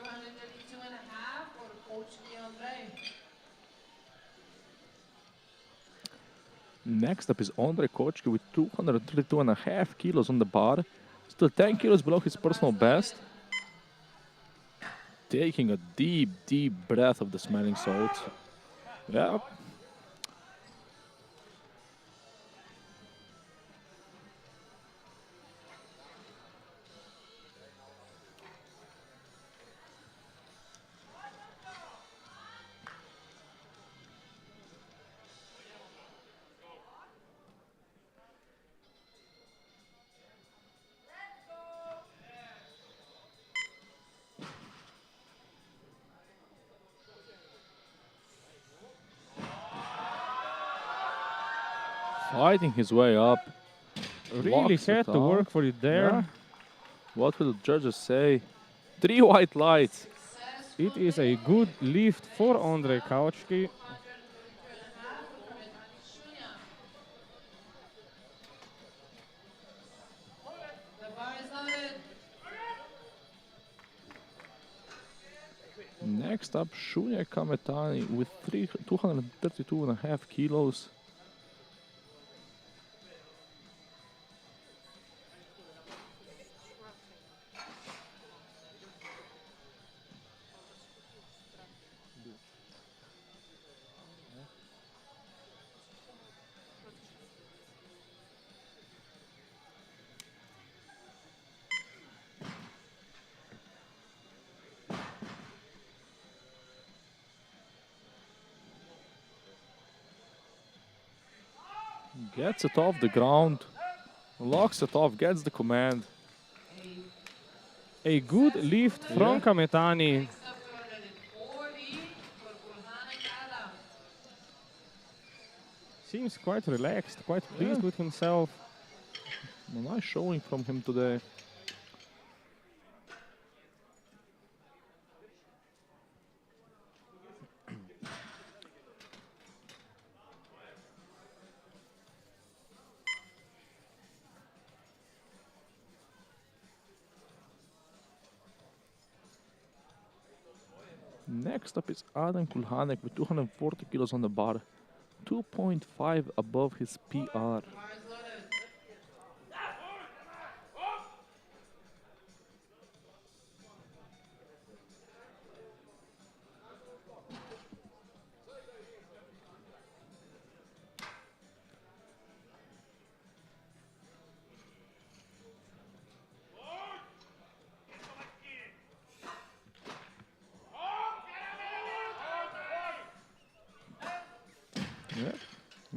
232.5 for Coach Andre. Next up is Andre Kochki with 232.5 kilos on the bar. Still 10 kilos below his personal best. Taking a deep, deep breath of the smelling salts. Yeah. Fighting his way up. Really Locks had it to out. work for it there. Yeah. What will the judges say? 3 white lights. It is a good lift for Andre Kochki. 232.5 for Shunya. The bar is loaded. Next up, Shunya Kametani with 232.5 kilos. Gets it off the ground, locks it off, gets the command. A good lift from Kametani. Next up, 240 for Kulhane Kala. Seems quite relaxed, quite pleased with himself. A nice showing from him today. Next up is Adam Kulhanek with 240 kilos on the bar, 2.5 above his PR. Bar is loaded. Yeah.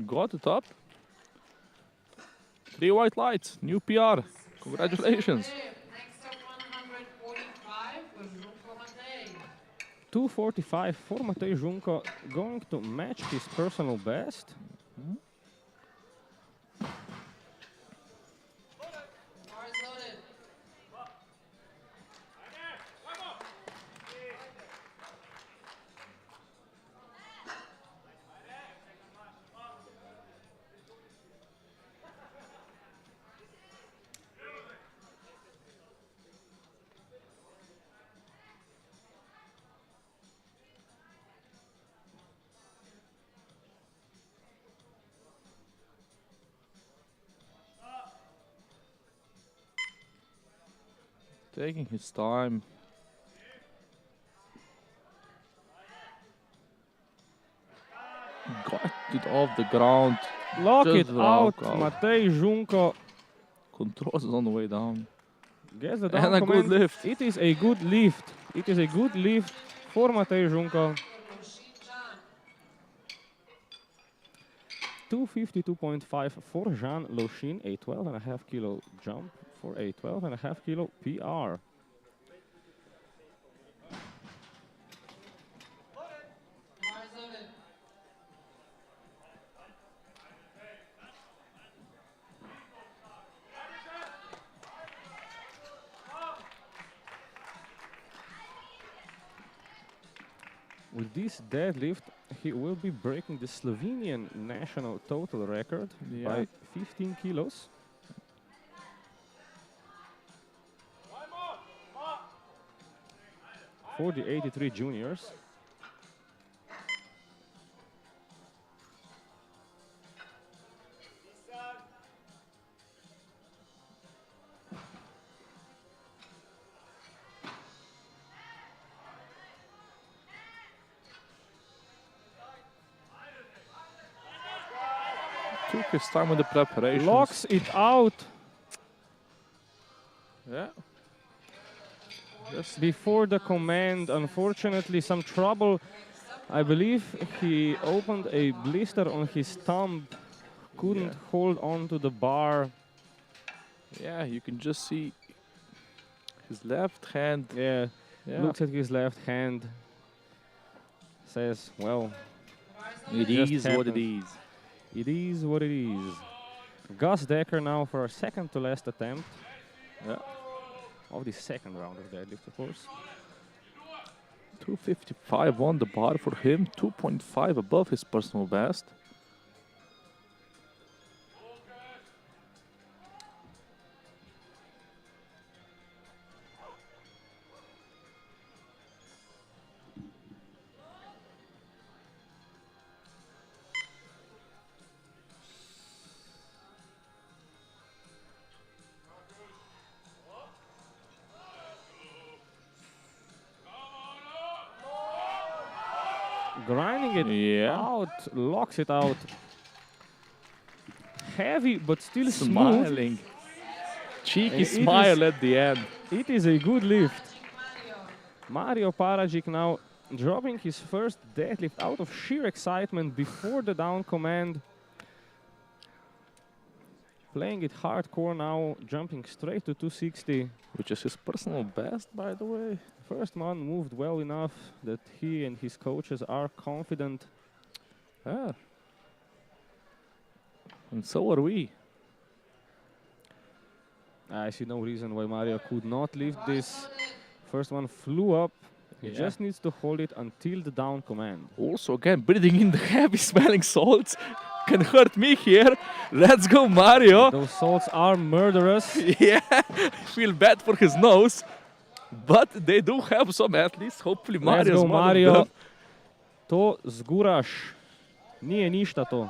Got it up. 3 white lights, new PR. Congratulations. Next up, 145 for Ruko Matei. 2:45 for Matej Žunko, going to match his personal best. Bar is loaded. Taking his time. Got it off the ground. Lock Just it lock out. out. Matej Žunko Controls is on the way down. gets the And down a good command. lift. It is a good lift. It is a good lift for Matej Žunko. 252.5 for Jean Lochin, a 12.5 kilo jump for a 12.5 kilo PR. Bar is loaded. With this deadlift, he will be breaking the Slovenian national total record by 15 kilos. For the 83 juniors. Took his time with the preparations. Locks it out Yeah. Just before the command. Unfortunately, some trouble. I believe he opened a blister on his thumb. Couldn't hold on to the bar. yeah, you can just see his left hand. Yeah, Yeah. looks at his left hand. Says, well, It just is what it happens. is. It is what it is. Gus Decker now for a second to last attempt Yeah. of the second round of deadlift, of course. 255 on the bar for him, 2.5 above his personal best. Grinding it Yeah. out, locks it out. Heavy, but still smooth. Smiling. Cheeky It smile is- at the end. It is a good lift. Mario. Mario Paragic now dropping his first deadlift out of sheer excitement before the down command. Playing it hardcore now, jumping straight to 260. Which is his personal best, by the way. First man moved well enough that he and his coaches are confident. Yeah. And so are we. I see no reason why Mario could not lift this. First one flew up. He Yeah. just needs to hold it until the down command. Also, again, breathing in the heavy smelling salts can hurt me here. Let's go, Mario. Those salts are murderous. Yeah, feel bad for his nose. But they do have some athletes. Hopefully, Let's Mario's go, one of Mario. them. To zguraš. Nije ništa to.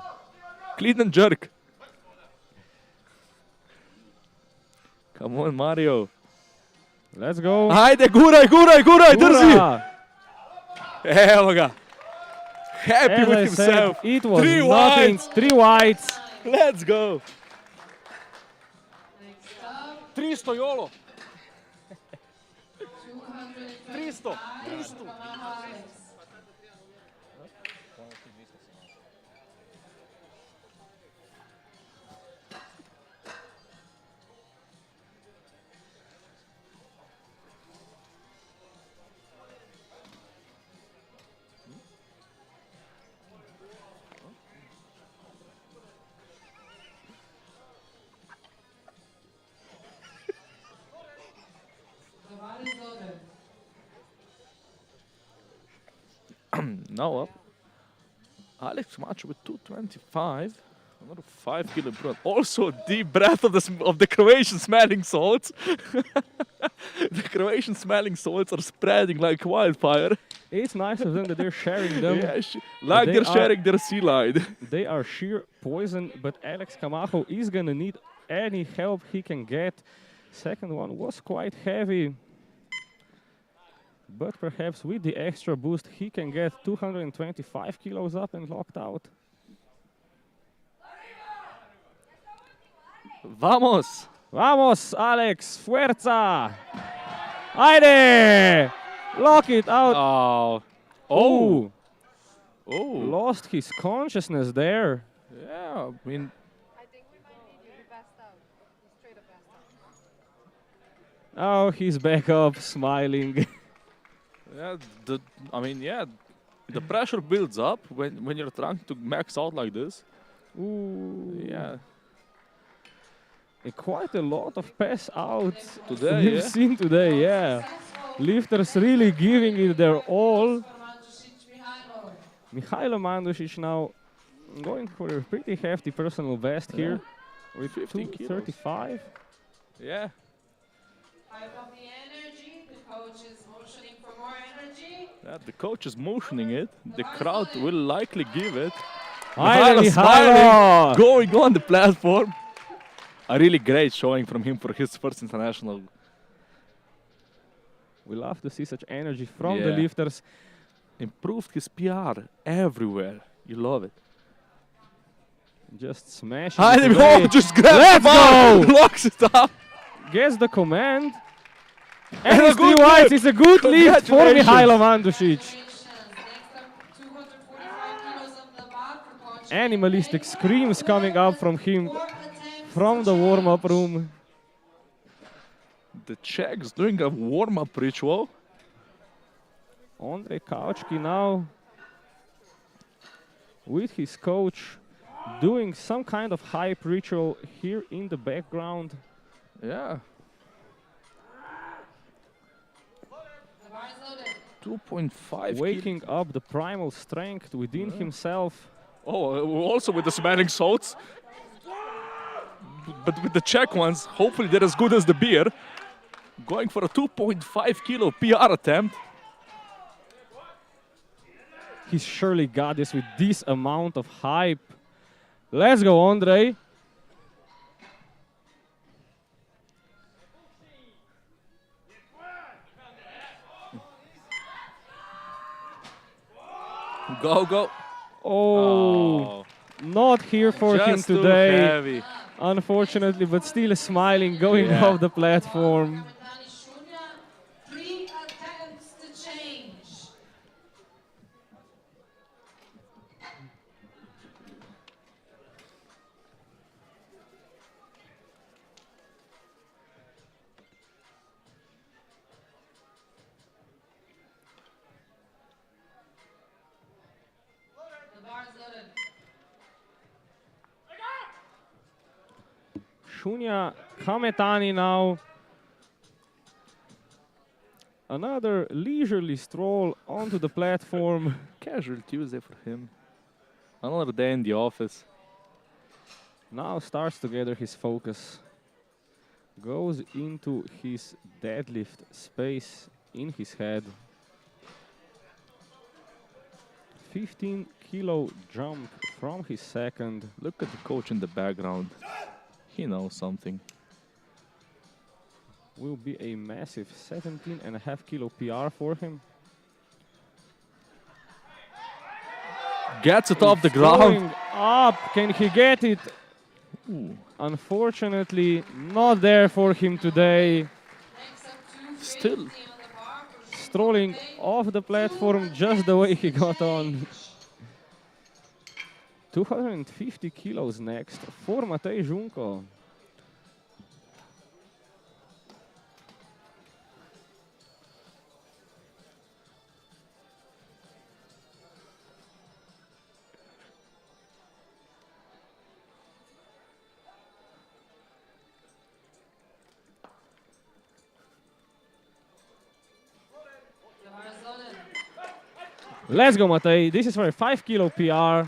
Clean and jerk. Come on, Mario. Let's go. Ajde, guraj, guraj, guraj, drži. Gura. Evo ga. Happy As with I himself. said, it was Three nothing. whites. 3 whites. Let's go. Next up, 300 jolo. 200. 300. Now up. Alex Macho with 225. Another 5 kilo improvement. Also a deep breath of the Croatian smelling salts. The Croatian smelling salts are spreading like wildfire. It's nice of them that they're sharing them. Yeah, like they they're are- sharing their sea lion. They are sheer poison, but Alex Camacho is gonna need any help he can get. Second one was quite heavy, but perhaps with the extra boost he can get 225 kilos up and locked out. Vamos! Vamos, Alex, fuerza! Aire! Lock it out. Oh. Oh, Oh. lost his consciousness there. Yeah, I mean, I think we might need you. He passed out. He straight up passed out. Oh, he's back up, smiling. yeah, the pressure builds up when you're trying to max out like this. Ooh. Yeah. And quite a lot of pass outs Today, we've yeah. seen today, yeah. Lifters really giving it their all. Mihailo Mandušić now going for a pretty hefty personal best here with 15 kilos. 235. Yeah. Hype up the energy. The coach is motioning for more energy. Yeah, the coach is motioning it. The crowd will likely give it. Mihailo, Mihailo Mihailo! going on the platform. A really great showing from him for his first international. We love to see such energy from the Yeah. lifters. Improved his PR everywhere. You love it. Just smashing Heide, it away. oh, just grabs Let's the bar, go! locks it up. Gets the command. And And a it's good 3 whites. lift. It's a good lift for Congratulations. Mihailo Mandušić. Next up, 245 kilos on the bar for coach. Animalistic screams coming up from him 4 attempts from to the change. warm-up room. The Czech's doing a warm-up ritual. Ondrej Kaučki now with his coach doing some kind of hype ritual here in the background. Yeah. The bar is loaded. 2.5 Waking up the primal strength within himself. Also with the smelling salts. But with the Czech ones, hopefully they're as good as the beer. Going for a 2.5 kilo PR attempt. He's surely got this with this amount of hype. Let's go, Ondrej. Go, go. Oh, not here for him Just too today. heavy. Unfortunately, but still smiling, going Yeah. off the platform. Kametani Šunja, 3 attempts to change. The bar is loaded. Šunja Kametani now. Another leisurely stroll onto the platform. Casual Tuesday for him. Another day in the office. Now starts to gather his focus. Goes into his deadlift space in his head. 15 kilo jump from his second. Look at the coach in the background. He knows something. Will be a massive 17.5 kilo PR for him. Gets it off the It's ground. going up. Can he get it? Ooh. Unfortunately, not there for him today. Next up, 250 Still. on the bar for Strolling off the platform just the way he got on. 250 kilos next for Matej Žunko. the bar is loaded. Let's go, Matej. This is for a 5 kilo PR.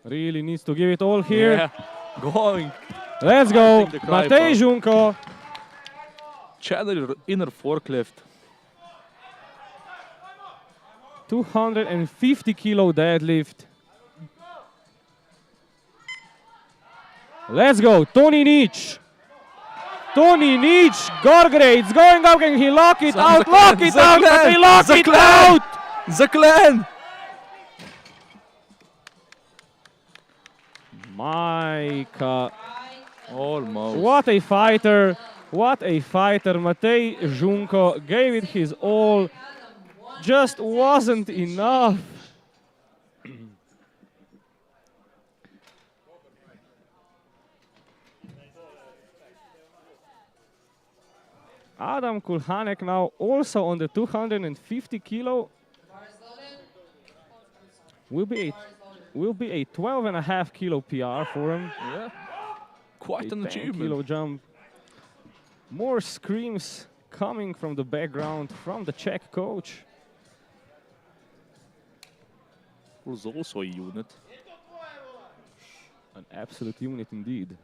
Really needs to give it all here. Yeah. Going. Let's go. the cry, Matej bro. Junko. Channel inner forklift. 250 kilo deadlift. Let's go. Tony Nich. Tony Nich. Gorgrade. It's going up. Can he lock it out? Lock it out. Matej, lock it out. Zaklan! Majka. Almost. What a fighter. What a fighter. Matej Junko gave it his all. Just wasn't enough. Adam Kulhanek now also on the 250 kilo. Will be a 12.5 kilo PR for him. Yeah. Quite an 10 achievement. kilo jump. More screams coming from the background from the Czech coach. Was also a unit. An absolute unit indeed.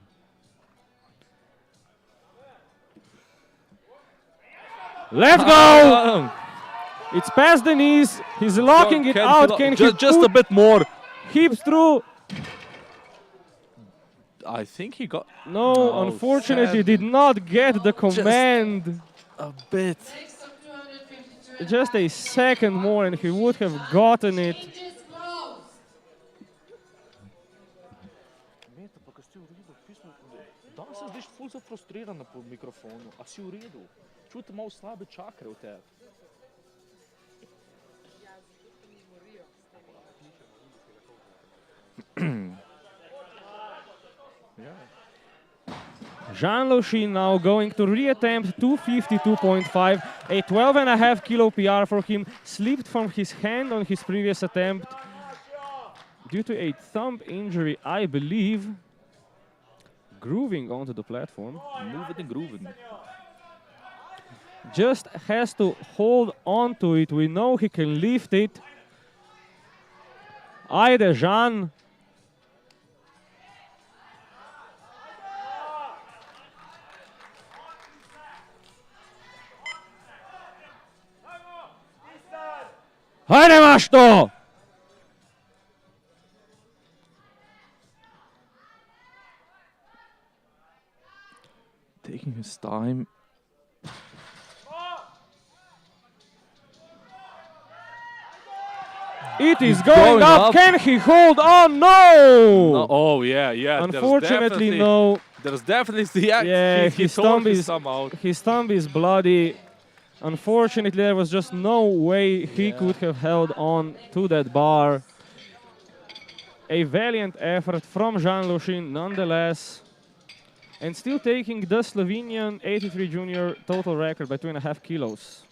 Let's go! It's past the knees. He's locking it out. Can he just a put bit more. hips through? I think he got No, unfortunately, did not get the command. a bit. Just a second more and he would have gotten it. Meta, pa kad si u redu, pismo, danas se zdiš ful zafrustrirana po mikrofonu, a si u redu. Čuti malo slabe čakre u tebi. Jean Lochin now going to reattempt 252.5, a 12.5 kilo PR for him, slipped from his hand on his previous attempt due to a thumb injury, I believe. Grooving onto the platform. Moving and grooving. Just has to hold on to it. We know he can lift it. Ajde, Jean. Hajde, máš to! Taking his time. It is He's going going up. up. Can he hold on? No! Oh yeah. Unfortunately, no. There's definitely the act. Yeah, he his tore thumb his is thumb out. his thumb is bloody. Unfortunately, there was just no way he could have held on to that bar. A valiant effort from Jean Lochin, nonetheless, and still taking the Slovenian 83 junior total record by 2.5 kilos.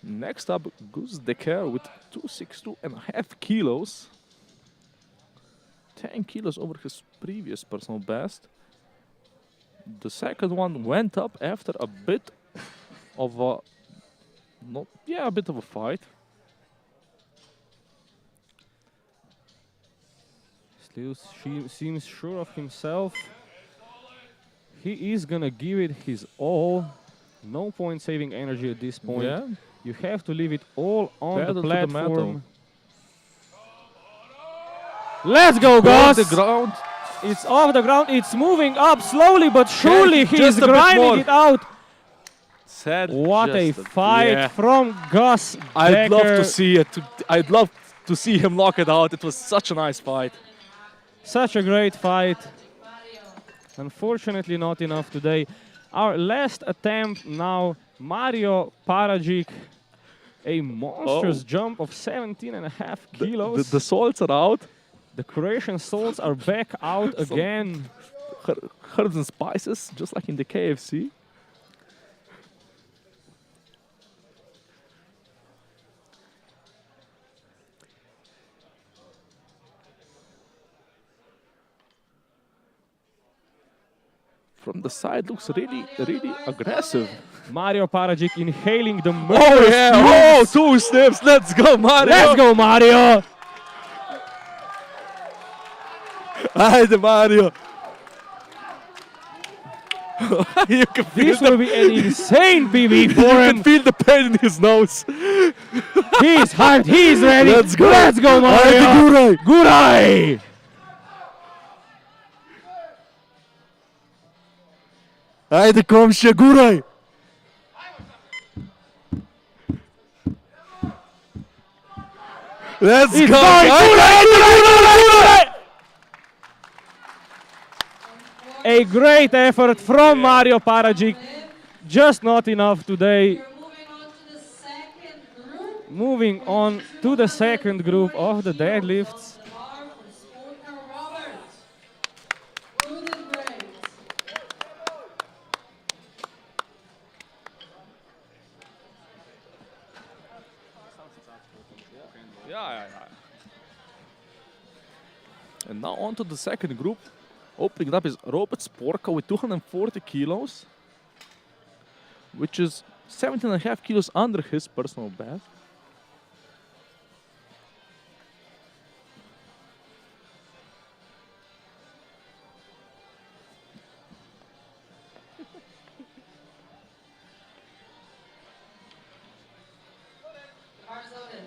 Next up, Gus Decker with 262.5 kilos. 10 kilos over his previous personal best. The second one went up after a bit of a a bit of a fight. Still seems sure of himself. He is gonna give it his all. No point saving energy at this point. Yeah. You have to leave it all on Pedal the to the metal. platform. Let's go, Off Gus! the ground. It's off the ground. It's moving up slowly but surely. He's just a bit more. grinding it out. Sad. What a just fight yeah. from Gus I'd love Decker. to see it. I'd love to see him lock it out. It was such a nice fight. Such a great fight. Mario. Unfortunately, not enough today. Our last attempt now, Mario Paragic. A monstrous jump of 17.5 kilos. The salts are out. The Croatian salts are back out again. Herbs and spices, just like in the KFC. From the side looks really aggressive. Mario Paragic inhaling the Oh murderous yeah! fumes. Oh, 2 snips. Let's go, Mario. Let's go, Mario! Haydi, Mario. You can feel This will be an insane PB for you can him. feel the pain in his nose. He's hyped. He's ready. Let's go. Let's go, Mario. Haydi, Gora. Gurai. Haydi komşu, Gora. Let's It's go. going. Haydi. Gurai. A great effort from Mario Paragic. Just not enough today. We're moving on to the second group. Moving on to the second group of the deadlifts. The bar for Sportcar Robert. Good and great. Yeah. And now on to the second group. Opening it up is Robert Sporka with 240 kilos, which is 17.5 kilos under his personal best. Bar's loaded.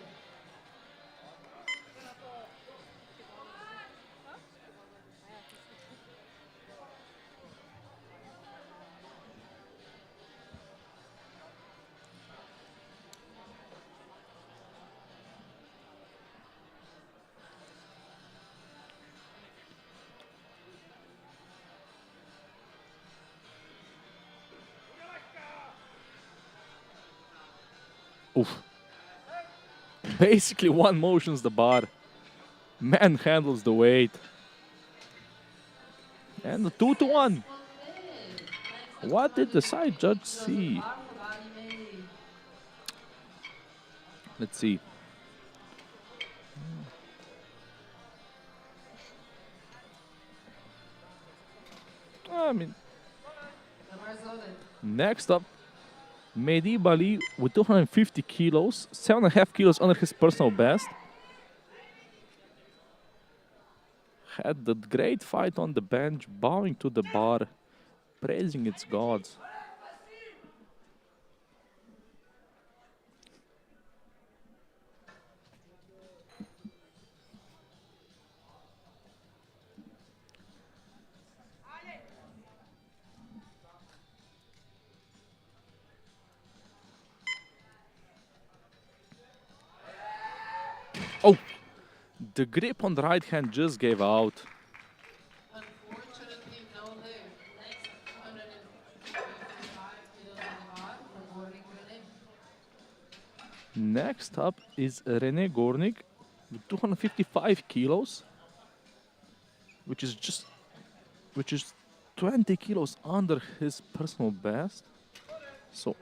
Oof. Basically, one motion's the bar. Man handles the weight. And the 2-1. What did the side judge see? Bar for body mainly. Let's see. I mean, The bar's loaded. next up, Mehdi Bali with 250 kilos, 7.5 kilos under his personal best. Had that great fight on the bench, bowing to the bar, praising its gods. Oh, the grip on the right hand just gave out. Unfortunately, no there. Next, 255 kilos on the bar for Gornik Rene. Next up is Rene Gornik with 255 kilos, which is 20 kilos under his personal best. So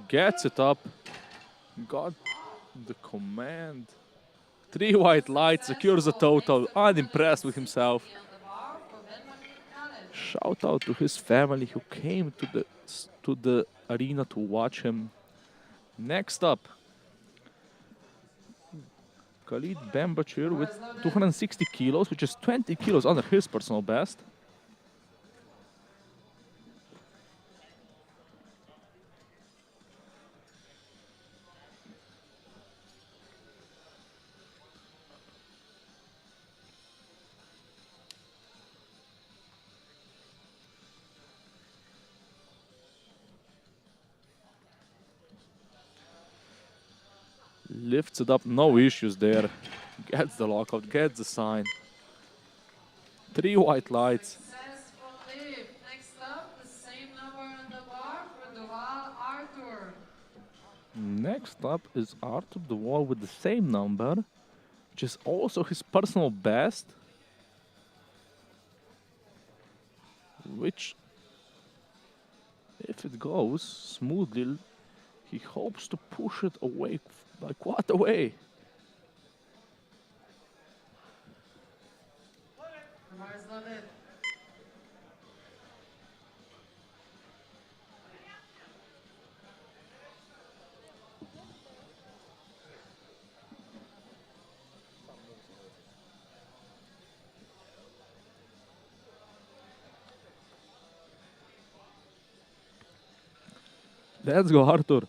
gets it up. Got the command. 3 white lights, secures the total. Unimpressed with himself. On the bar for Benjamin Khaled. Shout out to his family who came to the arena to watch him. Next up, Khalid Bambachir with 260 kilos, which is 20 kilos under his personal best. Lifts it up, no issues there. Gets the lockout, gets the sign. 3 white lights. Successful lift. Next up, the same number on the bar for Duval Arthur. Next up is Arthur Duval with the same number, which is also his personal best. Which, if it goes smoothly, he hopes to push it away, like quite away. The bar is loaded. Let's go, Arthur.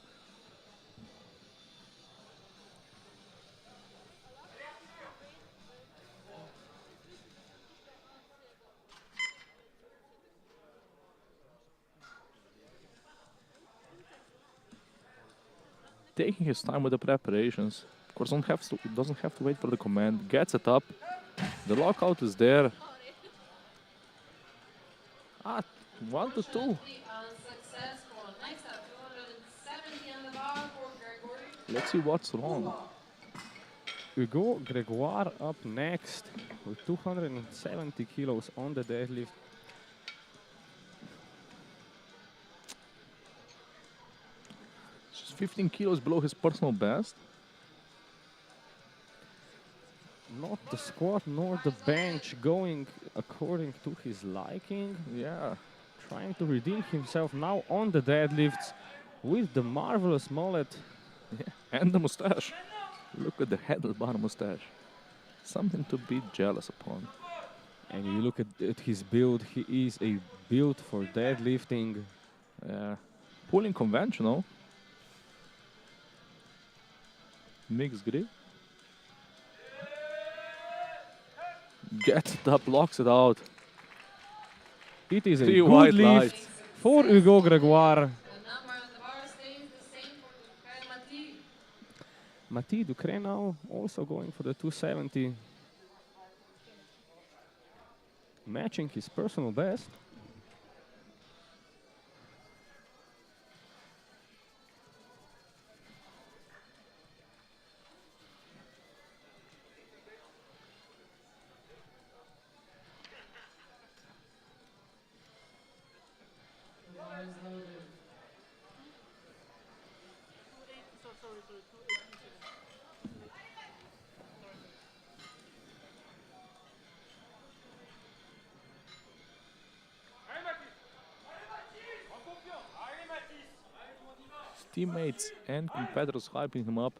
Taking his time with the preparations. Of course, doesn't have to wait for the command. Gets it up. The lockout is there. 1 to 2. Unsuccessful. Next up, 270 on the bar for Gregory. Let's see what's wrong. Hugo Gregoire up next with 270 kilos on the deadlift. Just 15 kilos below his personal best. Not the squat nor the bench going according to his liking. Yeah. Trying to redeem himself now on the deadlifts with the marvelous mullet. And the mustache. Look at the handlebar mustache. Something to be jealous upon. And you look at his build, he is a build for deadlifting. Pulling conventional. Mixed grip. Gets it up, locks it out. It is a 3 good white lift lights. for Hugo Gregoire. The number on the bar stays the same for Duval Mati Ducre now also going for the 270. Matching his personal best. The bar is loaded. His teammates and competitors hyping him up.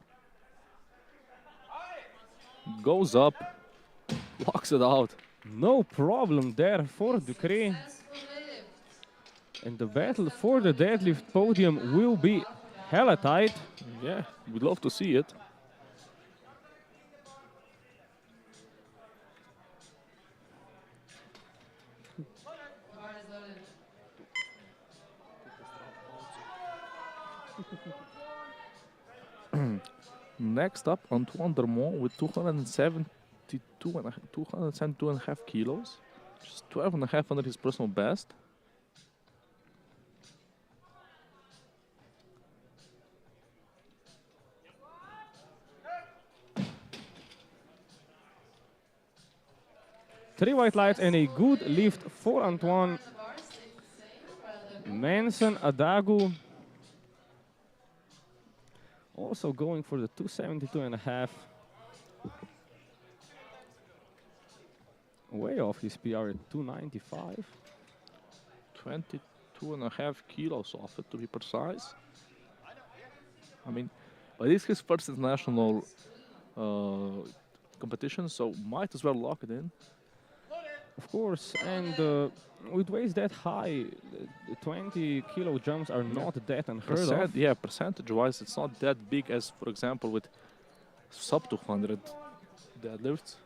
Goes up, locks it out. No problem there for Ducre. Successful lift. And the battle for the deadlift podium will be hella tight. Yeah, we'd love to see it. The bar is loaded. Next up, Antoine Dermont with 272.5 kilos. Just 12.5 under his personal best. Three white lights and a good lift for Antoine. The bar stays the same for the Manson Adagu also going for the 272.5. Way off his PR at 295. 22.5 kilos off it, to be precise. I mean, but this is his first international competition, so might as well lock it in. Of course, and with weights that high, the 20 kilo jumps are not that unheard of. Yeah, percentage-wise, it's not that big as, for example, with sub 200 deadlifts.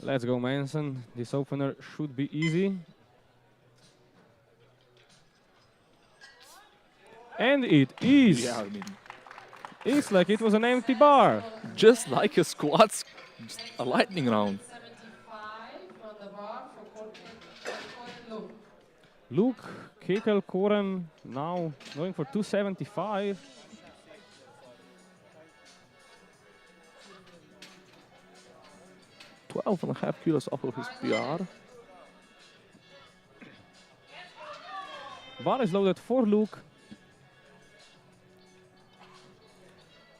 Let's go, Manson. This opener should be easy. And it is. Yeah, I mean, It's like it was an empty bar. just like his squats, just a lightning round. 75 from the bar for Luke. Luke Kekelkoren now going for 275. Twelve and a half kilos off of his PR. Bar is loaded for Luke.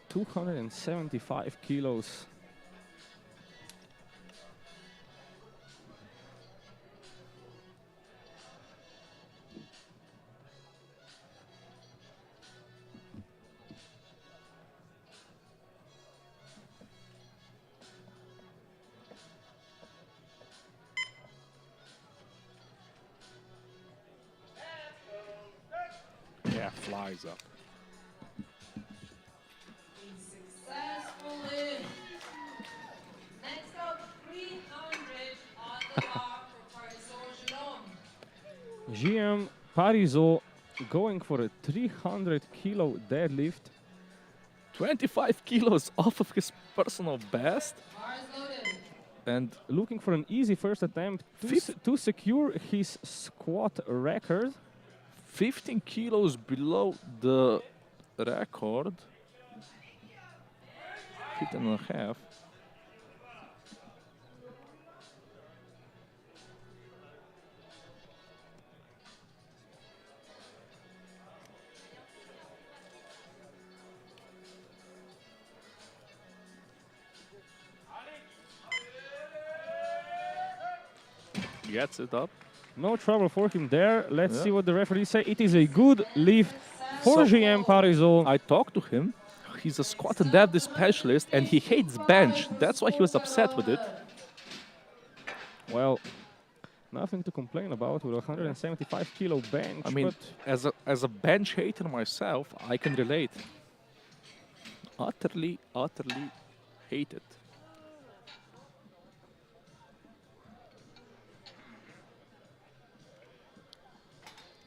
275 kilos. Yeah, flies up. Successfully. Next up, 300 on the bar for Paris GM Parizeau going for a 300 kilo deadlift. 25 kilos off of his personal best. Bar is loaded. And Looking for an easy first attempt to secure his squat record. 15 kilos below the record. 15 and a half. Gets it up. No trouble for him there. Let's see what the referee say. It is a good lift for GM Parizeau. I talked to him. He's a squat and deadlift specialist, and he hates bench. That's why he was upset with it. Well, nothing to complain about with a 175 kilo bench. I mean, but as a bench hater myself, I can relate. Utterly hate it.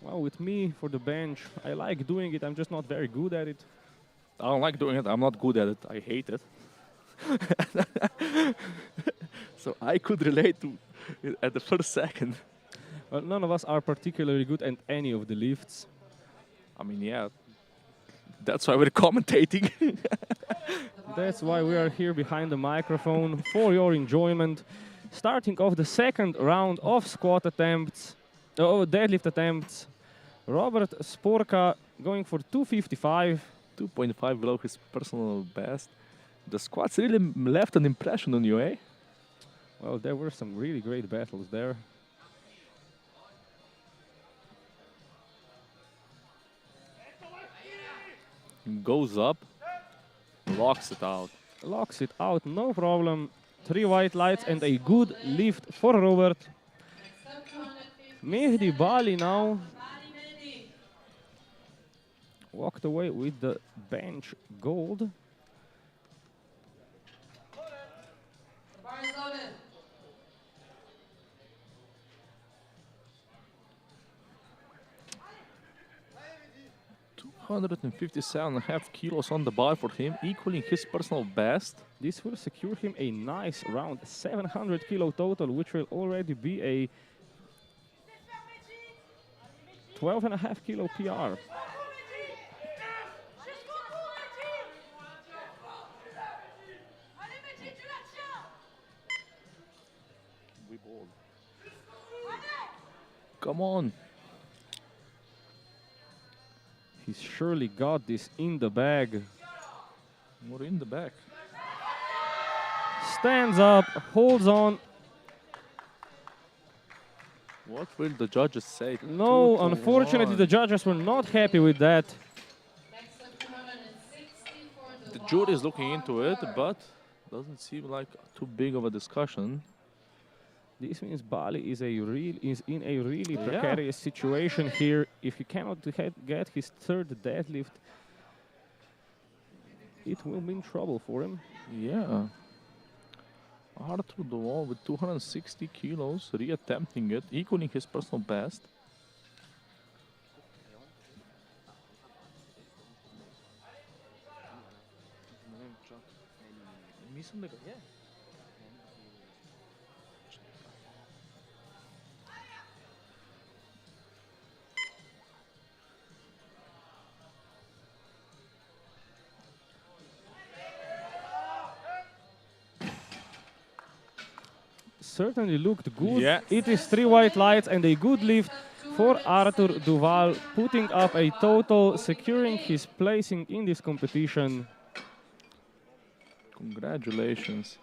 well, with me for the bench, I like doing it. I'm just not very good at it. I don't like doing it. I'm not good at it. I hate it. So I could relate to it at the first second. Well, none of us are particularly good at any of the lifts. I mean, yeah. That's why we're commentating. That's why we are here behind the microphone for your enjoyment. Starting off the second round of squat attempts, deadlift attempts. Robert Sporka going for 255. 2.5 below his personal best. The squats really left an impression on you, eh? Well, there were some really great battles there. Goes up, locks it out. Locks it out, no problem. 3 white lights and a good lift for Robert. Mehdi Bali now walked away with the bench gold. The bar is loaded. 257.5 kilos on the bar for him, equaling his personal best. This will secure him a nice round 700 kilo total, which will already be a 12.5 kilo PR. Come on. He's surely got this in the bag. We're in the back. Stands up, holds on. What will the judges say? No, 2-1. unfortunately, the judges were not happy with that. Next up, 260 for the The jury is looking into it, but doesn't seem like too big of a discussion. This means Bali is in a really precarious situation here. If he cannot get his third deadlift, it will mean trouble for him. Yeah. Arthur Duval with 260 kilos, reattempting it, equaling his personal best. Certainly looked good. Yeah. It is 3 white lights and a good lift for Arthur Duval, putting up a total, securing his placing in this competition. Congratulations.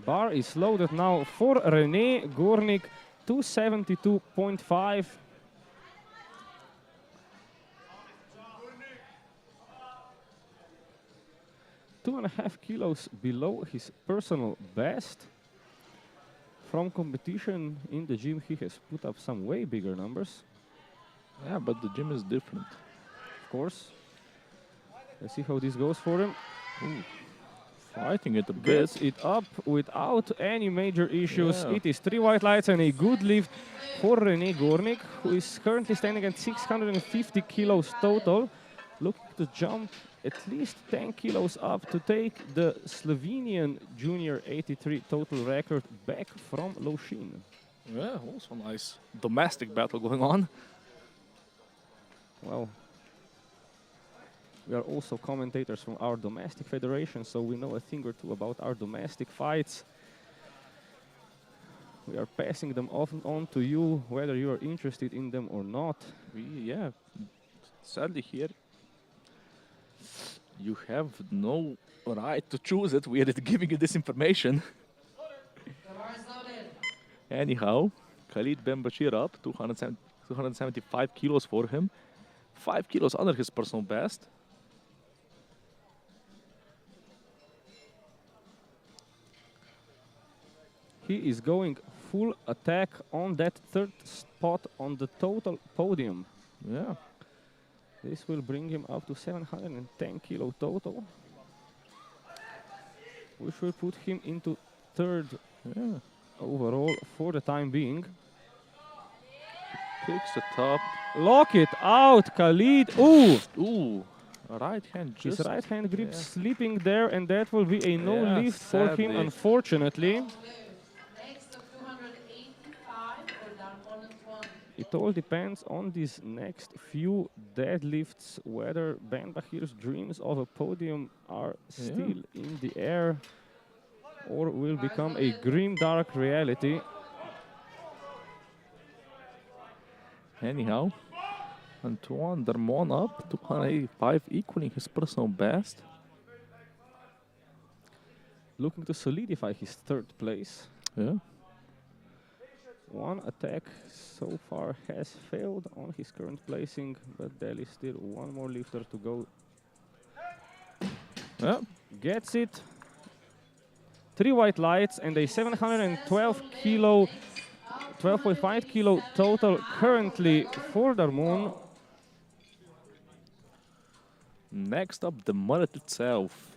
Bar is loaded now for René Gornik, 272.5. Two and a half kilos below his personal best. From competition in the gym, he has put up some way bigger numbers. Yeah, but the gym is different. Of course. Let's see how this goes for him. Ooh. Fighting it a bit. Gets it up without any major issues. Yeah. It is 3 white lights and a good lift for René Gornik, who is currently standing at 650 kilos total, looking to jump at least 10 kilos up to take the Slovenian Junior 83 total record back from Loshin. Yeah, also nice domestic battle going on. Well, we are also commentators from our domestic federation, so we know a thing or two about our domestic fights. We are passing them on to you, whether you are interested in them or not. Yeah, sadly here, you have no right to choose it. We are giving you this information. Anyhow, Khalid Ben Bashir up, 275 kilos for him. 5 kilos under his personal best. He is going full attack on that third spot on the total podium. Yeah. This will bring him up to 710 kilo total, which will put him into third overall for the time being. Picks the top. Lock it out, Khalid. Ooh! Ooh. Right hand just. His right hand grip slipping there, and that will be a no lift for him, sadly. unfortunately. Next of 285 for Darmon 1. It all depends on these next few deadlifts, whether Ben Bahir's dreams of a podium are still in the air or will become a grim, dark reality. Anyhow, Antoine Darmon up, 285, equaling his personal best. Looking to solidify his third place. Yeah. One attack so far has failed on his current placing, but there is still one more lifter to go. Yeah. Gets it. 3 white lights and a 712 kilo, 12.5 kilo total currently for Darmon. Next up, the mullet itself.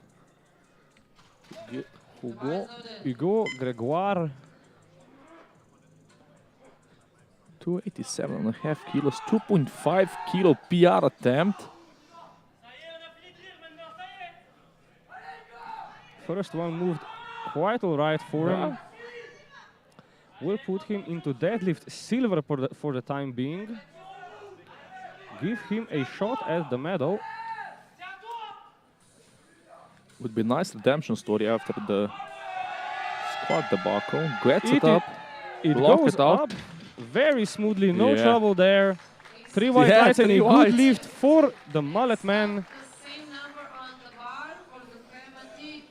Hugo Gregoire. 287.5 kilos, 2.5 kilo PR attempt. First one moved quite all right for him. Will put him into deadlift silver for the time being. Give him a shot at the medal. Would be a nice redemption story after the squat debacle. Gets it It up. It Block goes it out. up very smoothly, no Yeah. trouble there. 3 white lights and a 3 good whites. lift for the mullet man. The same number on the bar for the Kremati.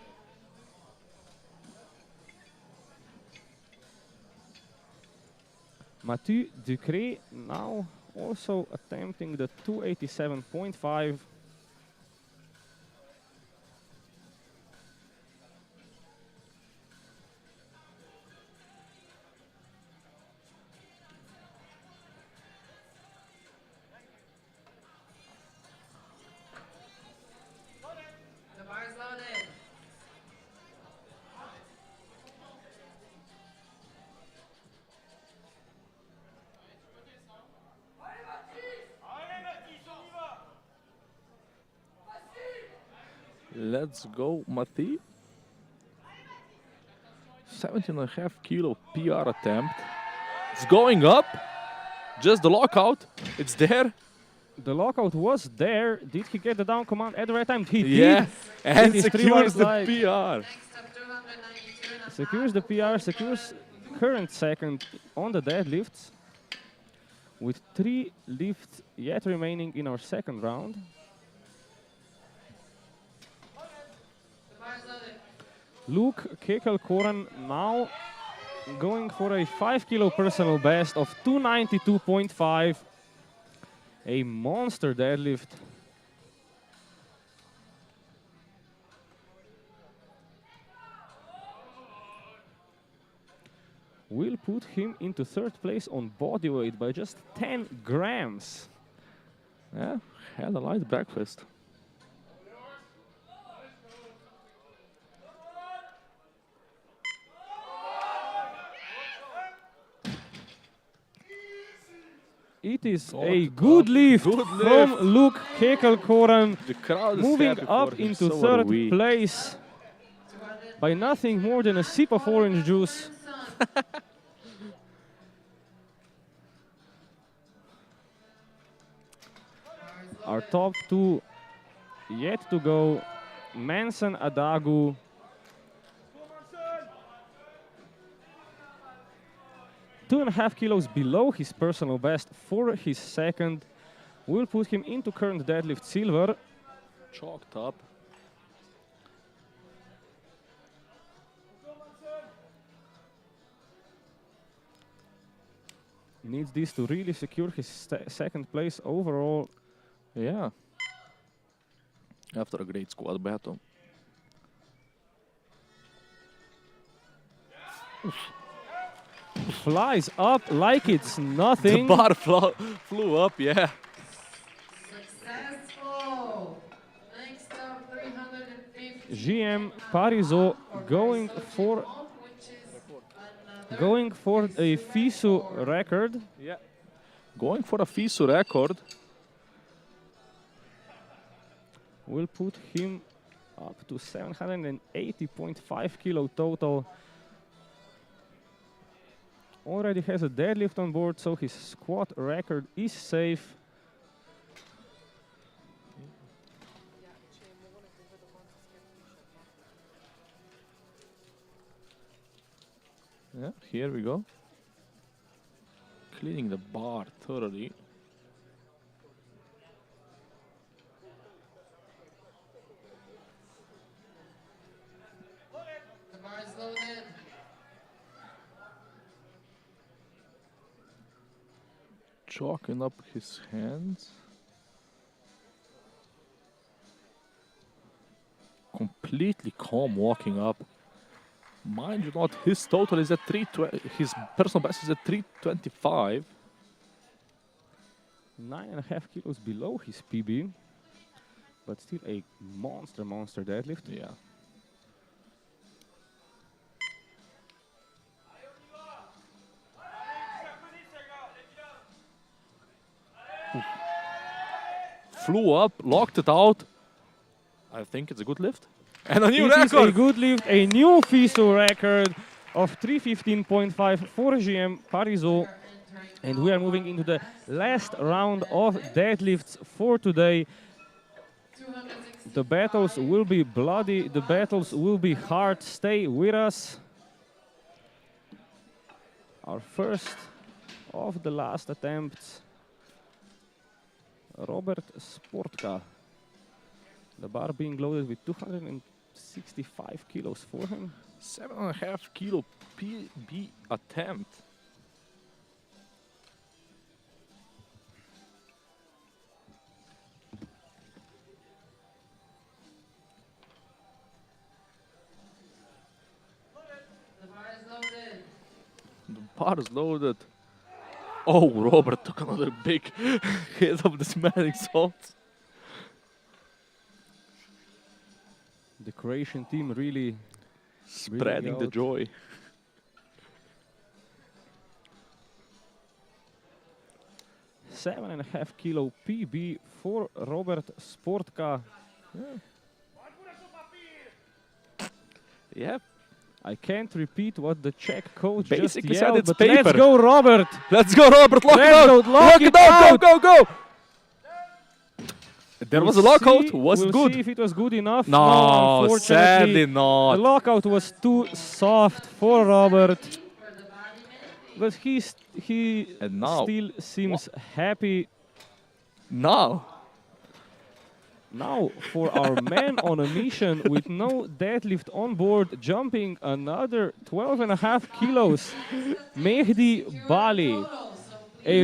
Mathieu Ducré now also attempting the 287.5. Let's go, Mati. 17.5 kilo PR attempt. It's going up. Just the lockout. It's there. The lockout was there. Did he get the down command at the right time? He Yeah. did. And It is secures the like- PR. Next up, 292.5. Secures the PR, secures current second on the deadlifts. With 3 lifts yet remaining in our second round. The bar is loaded. Luke Kekelkoren now going for a 5 kilo personal best of 292.5. A monster deadlift. Will put him into third place on body weight by just 10 grams. Yeah, had a light breakfast. It is Got a it good up. lift Good from lift. Luke Kekelkoren, The crowd is moving happy up for him, into so are third we. place by nothing more than a sip of orange juice. Our top 2 yet to go. Manson Adagu. Two and a half kilos below his personal best for his second. Will put him into current deadlift silver. Chalked up. Needs this to really secure his second place overall. Yeah. After a great squad battle. Flies up like it's The nothing. bar flew up, yeah. Successful. Next up, 350. GM Parizeau going for Which is another a FISU record. Yeah. Going for a FISU record. Will put him up to 780.5 kilo total. Already has a deadlift on board, so his squat record is safe. Yeah, here we go. Cleaning the bar thoroughly. The bar is loaded. Chalking up his hands. Completely calm walking up. Mind you not, his total is at 320. His personal best is at 325. 9.5 kilos below his PB, but still a monster deadlift. Yeah. Flew up, locked it out. I think it's a good lift. And a new It is a record. good lift, a new FISU record of 315.5 for GM Parizeau. And we are moving into the last round of deadlifts for today. The battles will be bloody, the battles will be hard. Stay with us. Our first of the last attempts, Robert Sportka. The bar being loaded with 265 kilos for him. 7.5 kilo PB attempt. The bar is loaded. The bar is loaded. Oh, Robert took another big hit of the smelling salts. The Croatian team really Spreading the out. joy. Seven and a half kilo PB for Robert Sportka. Yeah. I can't repeat what the Czech coach Basically just said yelled, it's but let's paper. go, Robert! Let's go, Robert. Lock Let's it out. go, lock it out. Go. There was a lockout. See, Was we'll it good? see if it was good enough. No, unfortunately, sadly the not. lockout was too soft for Robert. But he And now- still seems happy. Now. Now, for our man on a mission with no deadlift on board, jumping another 12.5 kilos, Mehdi Bali. A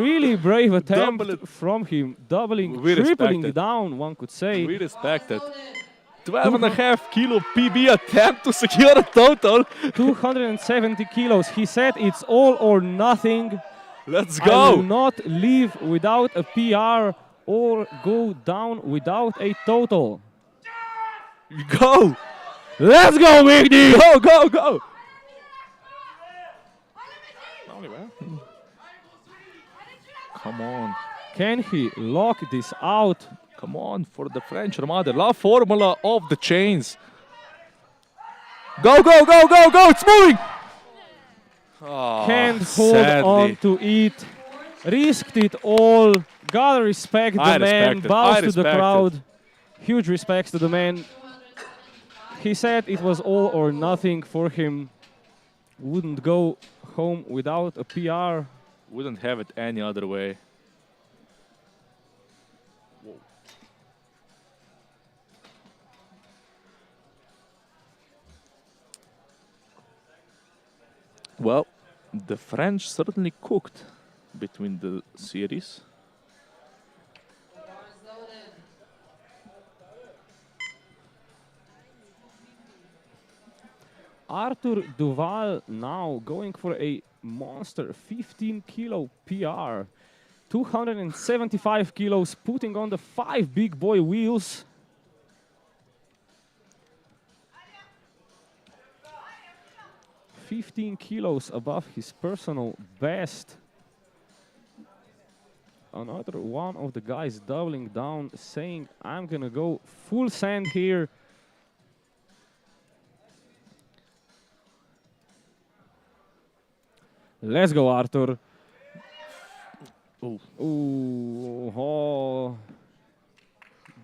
really brave attempt Double it. from him, doubling, We respect tripling it. down, one could say. We respect it. 12.5 kilo PB attempt to secure a total. 270 kilos. He said it's all or nothing. Let's I will go. not leave without a PR or go down without a total. Go. Let's go, Mehdi! Go. Come on. Can he lock this out? Come on for the French Armada. La Formula of the chains. Go. It's moving. Oh, Can't hold on to it. Risked it all. Gotta respect the I man. respect it. Bows I to the respect it. crowd. Huge respects to the man. He said it was all or nothing for him. Wouldn't go home without a PR. Wouldn't have it any other way. Well, the French certainly cooked between the series. Arthur Duval now going for a monster 15 kilo PR. 275 kilos, putting on the 5 big boy wheels. $15 kilos above his personal best. Another one of the guys doubling down, saying, I'm gonna go full send here. Let's go, Arthur. Ooh, oh.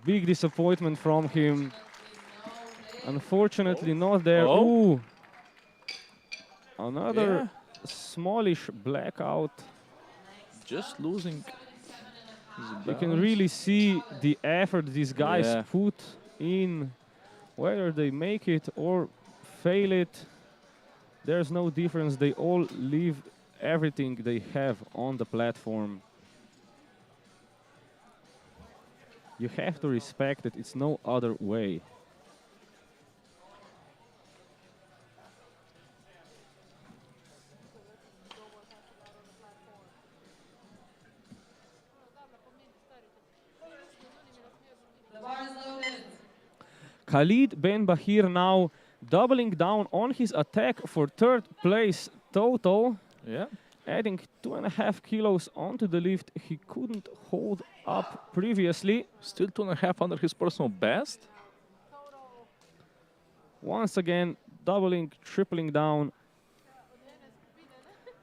Big disappointment from him. Unfortunately, not there. Oh. Ooh. Another smallish blackout. Just losing his You can balance. really see the effort these guys Yeah. put in. Whether they make it or fail it, there's no difference. They all leave everything they have on the platform. You have to respect it. It's no other way. The bar is loaded. Khalid Ben Bahir now doubling down on his attack for third place total. Yeah. Adding 2.5 kilos onto the lift he couldn't hold up previously. Still 2.5 under his personal best. Once again, doubling, tripling down.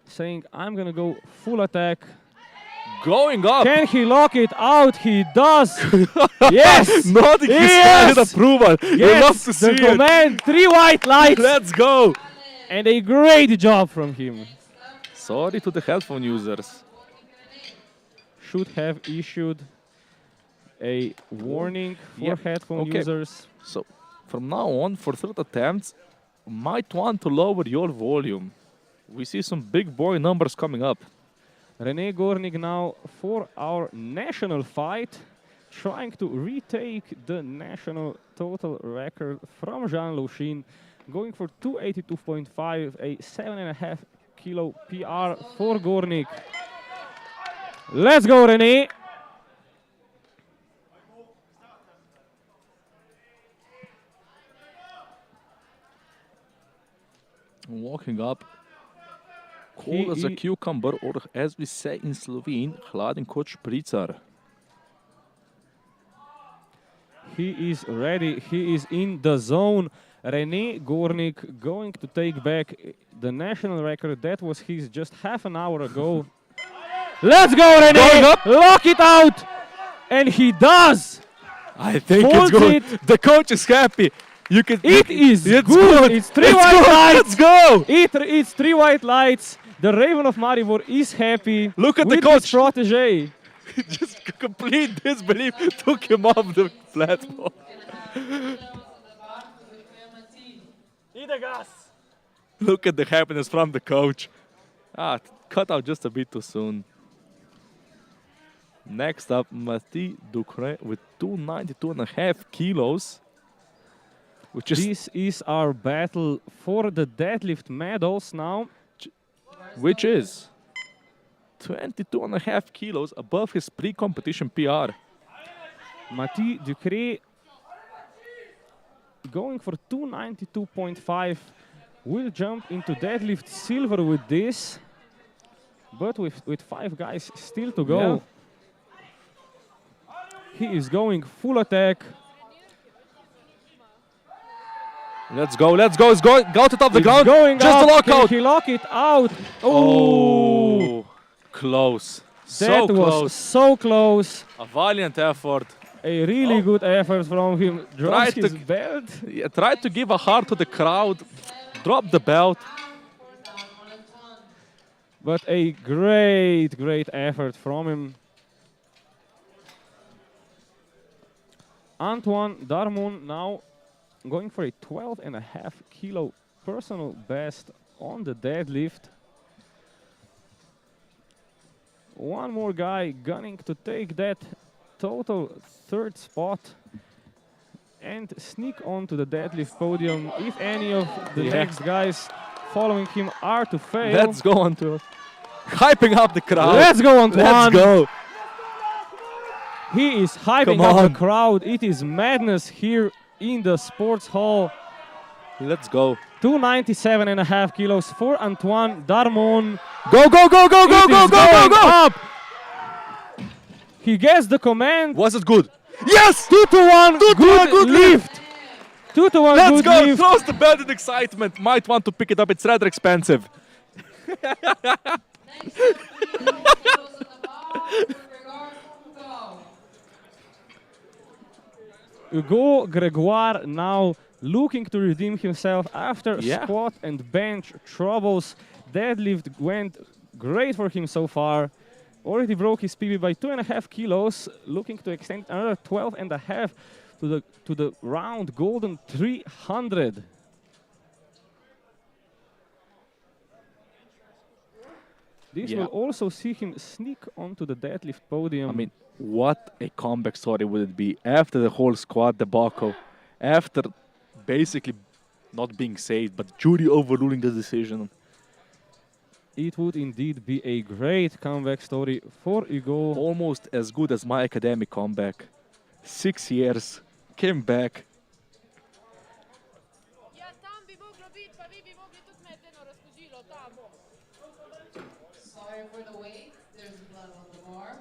Saying, I'm gonna go full attack. Going up. Can he lock it out? He does! Yes! Nodding his Yes! head approval. We Yes! love to see The it. command, 3 white lights! Let's go. And a great job from him. Sorry to the headphone users. Should have issued a warning for Yep. headphone Okay. users. So, from now on, for third attempts, might want to lower your volume. We see some big boy numbers coming up. René Gornik now for our national fight, trying to retake the national total record from Jean Louchin, going for 282.5, a 7.5 kilo PR for Gornik. Let's go, René! Walking up, cool as a cucumber, or as we say in Slovene, hladen kot špricar. He is ready, he is in the zone. René Gornik going to take back the national record. That was his just half an hour ago. Let's go, Going René! up. Lock it out! And he does! I think it's Folds good. it. The coach is happy. You can. It is it's good. It's three It's white good. lights. Let's go. It's 3 white lights. The Raven of Maribor is happy. Look at the with coach. his protege. Just complete disbelief took him off the platform. Look at the happiness from the coach. Cut out just a bit too soon. Next up, Mathis Ducre with 292.5 kilos. This is our battle for the deadlift medals now. Which is 22.5 kilos above his pre-competition PR. Mathis Ducre going for 292.5. Will jump into deadlift silver with this. But with 5 guys still to go. Yeah. He is going full attack. Let's go, let's go, it's going, go to top of the It's ground. going Just up. a lockout. Can he lock it out? Oh, close. That So was close. so close. A valiant effort. A really good effort from him. Drops Tried his to- belt. Yeah, tried to give a heart to the crowd. Dropped the belt. But a great effort from him. Antoine Darmon now going for a 12.5 kilo personal best on the deadlift. One more guy gunning to take that total 3rd spot and sneak onto the deadlift podium if any of the Yeah. next guys following him are to fail. Let's go on to hyping up the crowd. Let's go, Antoine. Let's go. He is hyping Come up on. the crowd. It is madness here in the sports hall. Let's go. 297.5 kilos for Antoine Darmon. Go, go, go, go, go, It go, is go, go, going go. up. He gets the command. Was it good? Yes! 2 to 1. Two to one, good lift. 2 to 1. Let's good go. lift. Throws the belt in excitement. Might want to pick it up. It's rather expensive. Hugo Gregoire now looking to redeem himself after Yeah. squat and bench troubles. Deadlift went great for him so far. Already broke his PB by 2.5 kilos, looking to extend another 12.5 to the round golden 300. This Yeah. will also see him sneak onto the deadlift podium. I mean, what a comeback story would it be after the whole squad debacle, after basically not being saved, but jury overruling the decision. It would indeed be a great comeback story for Hugo. Almost as good as my academic comeback. 6 years, came back. Ja, tam bi moglo biti, pa vi bi mogli tudi imeti eno razkužilo, tamo. Sorry for the wait. There's blood on the bar.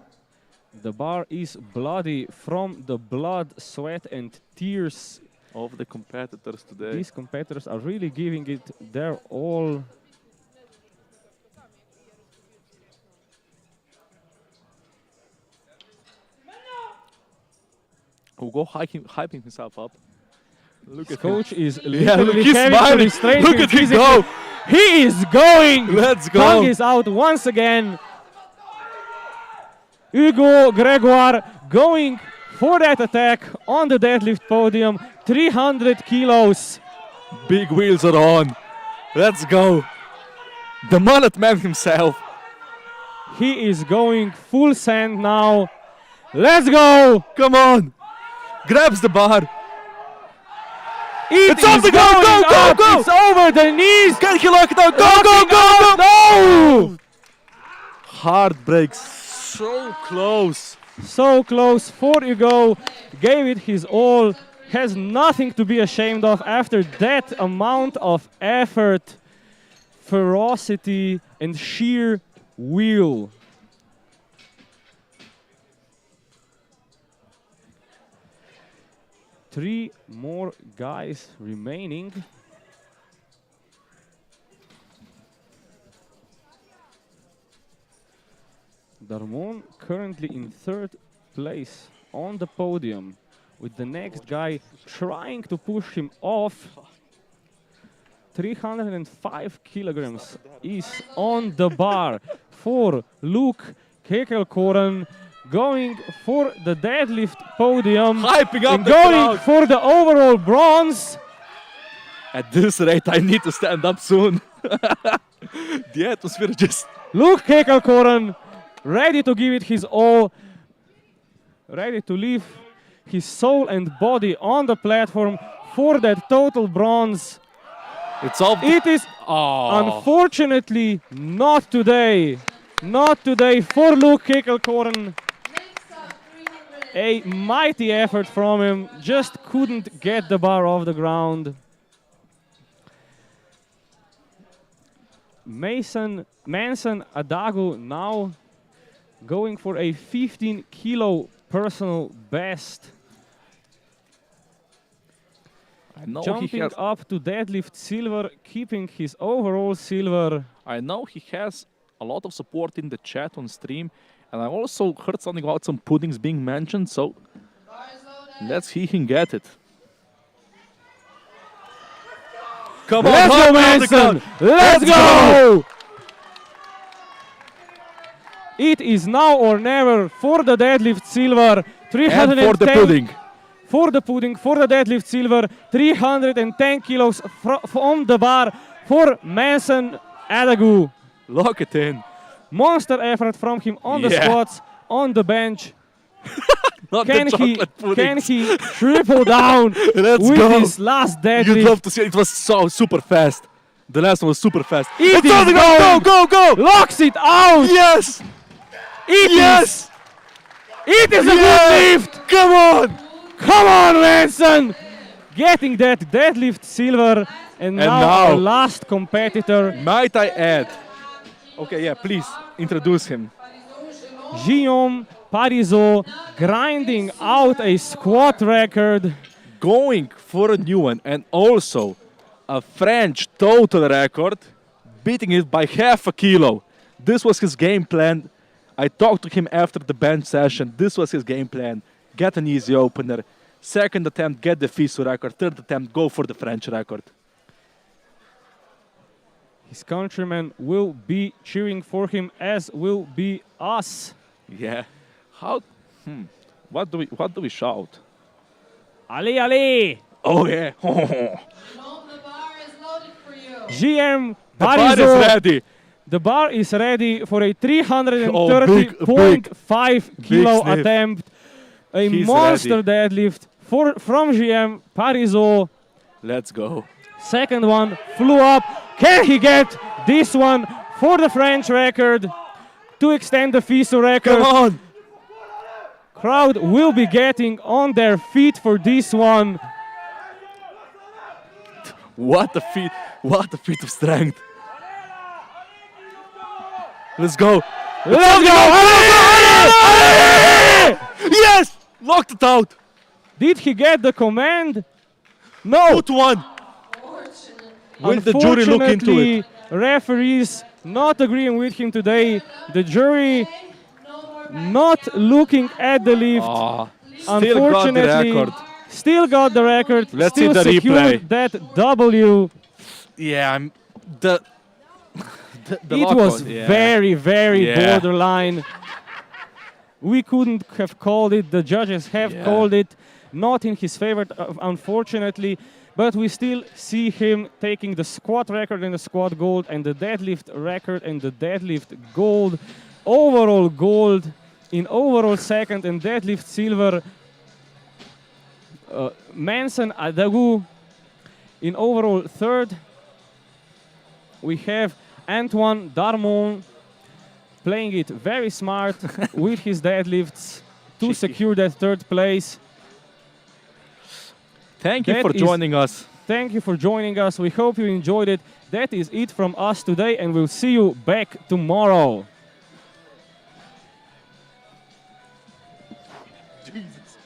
The bar is bloody from the blood, sweat, and tears. Of the competitors today. These competitors are really giving it their all. Hugo hyping himself up. Look at him. Coach is Yeah, look, literally he's having to smiling. restrain Look him at him physically. go. He is going. Let's go. Tongue is out once again. Hugo Gregoire going for that attack on the deadlift podium. 300 kilos. Big wheels are on. Let's go. The mullet man himself. He is going full send now. Let's go. Come on. Grabs the bar. It It's off is the ground. going Go, go, up. go. It's over the knees. Can he lock it out? Go, go, Locking go, out. go. No. Heartbreak. So close. So close for Hugo. Gave it his all. Has nothing to be ashamed of after that amount of effort, ferocity, and sheer will. 3 more guys remaining. Darmon currently in 3rd place on the podium, with the next guy trying to push him off. 305 kilograms is on the bar for Luke Kekelkoren, going for the deadlift podium, Hyping up and the going crowd. for the overall bronze. At this rate, I need to stand up soon. The atmosphere just... Luke Kekelkoren, ready to give it his all, ready to leave his soul and body on the platform for that total bronze. It's all... It is unfortunately not today. Not today for Luke Kekelkoren. Next up, 300. A mighty effort from him, just couldn't get the bar off the ground. Manson Adagu now going for a 15 kilo personal best. I know he Jumping has... up to deadlift silver, keeping his overall silver. I know he has a lot of support in the chat on stream, and I also heard something about some puddings being mentioned, so Bar is loaded. let's hear him get it. Come on, Let's go, hype up the crowd. Manson! Let's go! It is now or never for the deadlift silver. 310 And for the pudding. For the pudding, for the deadlift silver. 310 kilos from the bar for Manson Adagu. Lock it in. Monster effort from him on the Yeah. squats, on the bench. Not Can the he, chocolate can puddings. he triple down Let's with go. his last You'd deadlift? love to see it. It was so super fast. The last one was super fast. It It's is on, going. go, go, go! Locks it out! Yes! It Yes! It is a Yes! good lift! Come on! Come on, Manson! Getting that deadlift silver, and now now- our last competitor, Might I add? Okay, yeah, please introduce him. Guillaume Parisot, grinding out a squat record. Going for a new one, and also a French total record, beating it by half a kilo. This was his game plan. I talked to him after the bench session. This was his game plan. Get an easy opener. Second attempt, get the FISU record. Third attempt, go for the French record. His countrymen will be cheering for him, as will be us. Yeah. How? What do we shout? Ali, Ali! Oh yeah. Jerome, the bar is loaded for you. GM The bar is Parisot. ready. The bar is ready for a Oh, 330.5 kilo sniff. attempt. A He's monster deadlift from GM Parisot. Let's go. Second one flew up. Can he get this one for the French record to extend the FISU record? Come on. Crowd will be getting on their feet for this one. What a feat! What a feat of strength! Let's go! Let's go! Yes! Locked it out! Did he get the command? No. Put one! Fortunately, Will the jury look into it? Unfortunately, referees not agreeing with him today. The jury no more back. not looking at the lift. Still got the Unfortunately, record. still got the record. Let's still see the secured replay. that W. Yeah, I'm the It lock was on, yeah. very, very Yeah. borderline. We couldn't have called it. The judges have Yeah. called it. Not in his favor, unfortunately. But we still see him taking the squat record and the squat gold, and the deadlift record and the deadlift gold. Overall gold in overall second, and deadlift silver. Manson Adagu in overall third. We have Antoine Darmon playing it very smart with his deadlifts to Cheeky. secure that third place. Thank you That for is- joining us. Thank you for joining us. We hope you enjoyed it. That is it from us today, and we'll see you back tomorrow. Jesus.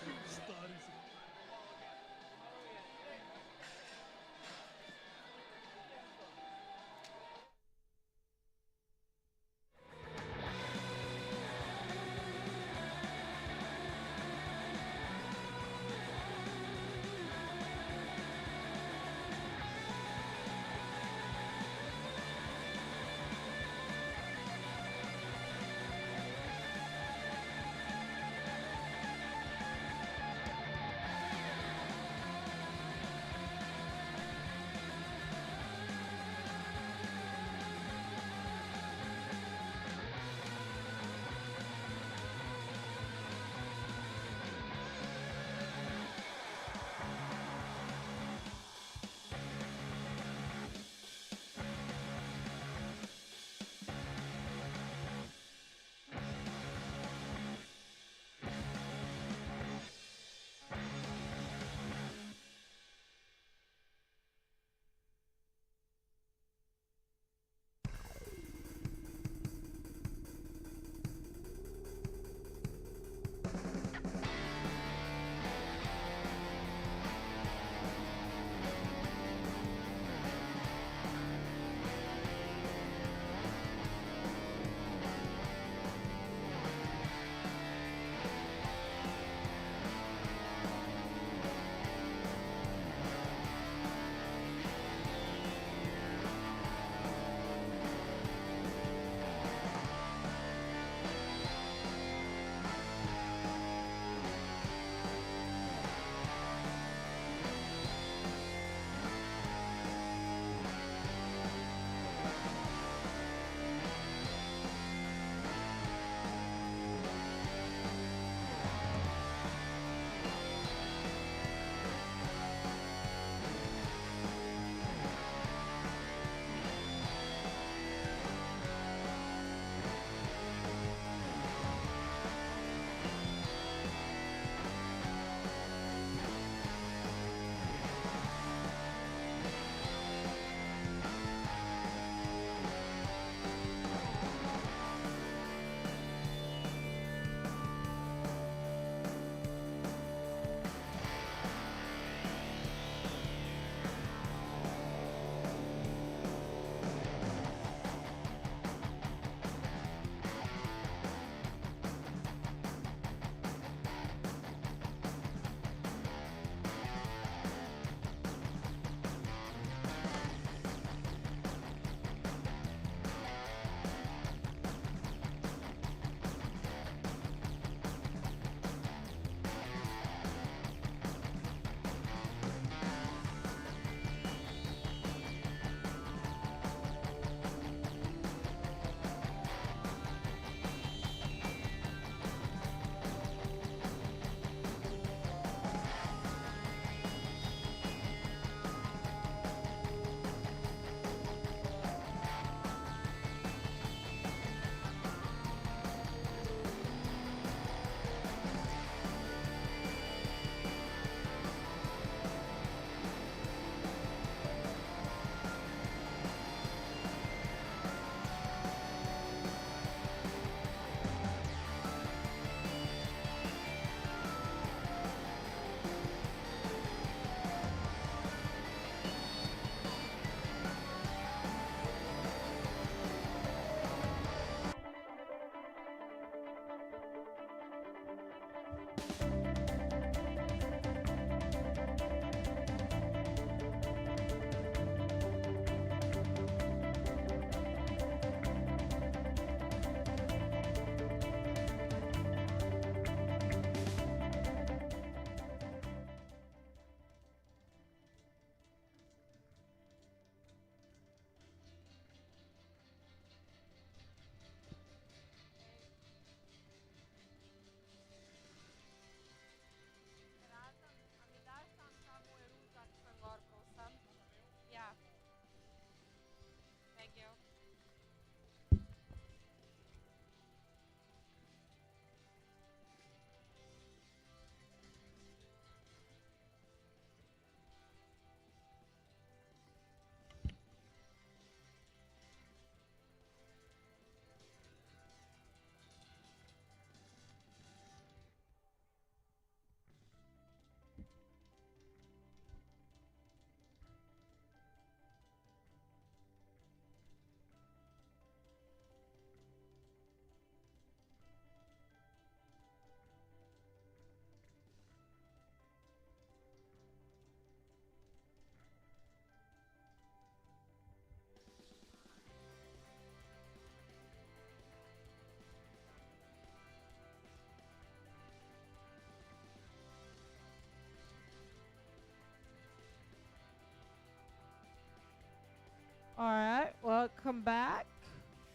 All right, welcome back.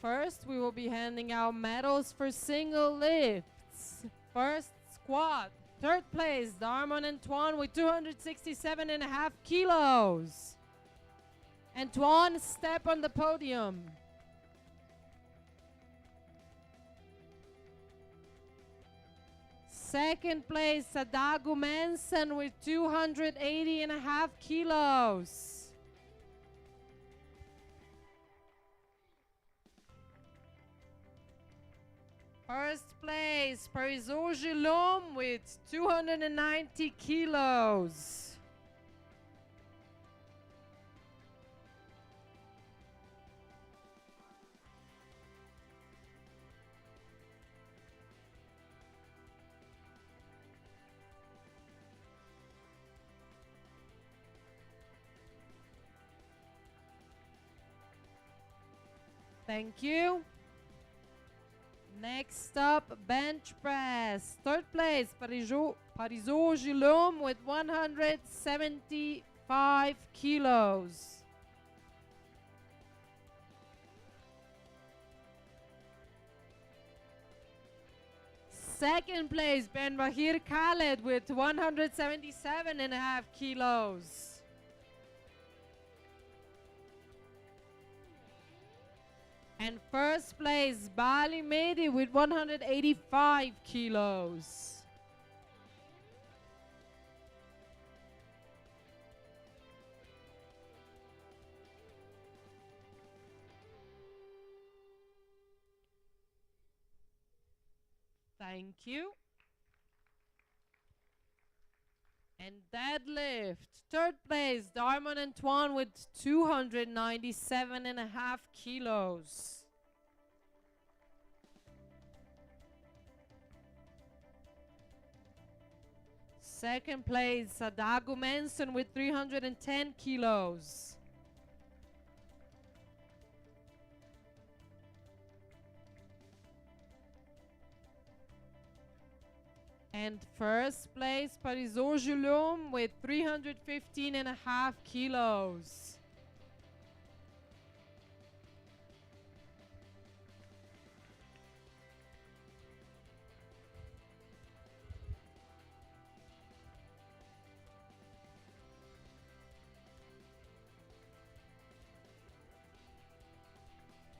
First, we will be handing out medals for single lifts. First, squat. Third place, Darmon Antoine with 267.5 kilos. Antoine, step on the podium. Second place, Sadagu Manson with 280.5 kilos. First place, Pariso Gilom with 290 kilos. Thank you. Next up, bench press. Third place, Pariso Gilom with 175 kilos. Second place, Ben Bahir Khaled with 177.5 kilos. And first place, Bali Mehdi with 185 kilos. Thank you. And deadlift. Third place, Darmon Antoine with 297.5 kilos. Second place, Sadagu Manson with 310 kilos. And first place, Pariso Gilom with 315.5 kilos.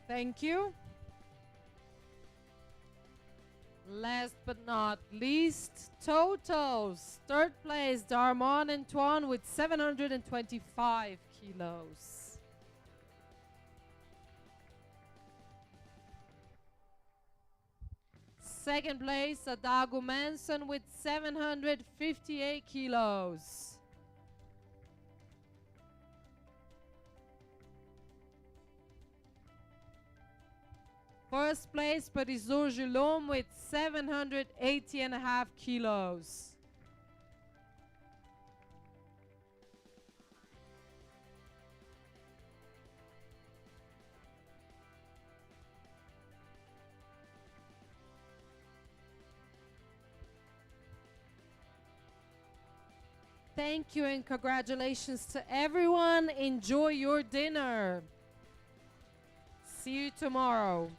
Thank you. Last but not least, totals. Third place, Darmon Antoine with 725 kilos. Second place, Sadagu Manson with 758 kilos. First place, Pariso Gilom with 780.5 kilos. Thank you and congratulations to everyone. Enjoy your dinner. See you tomorrow.